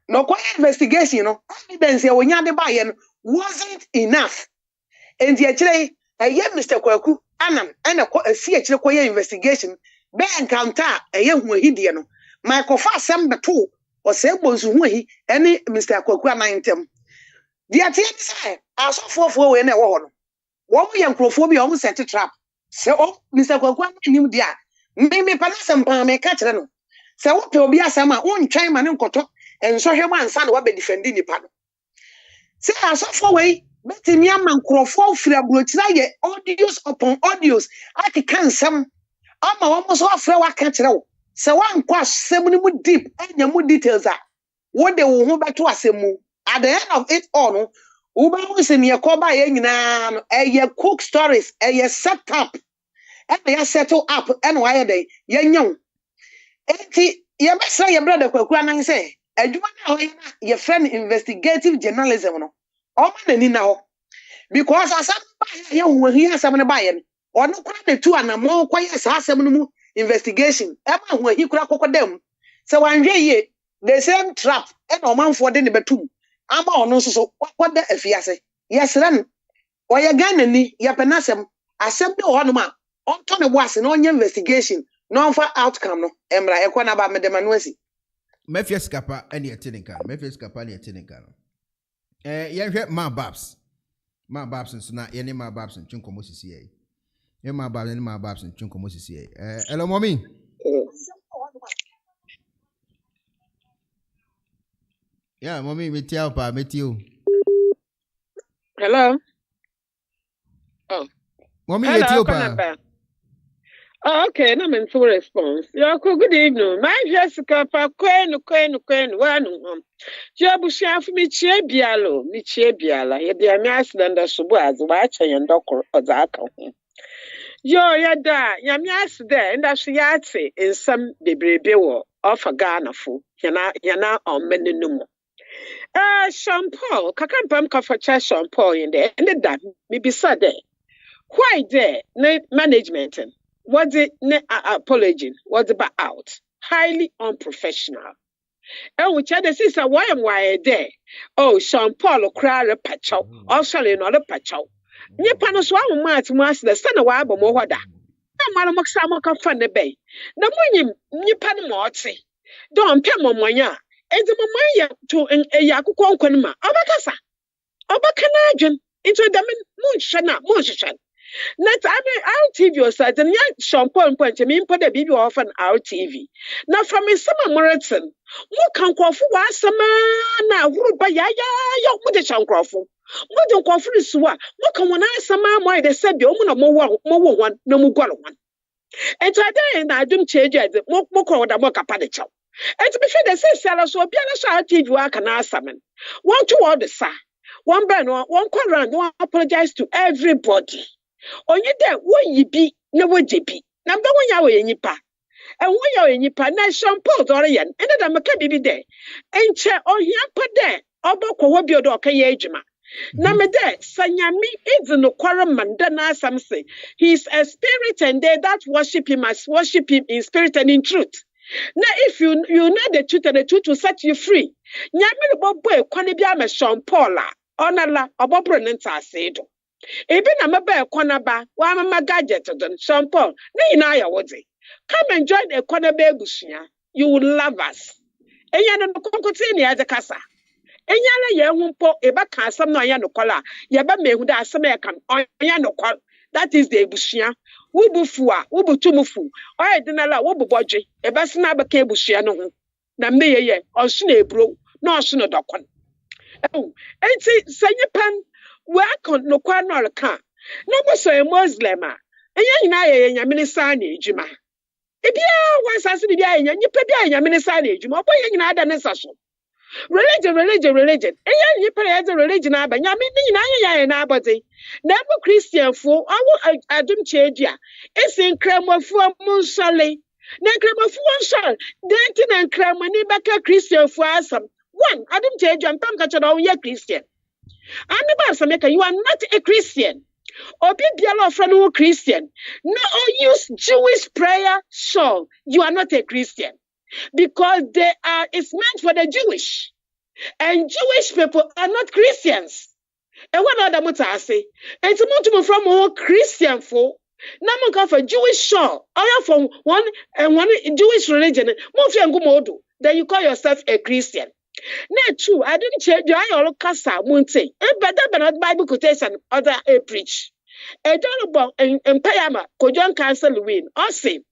no koye investigation no evidence e wonya de ba ye no wasn't enough enti e kire Mr. Kwaku Anan ko asi a kire koye investigation be encounter hu ahidie no microphone asem beto o se bonsu hu ahi ene Mr. Kwaku Anan ntem de atie ni sai asofofo we na wo ho no wo mo ye nkrofo bi o mo set trap se o Mr. Kwaku Anan nim dia me pa na sem pa me ka kire no se wo pe obi asem a wo ntwan ma ne nkoto enso hwe ma ansa na wa be defend ni pa no se asofo we betimi ama nkrofo ofiri abrochira ye audios upon audios ati kansam ama wo so afra wa ka kire wo se wan kwa asem ni mu deep anya mu details a wo de wo ho beto asem mu at the end of it all no wo ba wo se ne yakoba ye nyina no ye cook stories ye set up and ye settle up and why dey ye nyaw enti ye besa ye brother Kwaku Anan say adwuma na ho ye friend investigative journalism no o ma nani na ho because asam ba ye hu ahi asam ne ba ye ono kura de tu anamo koye sa asam no mu investigation e ma hu ahi kura kokodam se wanhwe ye the same trap e no manfo de ne betum ama ono so kokoda afiase yesre no o ye Ghana ni ye penasem asɛm bi wɔ hɔnom a ɔntɔ ne bo ase na ɔnyɛ investigation na ɔmfa outcome no mmra Ekuonaba medema no asi Mafia Scapa and the Etinica, Mafia Scapa and the Etinica. Yɛhwɛ Ma Babs nso na yɛne Ma Babs ntwonko mo sisi yɛ. Yɛ Ma Babs ntwonko mo sisi yɛ. Hello mommy. Yeah, mommy, me you. Hello. Oh. Mommy, me Oh, okay, I'm in full response. Good evening. My Jessica, Queen, one. Jabushia for me, Chebialo, Yet the American Subuaz, watching and doctor or that. Yo, yada, Yamias there, and that's Yatsi in some debris of a Ghana fool. Yana on many numo. Sean Paul, Kakampam Kafacha Sean Paul in there, and the dam, maybe Sunday. Why there, management? What's it apology? What's about out? Highly unprofessional. And which other sister, why am I there? Oh, Sean Paul cry a patcho, or shall not a patcho. Nippano swam mat mass the son of Wabo Mohada. No Malamoxamoka fan the bay. No money, Nipan Morty. Don't pay more money. And the Mamaya to a Yaku Konma, Abacasa. Abacanajan, into the moon. Not RTV or side and yet Sean Paul point to me put a baby off an RTV. Now from a summer Morrison, what can call for one summer now? Who by ya with the Shan Crawford? What don't call for the swa? What can one I summer why they said the woman more one, no more one. And today I don't change it, more called a mock up at the chow. And to be fair, they say Sarah so be a TV work and ask summon. One to all the sir. One burn, one call round, one apologize to everybody. Onye there, what ye be, no what ye be. Number one yaw in yipa. And when you're in yipa, na Sean Paul Dorian, and then I'm a baby there. And chair on yampa there, Oboko wobio doka yejima. Number there, Sanyami is no quarreman, then some say. He's a spirit and they that worship him must worship him in spirit and in truth. Now, if you know the truth and the truth will set you free. Nyami no boy, Kwanibia me Sean Paula, Onala, Obopronenta said. Even a mabel Ekuonaba, one my gadget on Sean Paul. Nay, come and join Ekuonaba Bushia. You will love us. Eyan no continue as a casa. Enyana ye humpo eba kan asam no aya no kola. Ye ba mehu da asam e kan aya no kol. That is the Bushia. Wo bufu a, wo butumufu. Oya dinala wo bobodwe. Eba sina ba ka Bushia no ho. Na me ye onso na ebro, na onso no dokon. Oh, enti sanyipan Welcome no quanor can. No more so a Muslim. And yan I yamini sani juma. If you once as the day and you pay yamini sani juma, boy in other necessary. Religion. And yan you pay as a religion, but yamini and abody. Never Christian fool, I don't change ya. It's in crema for Monsale. Necrema for shall. Denton and crema back a Christian for some. One, I don't change and pump catch on your Christian. You are not a Christian. Or be a friend Christian. No, use Jewish prayer song. You are not a Christian. Because it's meant for the Jewish. And Jewish people are not Christians. And what other muta say? And to move from all Christian folk. Naman come for Jewish song. Or from one Jewish religion. Then you call yourself a Christian. No, true. I didn't change. I all casa munte. But not Bible quotation other a preach. A don't about Empire Kojon Council win. Awesome.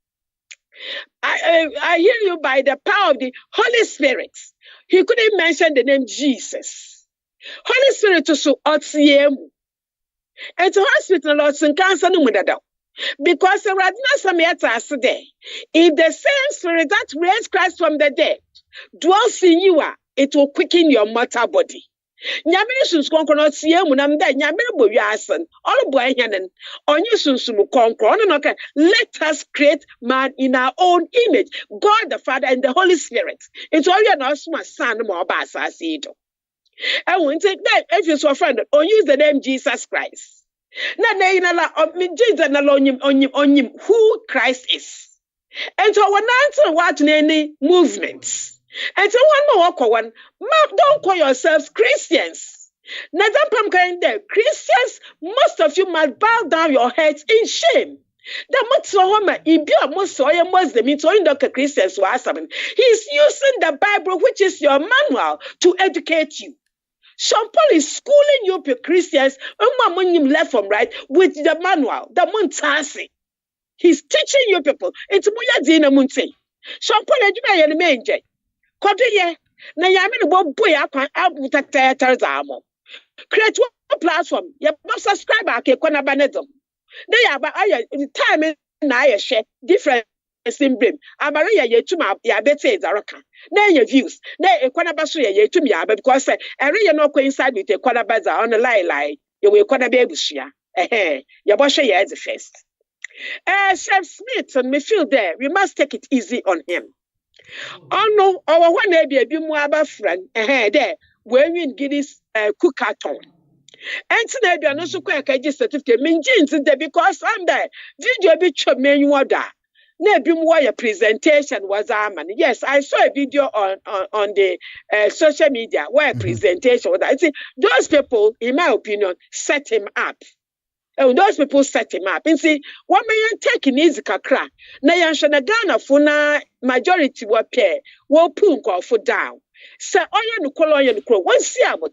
I hear you by the power of the Holy Spirit. He couldn't mention the name Jesus. Holy Spirit to so otsiem. And to hospital lots and cancer no mudada. Because the Radna Samiata today, if the same spirit that raised Christ from the dead dwells in you, it will quicken your mortal body. Nyamini sunsun kono tie mu nam da nyamini bo wiasen all boy hianen onye sunsun konkro no okay. Let us create man in our own image, God the Father and the Holy Spirit. It's all you know my son mo ba asase do. I won't take that if you so friend or use the name Jesus Christ. Na Jesus na onyim who Christ is. And so when answer what any movements. And so one more one, don't call yourselves Christians. Nazampam kind there. Christians, most of you must bow down your heads in shame. The Mutsahoma, if you are Muslim, it's only Dr. Christians who are something. He's using the Bible, which is your manual, to educate you. Sean Paul is schooling you, Christians, left from right, with the manual, the Muntasi. He's teaching you people. It's Muya Dina Munti. Sean Paul, you may have made Kodia, Nayamin boy up with a Tarzamo. Create one platform. You must subscribe to Ekuonaba Nedom. They are time in I share different symbol. Amaria Yetuma, Yabete Zaraka. Then your views. Then Ekuonaba Suya Yetumia, because I really no coincide with Ekuonaba on the lie. You will Ekuonaba Bushia. Your Bosha is the first. Chef Smith and me feel there. We must take it easy on him. Oh no, our one baby a Bimuaba friend. There, where we Guinness cookathon. And today, I no so quick certificate. Mean jeans because I'm there. Video be chop menu order. Nebimwa presentation was man. Yes, I saw a video on the social media where a presentation was. I see those people, in my opinion, set him up. And those people set him up. And see, what may you take in easy kakra? Na yanshana Ghana funa majority were pair, will punk or for down. So, oya nukolo, one see about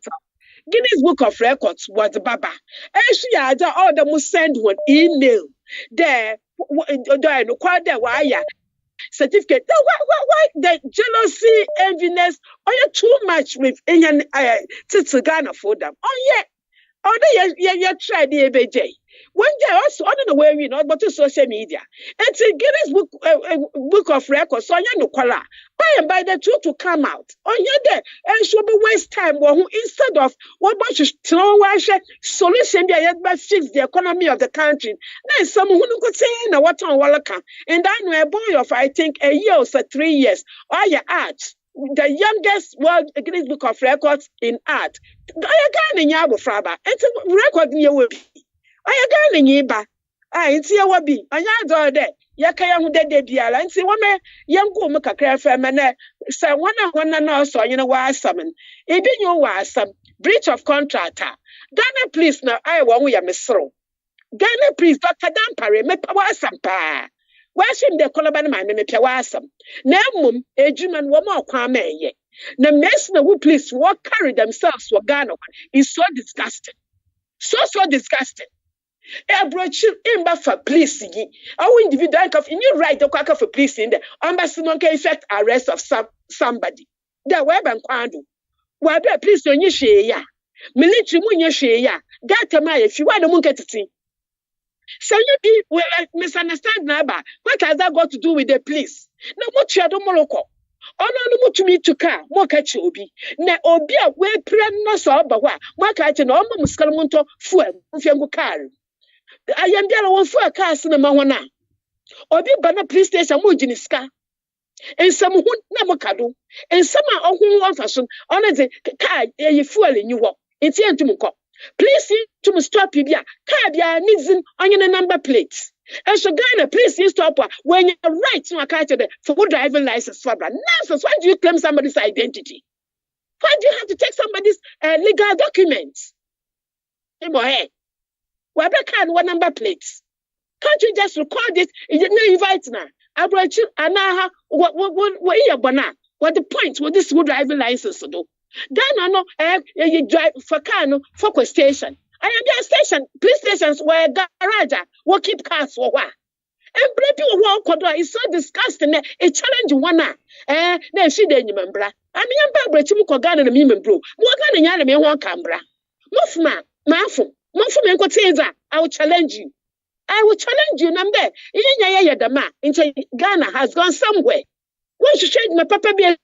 Guinness Book of Records was Baba. And she had all the must send one email. There, no quite there, why? Certificate. Why the jealousy, enviness, or you too much with Indian Ghana for them. Oh, yeah. Oh, you try the ABJ. One day also, I don't know where we know, but to social media. It's a Guinness Book of Records, so you know, by and by the truth to come out. Oh, yeah, there, and should be waste time. Well, instead of what about you throw solution, they fix the economy of the country. Then someone who could say, no, what on Wallaka. And I know a boy of, I think, a year or so, 3 years, or your art. The youngest World Guinness Book of Records in art. I got in Yago Fraba. It's a record near will be. I got in Yiba. It's your wabby. I had all that. Yakayam de Biala. And see, woman, young woman, Kakra, so one and also, you know, why summon. If you were some breach of contract. Ghana, please, now I want we are Miss Throw. Ghana, please, Dr. Dampare, me power some pa. Why should the Colaban man make a wasam? Namum, a German woman, Kwame ye. The messenger who please what carry themselves for Ghana is so disgusting. So disgusting. A brooch in buffer, please, ye. Our individual of in your right, the quacker for police in the ambassador can effect arrest of somebody. The web and quando. Why, please, don't you share ya? Military moon, you share ya. That my if you want to look at it. So you be well, misunderstand Naba. What has that got to do with the police? No much you don't moloko. Oh no much me to car, more catch obi. Na obi a we pren no so ba wa. More catch no mo muskalamunto fuel, mfiangu car. I am there one fuel car cinema wana. Obi bana police station mo jiniska. And some who na mo kado. And some are who one fashion. Honestly, car ye fuel in you walk. It's here to muko. Please to stop you. Car needs on your number plates. And so Ghana, please stop when you're right to a car for good driving license for nonsense. Why do you claim somebody's identity? Why do you have to take somebody's legal documents? Why can one number plates? Can't you just record it? You invite now. What the point with this good driving license to do? Ghana no, you drive for car no focus station. I am there station, police stations where garage will keep cars for what? And people walk on is so disgusting. A challenge one. Then she didn't remember. I mean, I'm back to Ghana and me, bro. More Ghana and me one Canberra. Mofma, Mafu, Mofma, and Cotaza. I will challenge you. I will challenge you, number. In the man, into Ghana has gone somewhere. Once you shake my papa be.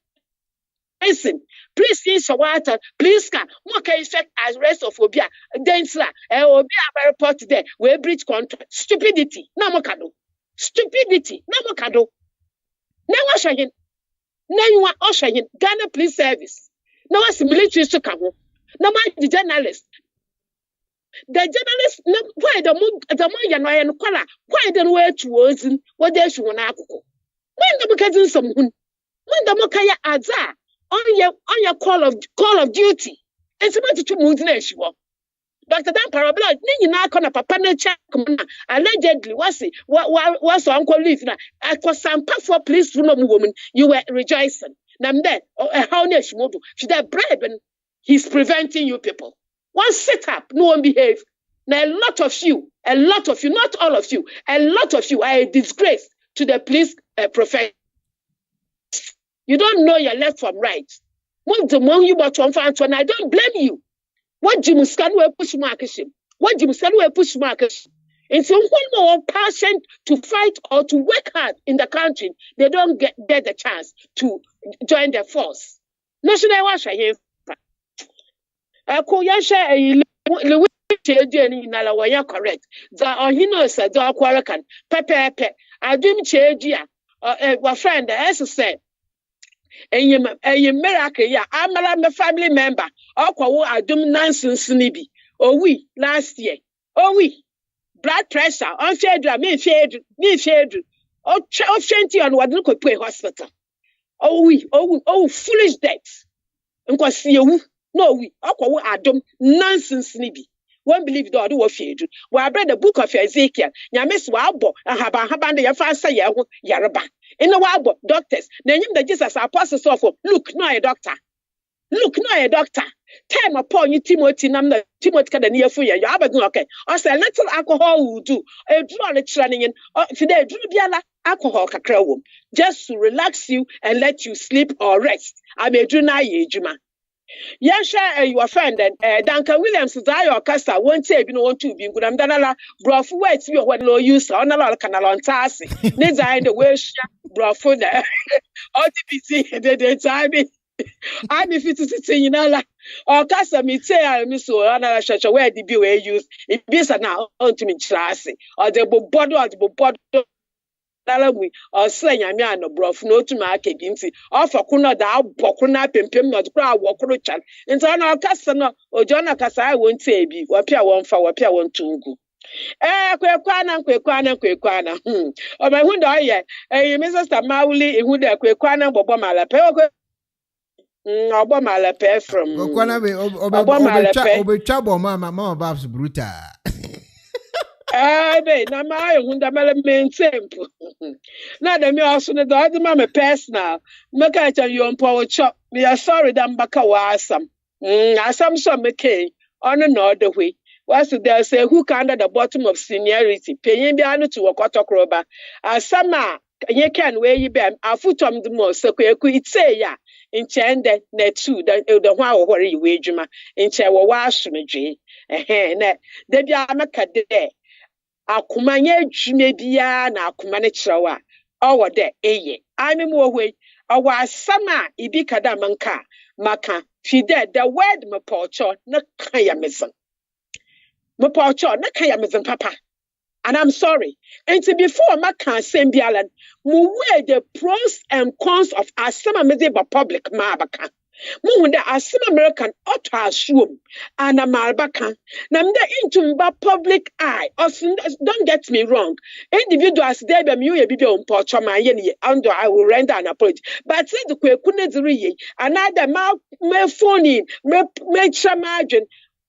Listen, please see so water, please can more can effect as rest of Obia, Densla, Obia report there, we breach contract. Stupidity, no more cado. Stupidity, no more cado. Now what's again? Now you want usher in Ghana Police Service. Now what's the military to come? Now the journalist. The journalist, why the more you know and color, why the way towards what they should want to go. When the because someone, when the Mokaya Azar. On your call of duty. Intimate to move nation. Dr. Dan Parabla, Nina Kona Papa check allegedly was Uncle Leaf. I was some powerful police woman, you were rejoicing. Nam there, how next mobile should have bread when he's preventing you people. One sit up, no one behave. Now, a lot of you, not all of you, a lot of you are a disgrace to the police profession. You don't know your left from right. What the more you want to I don't blame you. What Jim Scan will push market? What Jim Scan will push market? And so one more passion to fight or to work hard in the country, they don't get the chance to join the force. National Wash I hear. Koyasha Louis correct. The he knows that the Quarakan, Pepe, I didn't change ya. Our friend, as I said. A miracle, yeah. I'm a family member. I do nonsense, Nibi. Oh, we last year. Oh, we blood pressure, unfair, me fair. Oh, shanty on what look at pay hospital. Oh, foolish deaths. And because you no, we I do nonsense, Nibi. One believe the other was feared. Well, I read the book of Ezekiel. Yamis Wabo, and Habanda Yafasa Yaraba. In the Wabo, doctors, name the Jesus apostles of look, no a doctor. Look, no a doctor. Time upon you, Timothy, number Timothy can near for you. You have a okay. Also, a little alcohol will do. A draw the training in today, Drubiana alcohol cacao. Just to relax you and let you sleep or rest. I may do now, Juma. Yasha, you are friend and Duncan Williams, die or Casta, won't say, you know, want to be good. I'm done. Broth weights you when low use on a lot of canal on Tassi. Needs I in the wish, broth for the OTPC, the time. I'm if it is you know, or Casta me say, I miss another church where the BWA use it be now on to me, or the body or the body. Or slang a man of broth, no to market into offer kuna da bokuna pimpim not crowd walk chan. And so our customer or John Casa won't say be wapia one for wapia one to go. Kwekwana. Oh, my window, yeah. Mrs. Mauli, who there Kwekwana, Bobamala, Obamala from Obama trouble, Mamma Babs Bruta. Na my main temple. Now, the me also the other mamma personal. Make I tell you on power chop. We are sorry, that Baka wasam. Some McCain on another way. Was there say who can at the bottom of seniority, paying the to a quarter crowbar. As summer, you can wear you bam, a foot on the most, so quick say ya. In Chanda, net two, the wow, worry you wage, in Chawa wash me, J. There be a macade. Akumanya jumebia na akumane chrawa owo de eye I'm more way our sama ibikada manka maka fide the word mapocho na kaya mizan papa and I'm sorry and before maka sembialan mu weigh the pros and cons of asama mezeba public mabaka Mu the Asim American ought to assume and a malbaka. Nam the into public eye. Often don't get me wrong. Individuals there be mu be on porchoma yeni under I will render an apology. But say the Ekuonaba another me phone in me margin.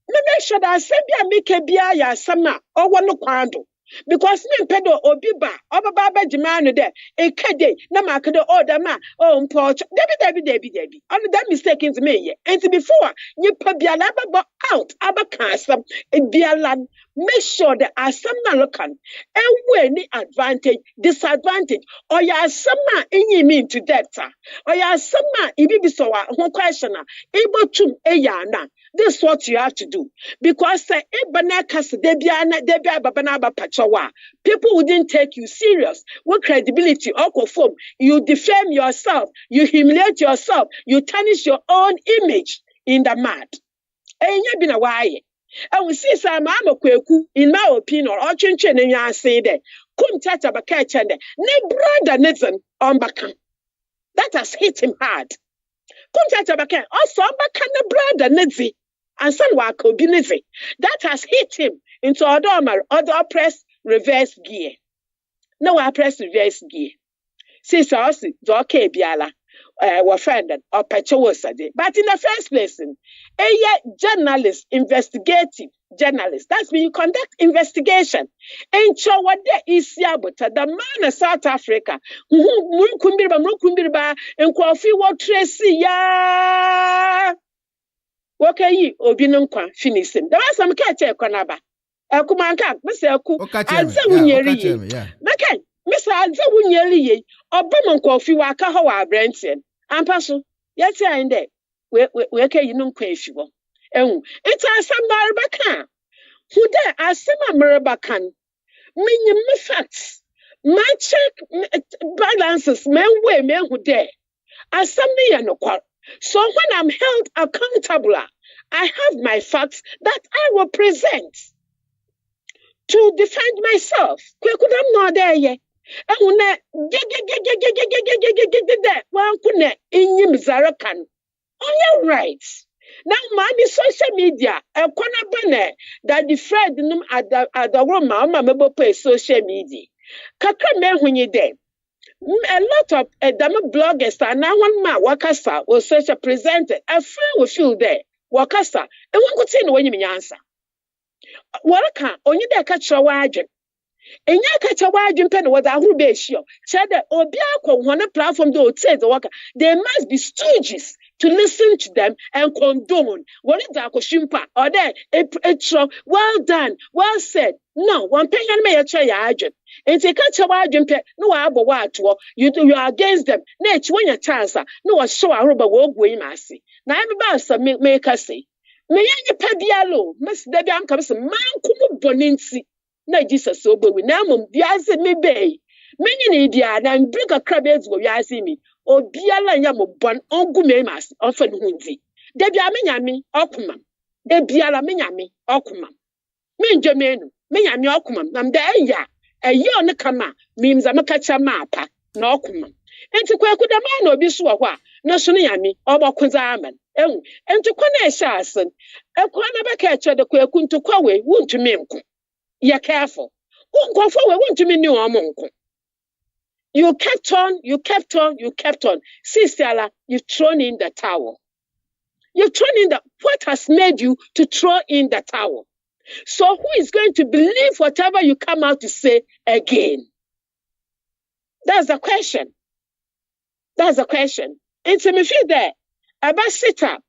Me make sure that Sembia make a bia sama or one kwando. Because me pedo obiba baba jimano there a kede na makede order ma porch debi on that mistake into me and before you pabiala out abakasam a bialan make sure that asama lokan and when advantage disadvantage or ya sama in mean to debtor or ya sama ibibi so one question able to eyana. This is what you have to do. Because people wouldn't take you serious. What credibility or form? You defame yourself, you humiliate yourself, you tarnish your own image in the mud. And you've been a while. And we see some Kwaku, in my opinion, or chinchen and ya say that. Couldn't touch a bakachende. Ne brother Nathan on Bakan. That has hit him hard. Also, brother Nedzi and son Wako Binizi. That has hit him into other press reverse gear. No, I press reverse gear. Sister Ossi, Doke Biala. offended or was but in the first place, a journalist, investigative journalist, that's when you conduct investigation. And so what there is but the man of South Africa who Mukumbirba and Kofi what Tracy ya okay Obinunqua finish him. There was some catch Ekuonaba. Ekumanka, Mr. Eku, answer Wunyeri. Okay, Mr. Answer Wunyeri, Obama Kofi Waka Hawa Brenton. And Paso, yes, I am there. We okay, you know, crazy. And it's a some Marabacan. Who there are some Marabacan? Meaning facts. My check balances, men way, men who there. As somebody and no quarrel. So when I'm held accountable, I have my facts that I will present to defend myself. I'm not there yet. And when one couldn't in him Zarakan. On your rights. Now, money social media, a corner that the friend at the room, mamma pay social media. Kakra men when you there. A lot of bloggers are now one man, Wakasa, was such a presented. A friend will feel there, Wakasa, and one could say no when you answer. Waka, only there catch your wagon. And you catch a wagon pen with a rubation. Said that Obiako, one platform, though, says the worker, there must be stooges to listen to them and condone. What is that? Shimpa or there? It's well done, well said. No, one penny may a try agent. And take a wagon pen, no, abo what you are against them. Next, when your chance, no, I saw a rubber walk way, Massy. Now, I'm about to make us say, may you pay the Miss Debian comes a man come boninsi. Na Jesus so but we now biase me bay. Many idia and bring a crabs go yasi me. O biala yamo bon ongu memas often hundi. Debia menyami okumam. Debiala menyami okumam. Menjamenu, menyami okumam. Nam de ya. A year on kama means a makacha mapa, no okumam. And to Kwaku Anan no biswa, no suniami, or Bakuzaman. And to Kone Shason, Ekuonaba catch the Kwakun to Kwawe, won't to minku. You're careful. Won't go forward, won't you mean you are monk? You kept on. See, Stella, you've thrown in the towel. You've thrown in what has made you to throw in the towel? So who is going to believe whatever you come out to say again? That's the question. It's a me there. About sit up.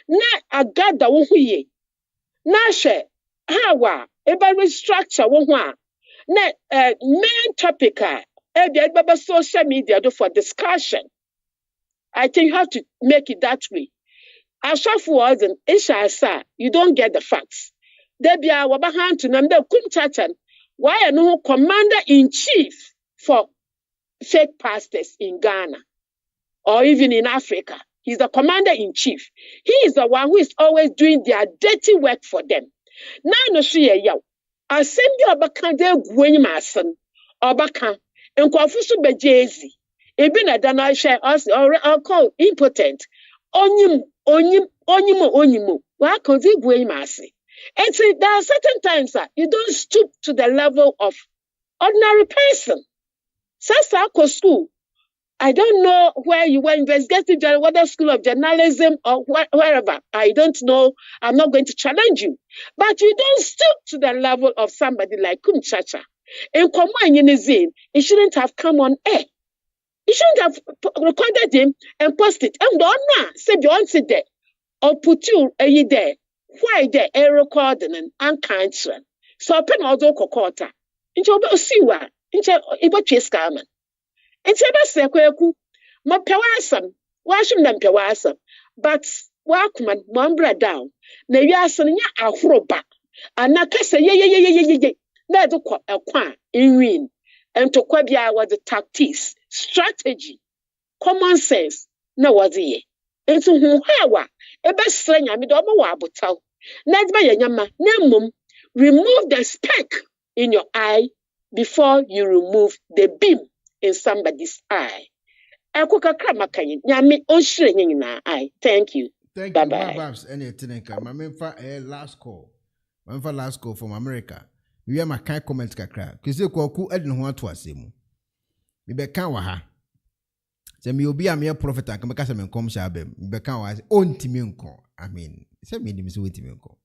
Na agada wuhuye. Na she. Hawa. About restructure one. Na main topic about social media for discussion. I think you have to make it that way. Ashafu wasn't Isha, you don't get the facts. Debia wabahan to namda kumchachan. Why no commander-in-chief for fake pastors in Ghana or even in Africa? He's the commander-in-chief. He is the one who is always doing their dirty work for them. Now no see yaw. I send you abakan de gwen mason abakan and kwafusu bejezi. Even a dana share us or call impotent. Onyimo. Why can they gwen masi? And see, there are certain times that you don't stoop to the level of ordinary person. Sasa school. I don't know where you were investigating, whether school of journalism or wherever. I don't know. I'm not going to challenge you. But you don't stoop to the level of somebody like Kumchacha. And Kwamu, he shouldn't have come on air. He shouldn't have recorded him and posted it. And don't now say you want it there or put you there. Why there a recording and canceling? So open all the kokota. Into Siwa, into Ibochi Scarman. And say that's Kwaku, my pewasam, washing them pewasam, but Walkman, one bread down. Na yasan ya ahroba, and Nakasa ye. That's a quan in win. And to Kwabia was the tactics, strategy, common sense, no was ye. And to whom hawa, a best slang, I mean, wabutal. Nadma yama, nemum, remove the speck in your eye before you remove the beam in somebody's eye. Akuka kramakayin, yami onshring na eye. Thank you. Thank bye you. bye. Babs, any tenenka. Mamemfa last call. Mamemfa last call from America. We have my kind comment kakra. Kise Kwaku edin ho ato asemu. Me be kan wa ha. Say me obi am a prophet and come kasa me nkom sha bem. Be kan wa ontimi nko. I mean, say me nim so wetimi nko.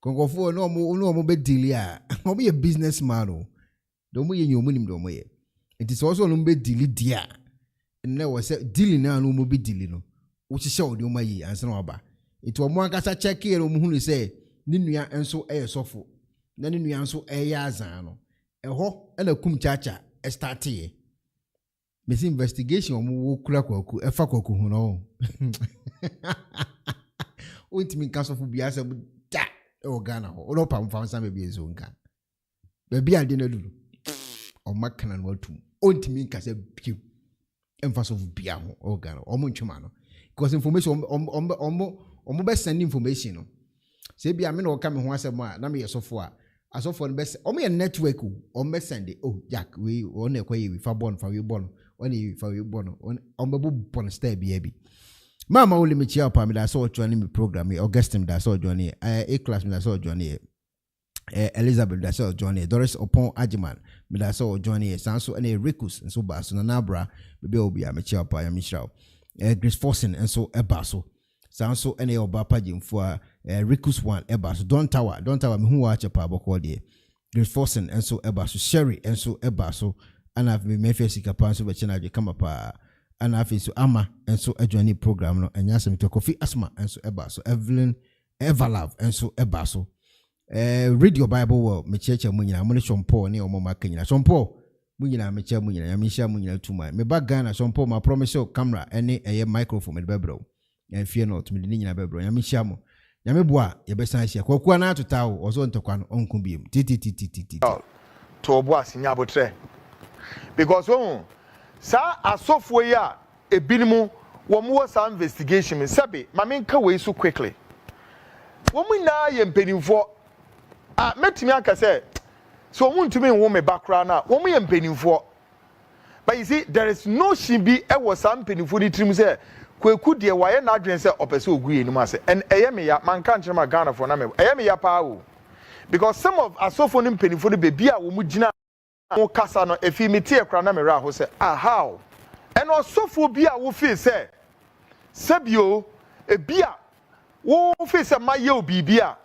Kongofo no mo be deal ya. Mo be a businessman o. Do mo ye nyomu nim do mo ye. It is also no be deal dia. And was say deal na no mo be deal no. Wo hye wo de mo yi ansa na oba. It wo mo akasa check here mo hunu say ni nua enso sofo. Na ni nua enso azan no. Eho na kum chacha start here. Miss investigation omo kura kwaku efa kwaku hu no. Ontimi kasofo bia se da e Ghana ho. Ono pam fam san be ezo nka. Baby ade na lulu. O makana no atum. Ontimi kase biu. Emphasis of bia ho o Ghana. Omo ntwema no. Because information omo be send information no. Say bia me no ka me ho asem a na me yesofo a asofo no be omo ye network o me send oh Jack we on ekwaye we fa bon fa we bon on e fa we bon on be bon stay bia bi. Mama only me chia pa me da so join me program me Augustine da so join a class me da so join Elizabeth da so join Doris Opon Ajiman me da so join sanso and Rikus and so ba so na bra be obi a me chia pa ya me shraw Grace Forsen and so ebaso sanso and oba pagim for Rikus one ebaso Don Tower me hu wa chepa boko de Grace Forsen and so ebaso Sherry and so ebaso and I've been me face kapan so be chena je kama pa and I feel so ama and so a journey program no and yasem to coffee asma and so eba so Evelyn Everlove and so eba so read your Bible well me church munyina mo ne shompo ne omo makanyina shompo munyina me cha munyina ya me sha munyina tuma me back Ghana shompo ma promise you camera any microphone me bebro and fear not me nyina bebro ya me sha mo ya me boa ye be san hia Kwaku Anan totawo ozo ntokwa no onku biem titi to obo asinya abotre because sa asofo ya ebinimu wo mo sa investigation me sabe ma me nka we so quickly wo mu na ye mpenimfo metimi aka say so wo ntumi wo me background na wo mu ye mpenimfo but you see there is no shimbi e wo sa mpenimfo ni trim say Kwaku de waye na adwen say opese oguye ni mu ase and eye me ya man kan kire ma Ghana for na me eye me ya pa o because some of asofo ni mpenimfo ni bebi a wo mu gina mo kasa no efi meti ekra na mera ho se how and osofo bi a wo feel say sabio ebia wo feel say maye obibi a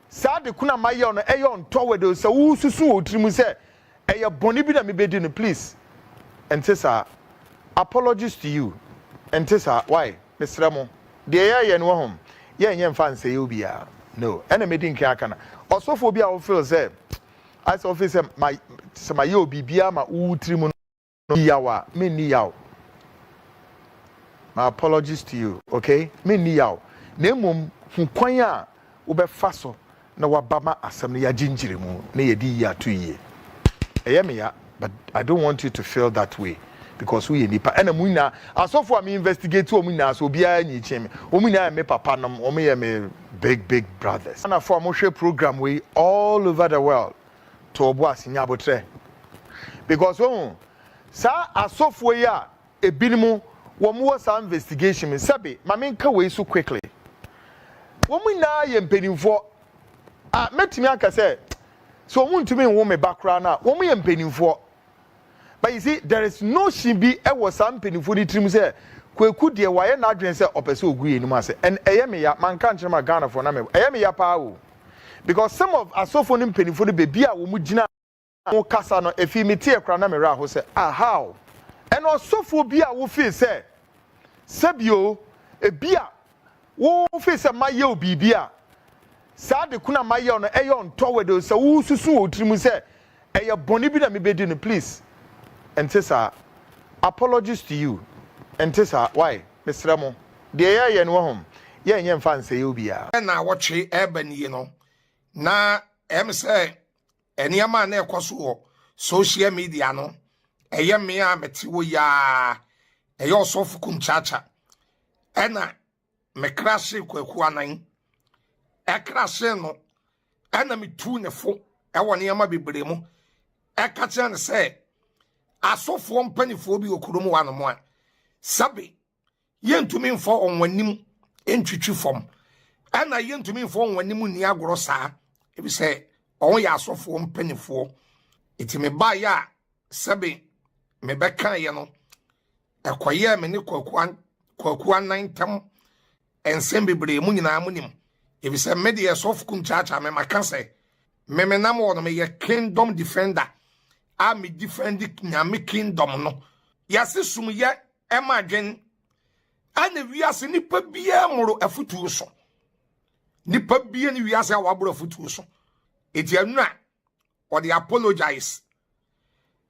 sa de kuna maye no eyo nto wedo se wo susu otrimu se eye boni bi na me bedi no please and say apologies to you and say why Mr. Mo de ye no hom ye nyem fan say obia no ena medin kan aka na osofo bi a wo feel say as officer my yo bibia ma utrimu no yawa me ni yaw my apologies to you okay me ni yaw na mum kwan a wo be fa so na wabama asem na ya ginjire mu na ye di ya to ye me ya but I don't want you to feel that way because we nipa ena mu na asofo am investigate o mu na so bia nyi cheme o mu na me papa nom o mu ye me big brothers na for mo hwe program we all over the world to obo asinya abotre because sa asofo ya ebinimu wo mo sa investigation me sabe ma me nka we so quickly wo mu na ye mpenimfo metimi aka say so wo ntumi wo me background na wo mu ye mpenimfo but you see there is no shimbi e wo sa mpenimfo ni trim say Kwaku de waye na adwen say opese oguye ni mu ase and eye me ya man kan kire ma Ghana for na me eye me ya pa o because some of asofo ni mpenimfo ni bebi a wo mu gina mo kasa no efi meti ekra na mera ho se how and osofo bi a wo feel say sabio ebia wo feel say maye obibi a sa de kuna maye no eyo nto wedo se wo susu otrimu say eye boni bi na me bedi no please and say apologies to you and say why Mr. Mo de ye no hom ye nyem fan say obia na wotwe ebani no na say eniama na ekoso social media no eye me a meti wo ya eye osofu kunchacha ena me crash Kwaku Anan crash no ena me tu ne fo e woni eniama bebre mu ka chan say asofo mpanifo bi okurum wa no mo a sabe yentumi mfo onwanim entwitwi fom ena yentumi mfo onwanim ni agoro saa e bi say on ya asofo mpanifo iti me ba ya sabe me beka ye no Ekoye me ne Kwaku Anan tam ensem bebre mu nyina mu nim. If say me de soft kum chacha me maka say me nam wo me ye kingdom defender. A me defend nyame kingdom no. Yase sum ye ema dwen ana wiase nipa bia moro afutu so. Nipa bia ni wiase awabro afutu so. Eti anu a or the apologize.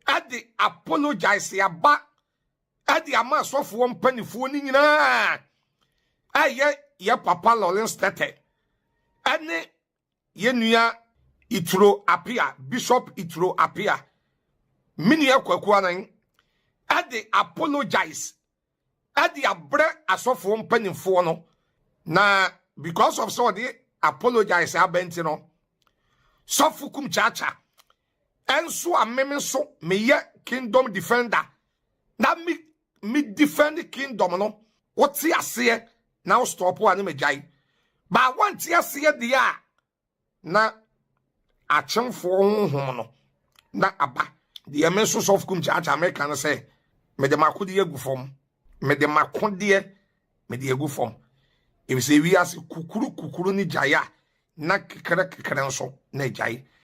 At the apologize ya ba at the ama soft one penny for ni nyina. Aye ye papa Lawrence Tete. Ane ye nua Itro Apia, Bishop Itro Apia. Mini Kwaku Anan at the apologize. At the abre asoft one penny for no. Na because of so the apologize abentino. Sofukum chacha. Enso ameme so me ye kingdom defender. Na me defend the kingdom no. What see ase now stop one me jai. But want see ase dia na achemfo honhom no. Na aba. The emenso sofukum chacha American say me de makodi egu fom. Me de makodi me de egu fom. If say we as kukuru ni jaya na kekere nso na jai.